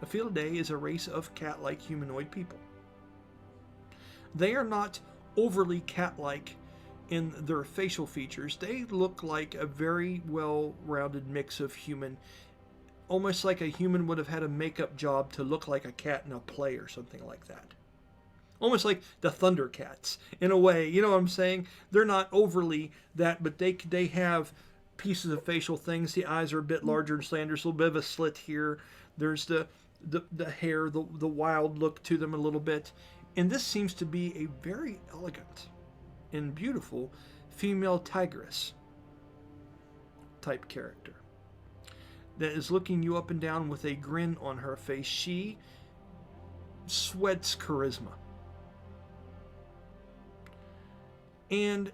A: A Felidae is a race of cat-like humanoid people. They are not overly cat-like in their facial features. They look like a very well-rounded mix of human, almost like a human would have had a makeup job to look like a cat in a play or something like that. Almost like the Thundercats, in a way. You know what I'm saying? They're not overly that, but they have pieces of facial things. The eyes are a bit larger and slanted. There's a little bit of a slit here. There's the hair, the wild look to them a little bit. And this seems to be a very elegant and beautiful female tigress type character that is looking you up and down with a grin on her face. She sweats charisma. And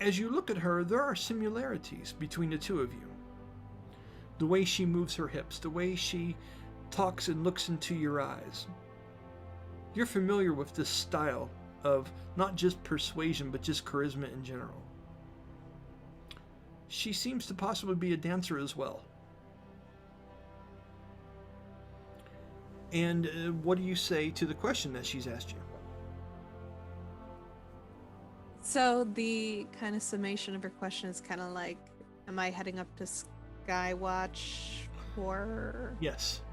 A: as you look at her, there are similarities between the two of you. The way she moves her hips, the way she talks and looks into your eyes. You're familiar with this style of not just persuasion, but just charisma in general. She seems to possibly be a dancer as well. And what do you say to the question that she's asked you?
D: So the kind of summation of her question is kind of like, am I heading up to Skywatch or...
A: Yes.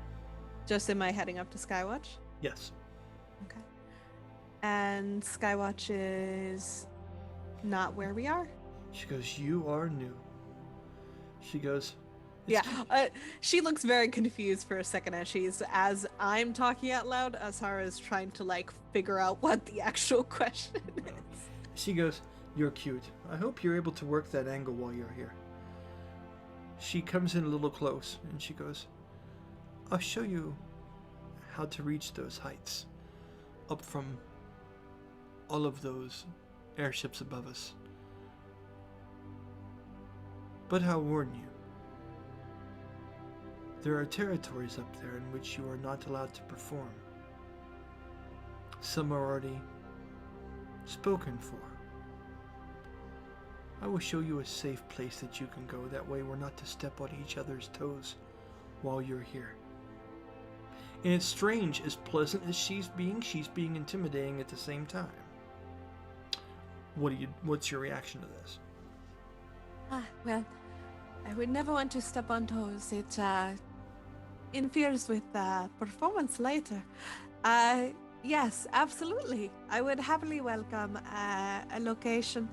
D: Just am I heading up to Skywatch?
A: Yes.
D: Okay. And Skywatch is not where we are?
A: She goes, you are new. She goes,
D: Yeah, she looks very confused for a second as I'm talking out loud, Azhara is trying to like figure out what the actual question is.
A: She goes, you're cute. I hope you're able to work that angle while you're here. She comes in a little close and she goes, I'll show you how to reach those heights up from all of those airships above us. But I'll warn you, there are territories up there in which you are not allowed to perform. Some are already spoken for. I will show you a safe place that you can go. That way we're not to step on each other's toes while you're here. And it's strange, as pleasant as she's being intimidating at the same time. What's your reaction to this?
D: Well, I would never want to step on toes. It interferes with performance later. Yes, absolutely. I would happily welcome a location.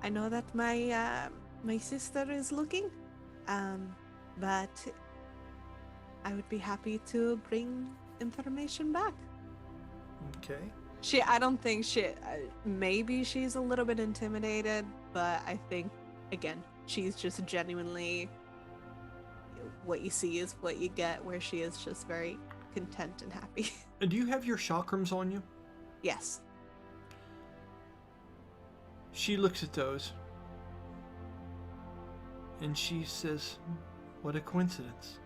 D: I know that my sister is looking, but I would be happy to bring information back.
A: Okay.
D: I don't think maybe she's a little bit intimidated, but I think, again, she's just genuinely, what you see is what you get, where she is just very content and happy.
A: And do you have your chakrams on you?
D: Yes.
A: She looks at those. And she says, what a coincidence.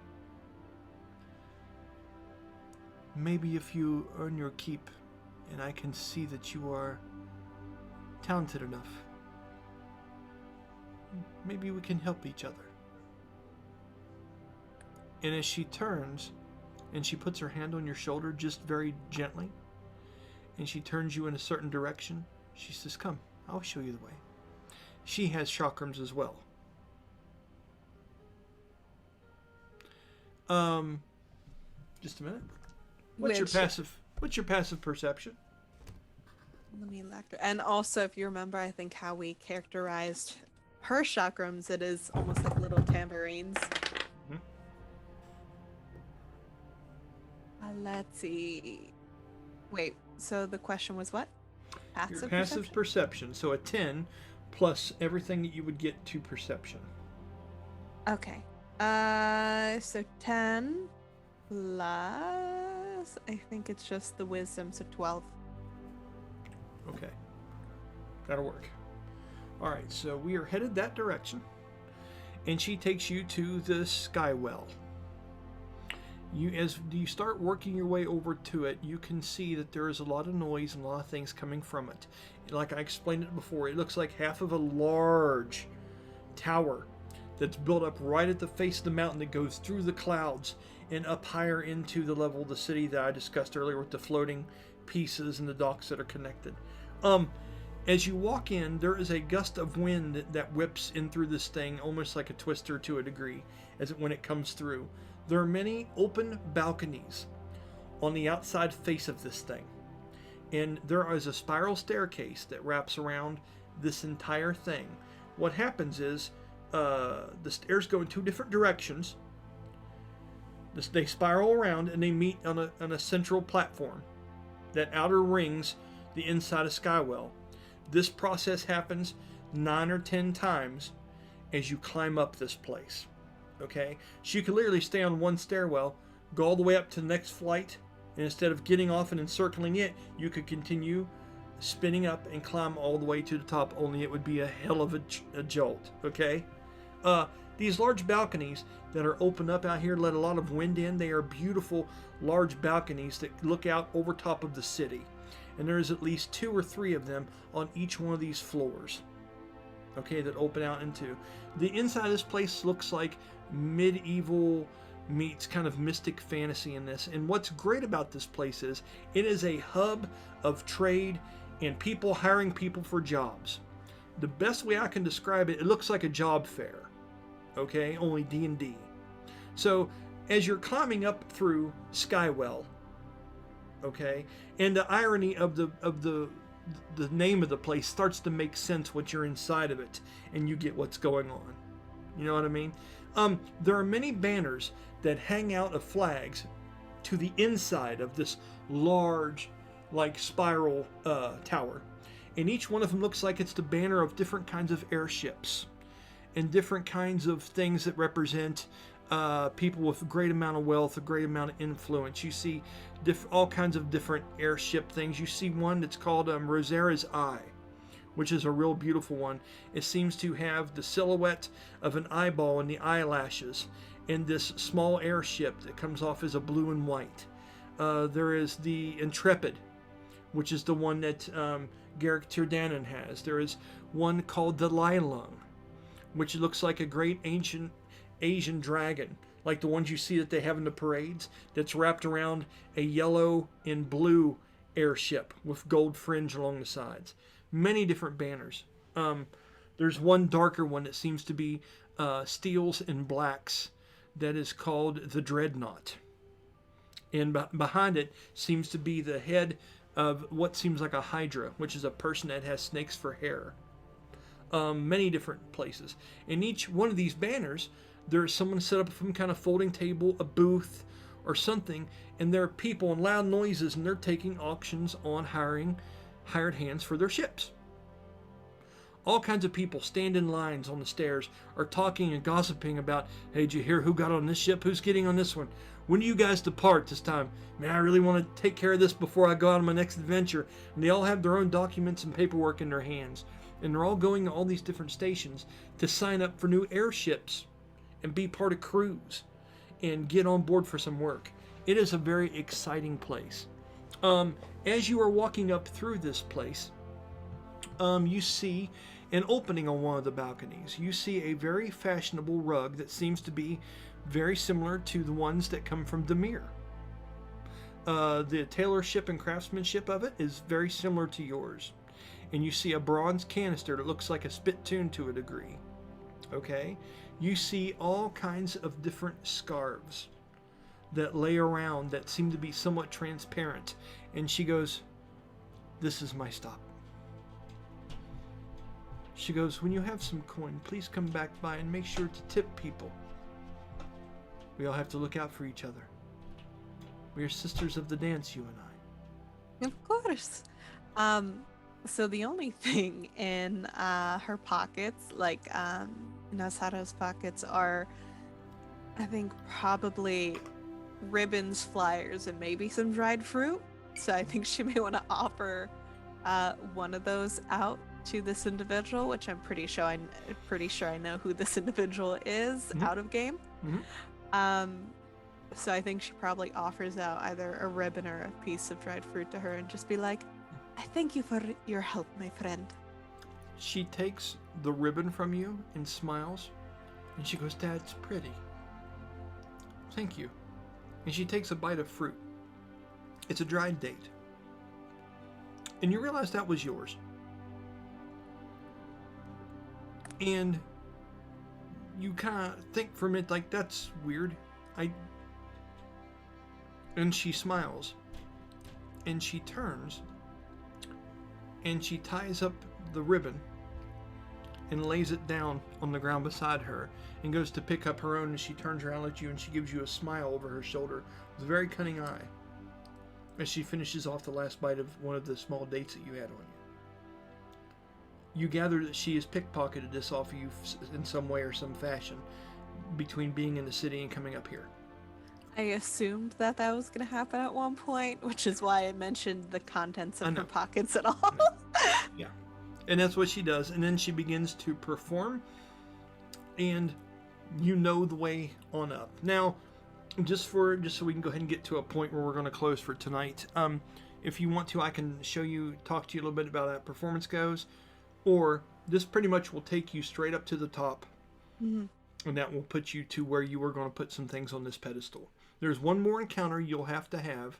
A: Maybe if you earn your keep, and I can see that you are talented enough, maybe we can help each other. And as she turns, and she puts her hand on your shoulder just very gently, and she turns you in a certain direction, she says, come, I'll show you the way. She has chakrams as well. Just a minute. What's your passive perception?
D: Let me electro. And also, if you remember, I think how we characterized her chakrams, it is almost like little tambourines.
A: Mhm.
D: Let's see. Wait, so the question was what?
A: Your passive perception. So a 10 plus everything that you would get to perception.
D: Okay. So 10 plus, I think it's just the wisdom, so 12.
A: Okay. That'll work. Alright, so we are headed that direction. And she takes you to the Skywell. As you start working your way over to it, you can see that there is a lot of noise and a lot of things coming from it. Like I explained it before, it looks like half of a large tower that's built up right at the face of the mountain that goes through the clouds and up higher into the level of the city that I discussed earlier with the floating pieces and the docks that are connected. As you walk in, there is a gust of wind that whips in through this thing, almost like a twister to a degree, when it comes through. There are many open balconies on the outside face of this thing. And there is a spiral staircase that wraps around this entire thing. What happens is the stairs go in two different directions. They spiral around and they meet on a central platform that outer rings the inside of Skywell. This process happens 9 or 10 times as you climb up this place. Okay? So you can literally stay on one stairwell, go all the way up to the next flight, and instead of getting off and encircling it, you could continue spinning up and climb all the way to the top, only it would be a hell of a jolt. Okay? These large balconies that are open up out here let a lot of wind in. They are beautiful large balconies that look out over top of the city. And there's at least 2 or 3 of them on each one of these floors. Okay, that open out into. The inside of this place looks like medieval meets kind of mystic fantasy in this. And what's great about this place is it is a hub of trade and people hiring people for jobs. The best way I can describe it, it looks like a job fair. Okay, only D&D. So as you're climbing up through Skywell, okay, and the irony of the name of the place starts to make sense once you're inside of it and you get what's going on. You know what I mean? There are many banners that hang out of flags to the inside of this large, like spiral tower, and each one of them looks like it's the banner of different kinds of airships and different kinds of things that represent people with a great amount of wealth, a great amount of influence. You see all kinds of different airship things. You see one that's called Rosera's Eye, which is a real beautiful one. It seems to have the silhouette of an eyeball and the eyelashes, and this small airship that comes off as a blue and white. There is the Intrepid, which is the one that Garrick Tirdanen has. There is one called the Lylung, which looks like a great ancient Asian dragon like the ones you see that they have in the parades, that's wrapped around a yellow and blue airship with gold fringe along the sides. Many different banners. There's one darker one that seems to be steels and blacks that is called the Dreadnought. And behind it seems to be the head of what seems like a hydra, which is a person that has snakes for hair. Many different places. In each one of these banners, there's someone set up some kind of folding table, a booth, or something, and there are people and loud noises, and they're taking auctions on hiring hired hands for their ships. All kinds of people stand in lines on the stairs, are talking and gossiping about, hey, did you hear who got on this ship? Who's getting on this one? When do you guys depart this time? Man, I really want to take care of this before I go out on my next adventure. And they all have their own documents and paperwork in their hands. And they're all going to all these different stations to sign up for new airships and be part of crews and get on board for some work. It is a very exciting place. As you are walking up through this place, you see an opening on one of the balconies. You see a very fashionable rug that seems to be very similar to the ones that come from Demir. The tailorship and craftsmanship of it is very similar to yours. And you see a bronze canister that looks like a spittoon to a degree. Okay? You see all kinds of different scarves that lay around that seem to be somewhat transparent. And she goes, this is my stop. She goes, when you have some coin, please come back by and make sure to tip people. We all have to look out for each other. We are sisters of the dance, you and I.
D: Of course. So the only thing in her pockets, like Nasaro's pockets, are, I think, probably ribbons, flyers, and maybe some dried fruit. So I think she may want to offer one of those out to this individual, which I'm pretty sure I know who this individual is out of game. So I think she probably offers out either a ribbon or a piece of dried fruit to her and just be like, I thank you for your help, my friend.
A: She takes the ribbon from you and smiles, and she goes, That's pretty. Thank you. And she takes a bite of fruit. It's a dried date. And you realize that was yours. And you kind of think for a minute, like, that's weird. And she smiles. And she turns. And she ties up the ribbon and lays it down on the ground beside her and goes to pick up her own, and she turns around at you and she gives you a smile over her shoulder with a very cunning eye as she finishes off the last bite of one of the small dates that you had on you. You gather that she has pickpocketed this off of you in some way or some fashion between being in the city and coming up here.
D: I assumed that was going to happen at one point, which is why I mentioned the contents of her pockets at all.
A: Yeah. And that's what she does. And then she begins to perform, and you know the way on up. Now, just so we can go ahead and get to a point where we're going to close for tonight. If you want to, I can talk to you a little bit about how that performance goes, or this pretty much will take you straight up to the top, and that will put you to where you were going to put some things on this pedestal. There's one more encounter you'll have to have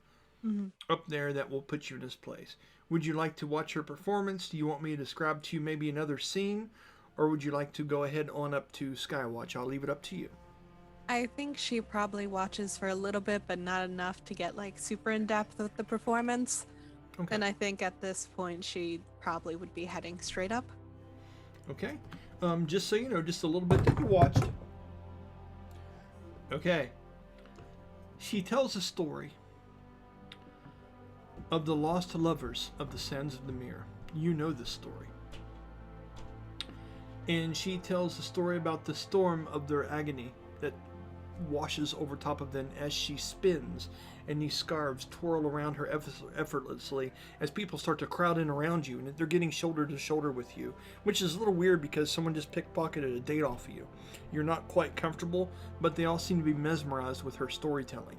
A: up there that will put you in this place. Would you like to watch her performance? Do you want me to describe to you maybe another scene? Or would you like to go ahead on up to Skywatch? I'll leave it up to you.
D: I think she probably watches for a little bit, but not enough to get like super in depth with the performance. Okay. And I think at this point she probably would be heading straight up.
A: Okay. Just so you know, just a little bit that you watched. Okay. She tells a story of the lost lovers of the sands of the mirror. You know this story. And she tells the story about the storm of their agony that washes over top of them as she spins, and these scarves twirl around her effortlessly as people start to crowd in around you, and they're getting shoulder to shoulder with you, which is a little weird because someone just pickpocketed a date off of you. You're not quite comfortable, but they all seem to be mesmerized with her storytelling.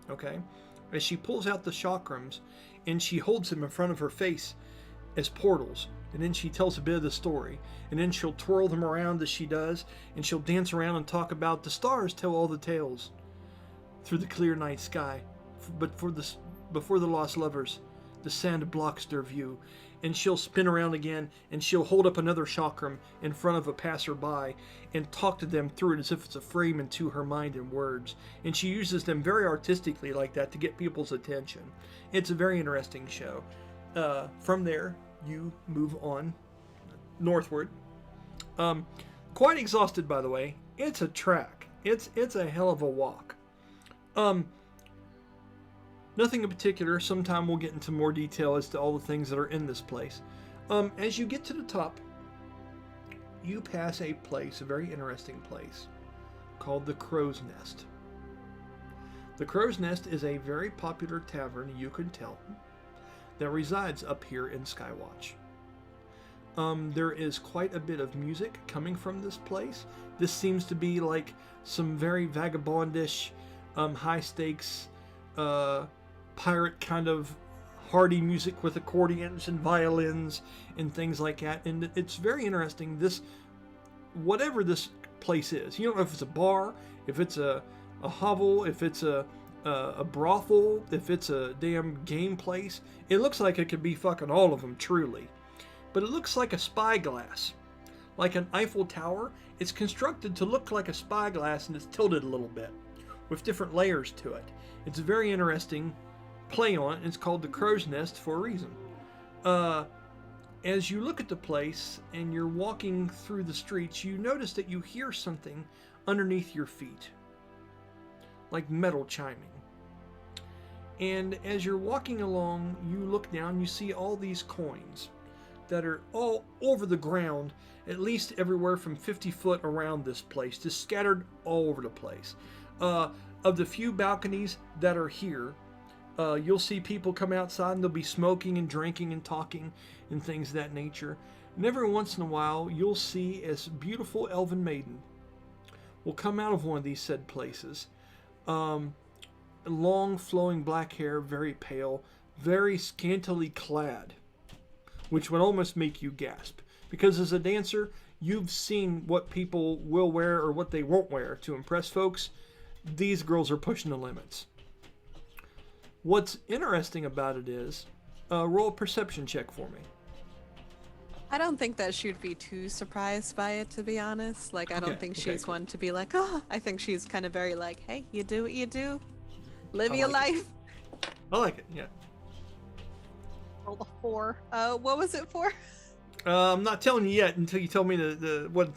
A: Okay? As she pulls out the chakrams and she holds them in front of her face, as portals. And then she tells a bit of the story. And then she'll twirl them around as she does. And she'll dance around and talk about the stars tell all the tales through the clear night sky. But before the lost lovers, the sand blocks their view. And she'll spin around again, and she'll hold up another chakram in front of a passerby and talk to them through it as if it's a frame into her mind in words. And she uses them very artistically like that to get people's attention. It's a very interesting show. From there, you move on northward. Quite exhausted, by the way. It's a trek. It's a hell of a walk. Nothing in particular. Sometime we'll get into more detail as to all the things that are in this place. As you get to the top, you pass a place, a very interesting place, called the Crow's Nest. The Crow's Nest is a very popular tavern, you can tell, that resides up here in Skywatch. There is quite a bit of music coming from this place. This seems to be like some very vagabondish, high-stakes, pirate kind of hardy music with accordions and violins and things like that. And it's very interesting. This, whatever this place is, you don't know if it's a bar, if it's a hovel, if it's a brothel, if it's a damn game place. It looks like it could be fucking all of them, truly. But it looks like a spyglass, like an Eiffel Tower. It's constructed to look like a spyglass, and it's tilted a little bit with different layers to it. It's a very interesting play on it. It's called the Crow's Nest for a reason. As you look at the place and you're walking through the streets, you notice that you hear something underneath your feet, like metal chiming. And as you're walking along, you look down, you see all these coins that are all over the ground, at least everywhere from 50 foot around this place, just scattered all over the place. Of the few balconies that are here, you'll see people come outside and they'll be smoking and drinking and talking and things of that nature. And every once in a while, you'll see a beautiful elven maiden will come out of one of these said places. Long flowing black hair, very pale, very scantily clad, which would almost make you gasp. Because as a dancer, you've seen what people will wear or what they won't wear to impress folks. These girls are pushing the limits. What's interesting about it is, roll a perception check for me.
D: I don't think that she'd be too surprised by it, to be honest. Like, I don't think she's one to be like, oh, I think she's kind of very like, hey, you do what you do. Live your life.
A: I like it, yeah.
D: Roll a 4. What was it for?
A: I'm not telling you yet until you tell me what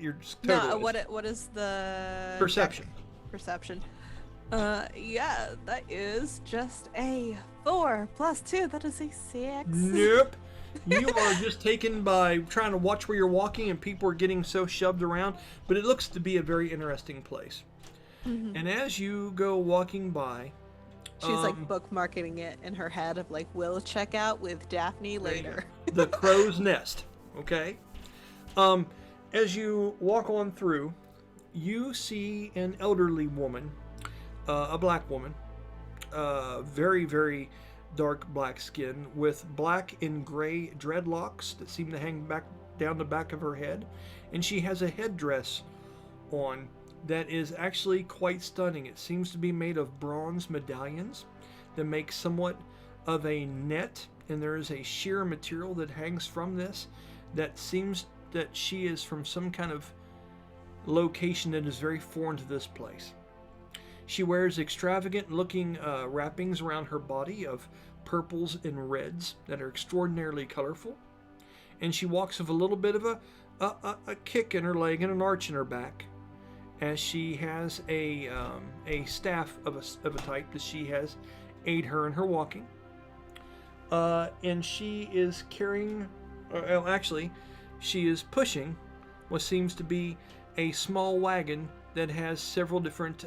A: your total is.
D: What is the
A: Perception.
D: Perception. Yeah, that is just a 4 plus 2. That is a 6.
A: Nope. You are just taken by trying to watch where you're walking, and people are getting so shoved around. But it looks to be a very interesting place. Mm-hmm. And as you go walking by,
D: she's like bookmarking it in her head of like, we'll check out with Daphne later.
A: The Crow's Nest. Okay. As you walk on through, you see an elderly woman, a black woman, very, very dark black skin with black and gray dreadlocks that seem to hang back down the back of her head. And she has a headdress on that is actually quite stunning. It seems to be made of bronze medallions that make somewhat of a net, and there is a sheer material that hangs from this that seems that she is from some kind of location that is very foreign to this place. She wears extravagant looking wrappings around her body of purples and reds that are extraordinarily colorful, and she walks with a little bit of a kick in her leg and an arch in her back, as she has a staff of a type that she has aid her in her walking. And she is carrying, she is pushing what seems to be a small wagon that has several different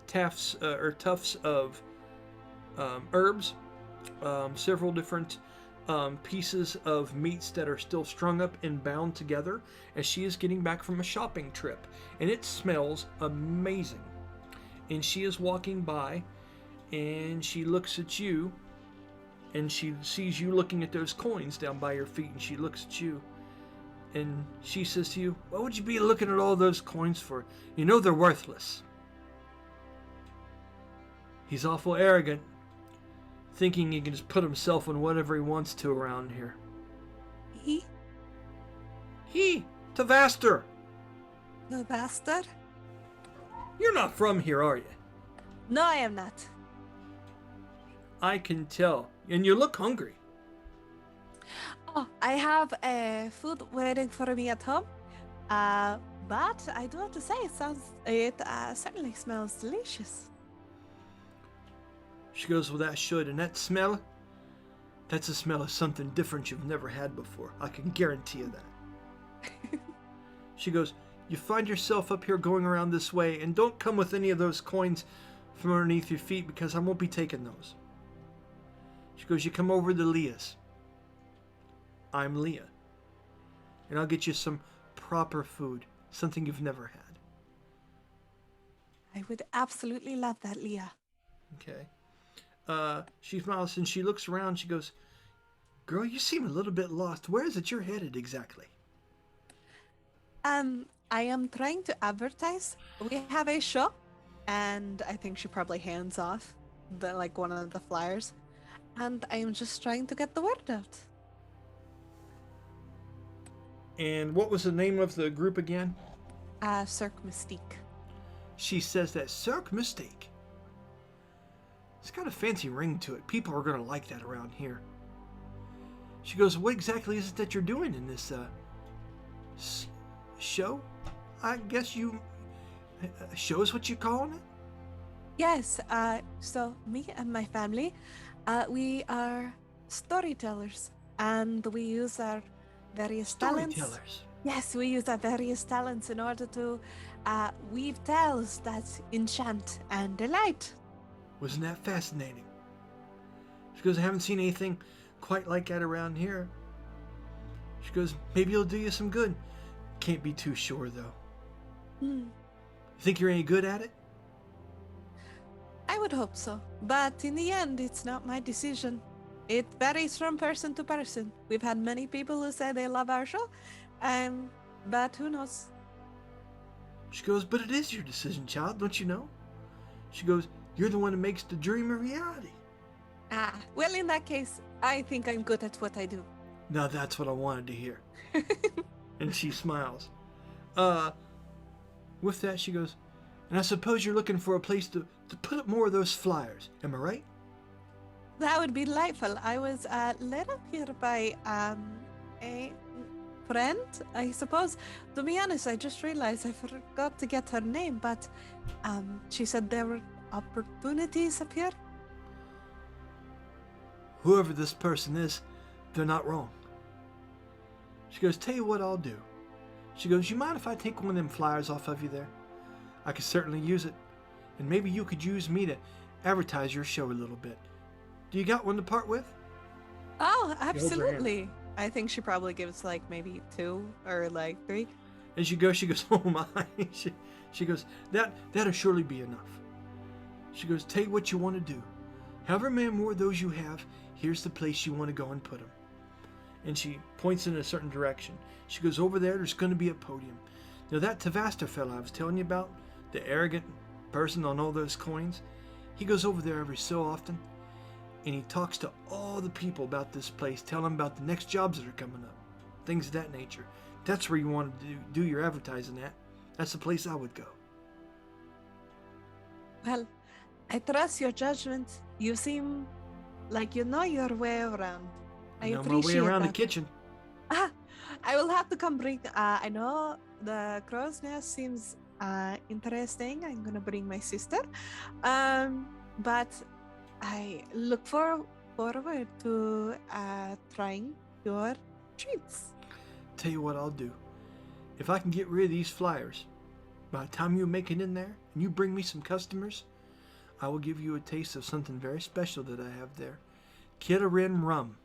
A: tufts of herbs, several different pieces of meats that are still strung up and bound together, as she is getting back from a shopping trip, and it smells amazing. And she is walking by, and she looks at you, And she sees you looking at those coins down by your feet, and she looks at you. And she says to you, what would you be looking at all those coins for? You know they're worthless. He's awful arrogant, thinking he can just put himself on whatever he wants to around here.
D: He,
A: He, Tavaster,
D: the bastard?
A: you're not from here, are you?
D: No, I am not.
A: I can tell. And you look hungry.
D: Oh, I have food waiting for me at home. But I do have to say, it certainly smells delicious.
A: She goes, well, that should. And that smell, that's a smell of something different you've never had before. I can guarantee you that. She goes, you find yourself up here going around this way, and don't come with any of those coins from underneath your feet, because I won't be taking those. She goes, you come over to Leah's. I'm Leah. And I'll get you some proper food, something you've never had.
D: I would absolutely love that, Leah.
A: Okay. She smiles and she looks around. She goes, girl, you seem a little bit lost. Where is it you're headed exactly?
D: I am trying to advertise. We have a show, and I think she probably hands off one of the flyers. And I am just trying to get the word out.
A: And what was the name of the group again?
D: Cirque Mystique.
A: She says that Cirque Mistake. It's got a fancy ring to it. People are going to like that around here. She goes, what exactly is it that you're doing in this show? I guess show is what you're calling it?
D: Yes, so me and my family, we are storytellers, and we use our various talents.
A: Storytellers.
D: Yes, we use our various talents in order to weave tales that enchant and delight.
A: Wasn't that fascinating? She goes, I haven't seen anything quite like that around here. She goes, maybe it'll do you some good. Can't be too sure, though. You think you're any good at it?
D: I would hope so, but in the end, it's not my decision. It varies from person to person. We've had many people who say they love our show, but who knows?
A: She goes, but it is your decision, child, don't you know? She goes, you're the one who makes the dream a reality.
D: Well, in that case, I think I'm good at what I do.
A: Now that's what I wanted to hear. And she smiles. With that, she goes, and I suppose you're looking for a place to put up more of those flyers. Am I right?
D: That would be delightful. I was led up here by a friend, I suppose. To be honest, I just realized I forgot to get her name, but she said there were opportunities up here.
A: Whoever this person is, they're not wrong. She goes, tell you what I'll do. She goes, you mind if I take one of them flyers off of you there? I could certainly use it. And maybe you could use me to advertise your show a little bit. Do you got one to part with?
D: Oh, absolutely. I think she probably gives maybe 2 or 3.
A: As you go, she goes, oh my. She goes, that'll surely be enough. She goes, tell you what you want to do. However many more of those you have, here's the place you want to go and put them. And she points in a certain direction. She goes, over there's going to be a podium. Now that Tavaster fellow I was telling you about, the arrogant person on all those coins, he goes over there every so often, and he talks to all the people about this place, tell them about the next jobs that are coming up, things of that nature. That's where you want to do your advertising at. That's the place I would go.
D: Well, I trust your judgment. You seem like you know your way around. I
A: know my way
D: appreciate
A: around
D: that.
A: the kitchen.
D: I will have to come bring. I know the crow's nest seems interesting. I'm gonna bring my sister. But I look forward to trying your treats.
A: Tell you what I'll do. If I can get rid of these flyers, by the time you make it in there and you bring me some customers, I will give you a taste of something very special that I have there. Kidarin rum.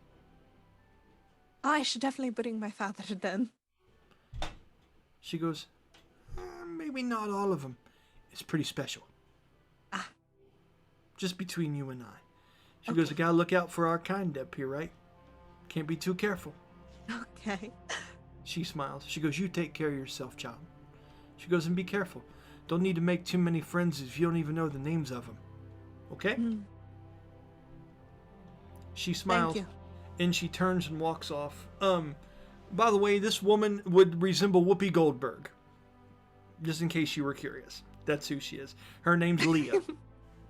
D: I should definitely bring my father then.
A: She goes, maybe not all of them. It's pretty special. Just between you and I. She goes, I gotta look out for our kind up here, right? Can't be too careful.
D: Okay.
A: She smiles. She goes, you take care of yourself, child. She goes, and be careful. Don't need to make too many friends if you don't even know the names of them. Okay?
D: Mm.
A: She smiles.
D: Thank you.
A: And she turns and walks off. By the way, this woman would resemble Whoopi Goldberg. Just in case you were curious. That's who she is. Her name's Leah.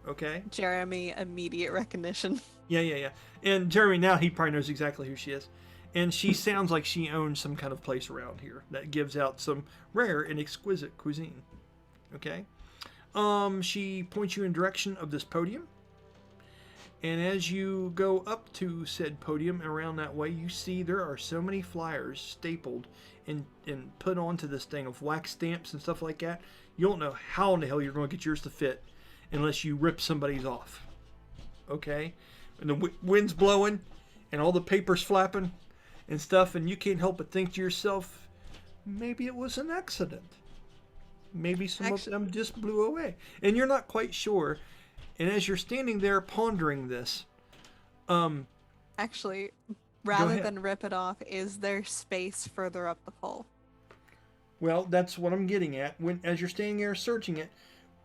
A: Okay?
D: Jeremy, immediate recognition.
A: Yeah. And Jeremy, now he probably knows exactly who she is. And she sounds like she owns some kind of place around here that gives out some rare and exquisite cuisine. Okay? She points you in direction of this podium. And as you go up to said podium around that way, you see there are so many flyers stapled and put onto this thing of wax stamps and stuff like that. You don't know how in the hell you're going to get yours to fit unless you rip somebody's off. Okay? And the wind's blowing and all the paper's flapping and stuff, and you can't help but think to yourself, maybe it was an accident. Maybe some of them just blew away. And you're not quite sure. And as you're standing there pondering this,
D: Actually, rather
A: ahead.
D: than rip it off, is there space further up the pole?
A: well, that's what I'm getting at. When as you're standing there searching it,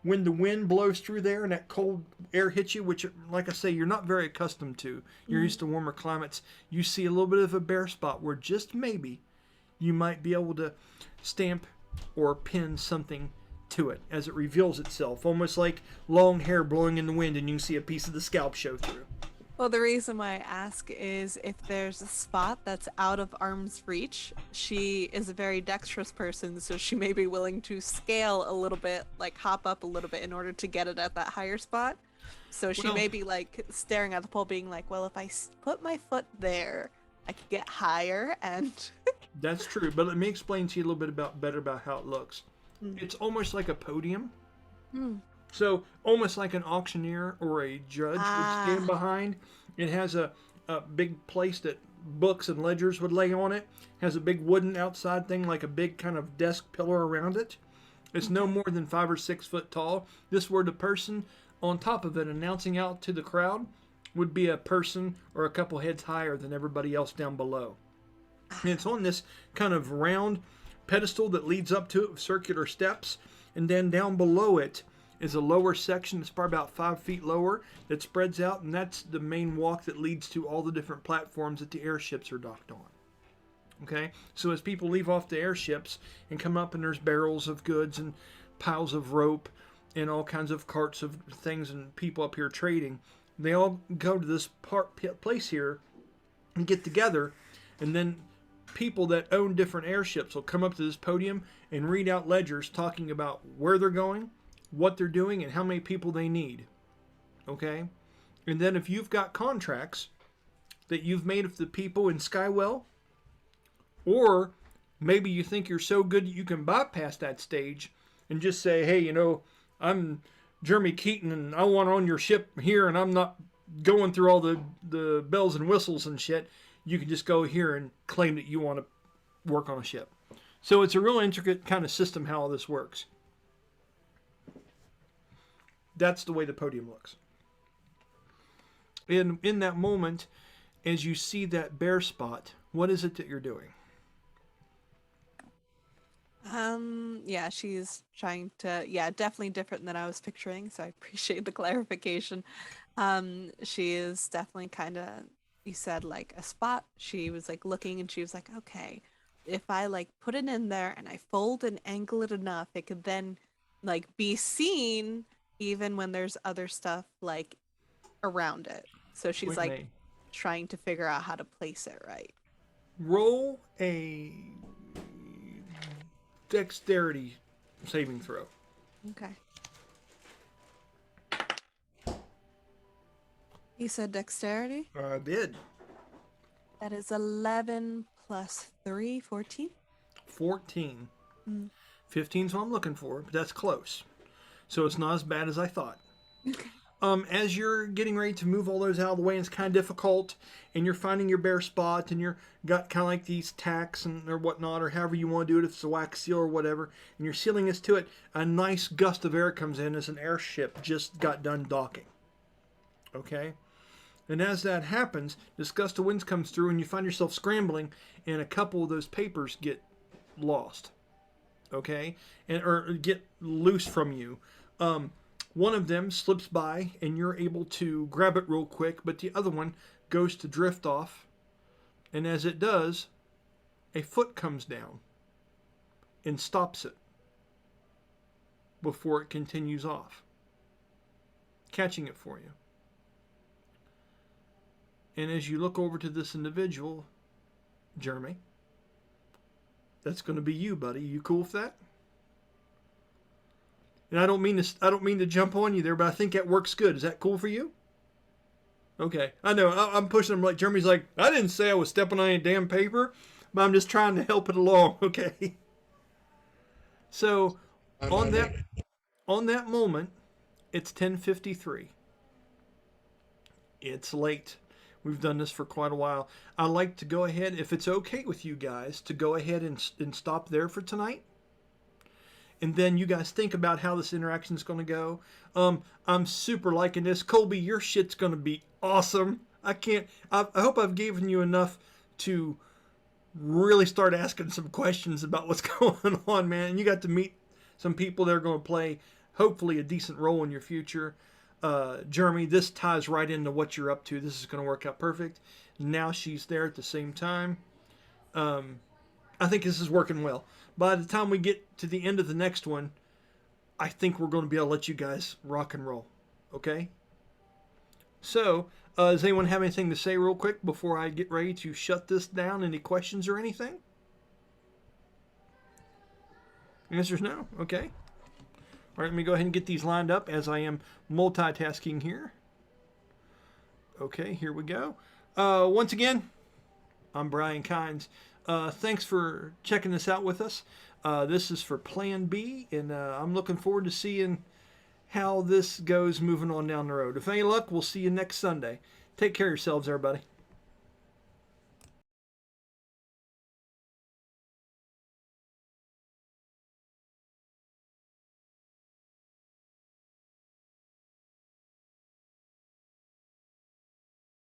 A: when the wind blows through there and that cold air hits you, which, like I say, you're not very accustomed to. You're used to warmer climates. You see a little bit of a bare spot where just maybe you might be able to stamp or pin something to it as it reveals itself, almost like long hair blowing in the wind and you can see a piece of the scalp show through.
D: Well, the reason why I ask is if there's a spot that's out of arm's reach, she is a very dexterous person, so she may be willing to scale a little bit, like hop up a little bit in order to get it at that higher spot. So she
A: Well-
D: may be like staring at the pole being like, well, if I put my foot there, I could get higher and...
A: That's true, but let me explain to you a little bit better about how it looks. It's almost like a podium. So almost like an auctioneer or a judge would stand behind. It has a big place that books and ledgers would lay on it. Has a big wooden outside thing like a big kind of desk pillar around it. It's no more than 5 or 6 foot tall. This where the person on top of it announcing out to the crowd would be a person or a couple heads higher than everybody else down below. And it's on this kind of round pedestal that leads up to it with circular steps, and then down below it is a lower section that's probably about 5 feet lower that spreads out, and that's the main walk that leads to all the different platforms that the airships are docked on. Okay, so as people leave off the airships and come up, and there's barrels of goods and piles of rope and all kinds of carts of things and people up here trading, they all go to this place here and get together, and then people that own different airships will come up to this podium and read out ledgers talking about where they're going, what they're doing, and how many people they need. Okay? And then if you've got contracts that you've made with the people in Skywell, or maybe you think you're so good that you can bypass that stage and just say, hey, I'm Jeremy Keaton and I want on your ship here and I'm not going through all the bells and whistles and shit, you can just go here and claim that you want to work on a ship. So it's a real intricate kind of system how all this works. That's the way the podium looks. In that moment, as you see that bare spot, what is it that you're doing?
D: Yeah, she's trying to, definitely different than I was picturing, so I appreciate the clarification. She is definitely kind of, you said like a spot. She was like looking and she was like, okay, if I like put it in there and I fold and angle it enough, it could then like be seen even when there's other stuff like around it. So she's
A: Wait,
D: like
A: May.
D: trying to figure out how to place it right.
A: Roll a dexterity saving throw.
D: Okay. You said dexterity?
A: I did.
D: That is 11 plus 3, 14.
A: 14. 15 is what I'm looking for, but that's close. So it's not as bad as I thought. As you're getting ready to move all those out of the way, and it's kind of difficult, and you're finding your bare spot, and you're got kind of like these tacks and or whatnot, or however you want to do it, if it's a wax seal or whatever, and you're sealing this to it, a nice gust of air comes in as an airship just got done docking. Okay? And as that happens, this gust of winds comes through and you find yourself scrambling and a couple of those papers get lost. Okay? Or get loose from you. One of them slips by and you're able to grab it real quick, but the other one goes to drift off. And as it does, a foot comes down and stops it before it continues off, catching it for you. And as you look over to this individual, Jeremy, that's going to be you, buddy. You cool with that? And I don't mean to jump on you there, but I think that works good. Is that cool for you? Okay. I know. I'm pushing him like Jeremy's like, I didn't say I was stepping on any damn paper, but I'm just trying to help it along. Okay. So on that moment, it's 10:53. It's late. We've done this for quite a while. I'd like to go ahead, if it's okay with you guys, to go ahead and stop there for tonight. And then you guys think about how this interaction is going to go. I'm super liking this. Colby, your shit's going to be awesome. I hope I've given you enough to really start asking some questions about what's going on, man. And you got to meet some people that are going to play, hopefully, a decent role in your future. Jeremy, this ties right into what you're up to. This is going to work out perfect. Now she's there at the same time. I think this is working well. By the time we get to the end of the next one, I think we're going to be able to let you guys rock and roll. Okay? So, does anyone have anything to say real quick before I get ready to shut this down? Any questions or anything? The answer's no? Okay. All right, let me go ahead and get these lined up as I am multitasking here. Okay, here we go. Once again, I'm Brian Kynes. Thanks for checking this out with us. This is for Plan B, and I'm looking forward to seeing how this goes moving on down the road. If any luck, we'll see you next Sunday. Take care of yourselves, everybody.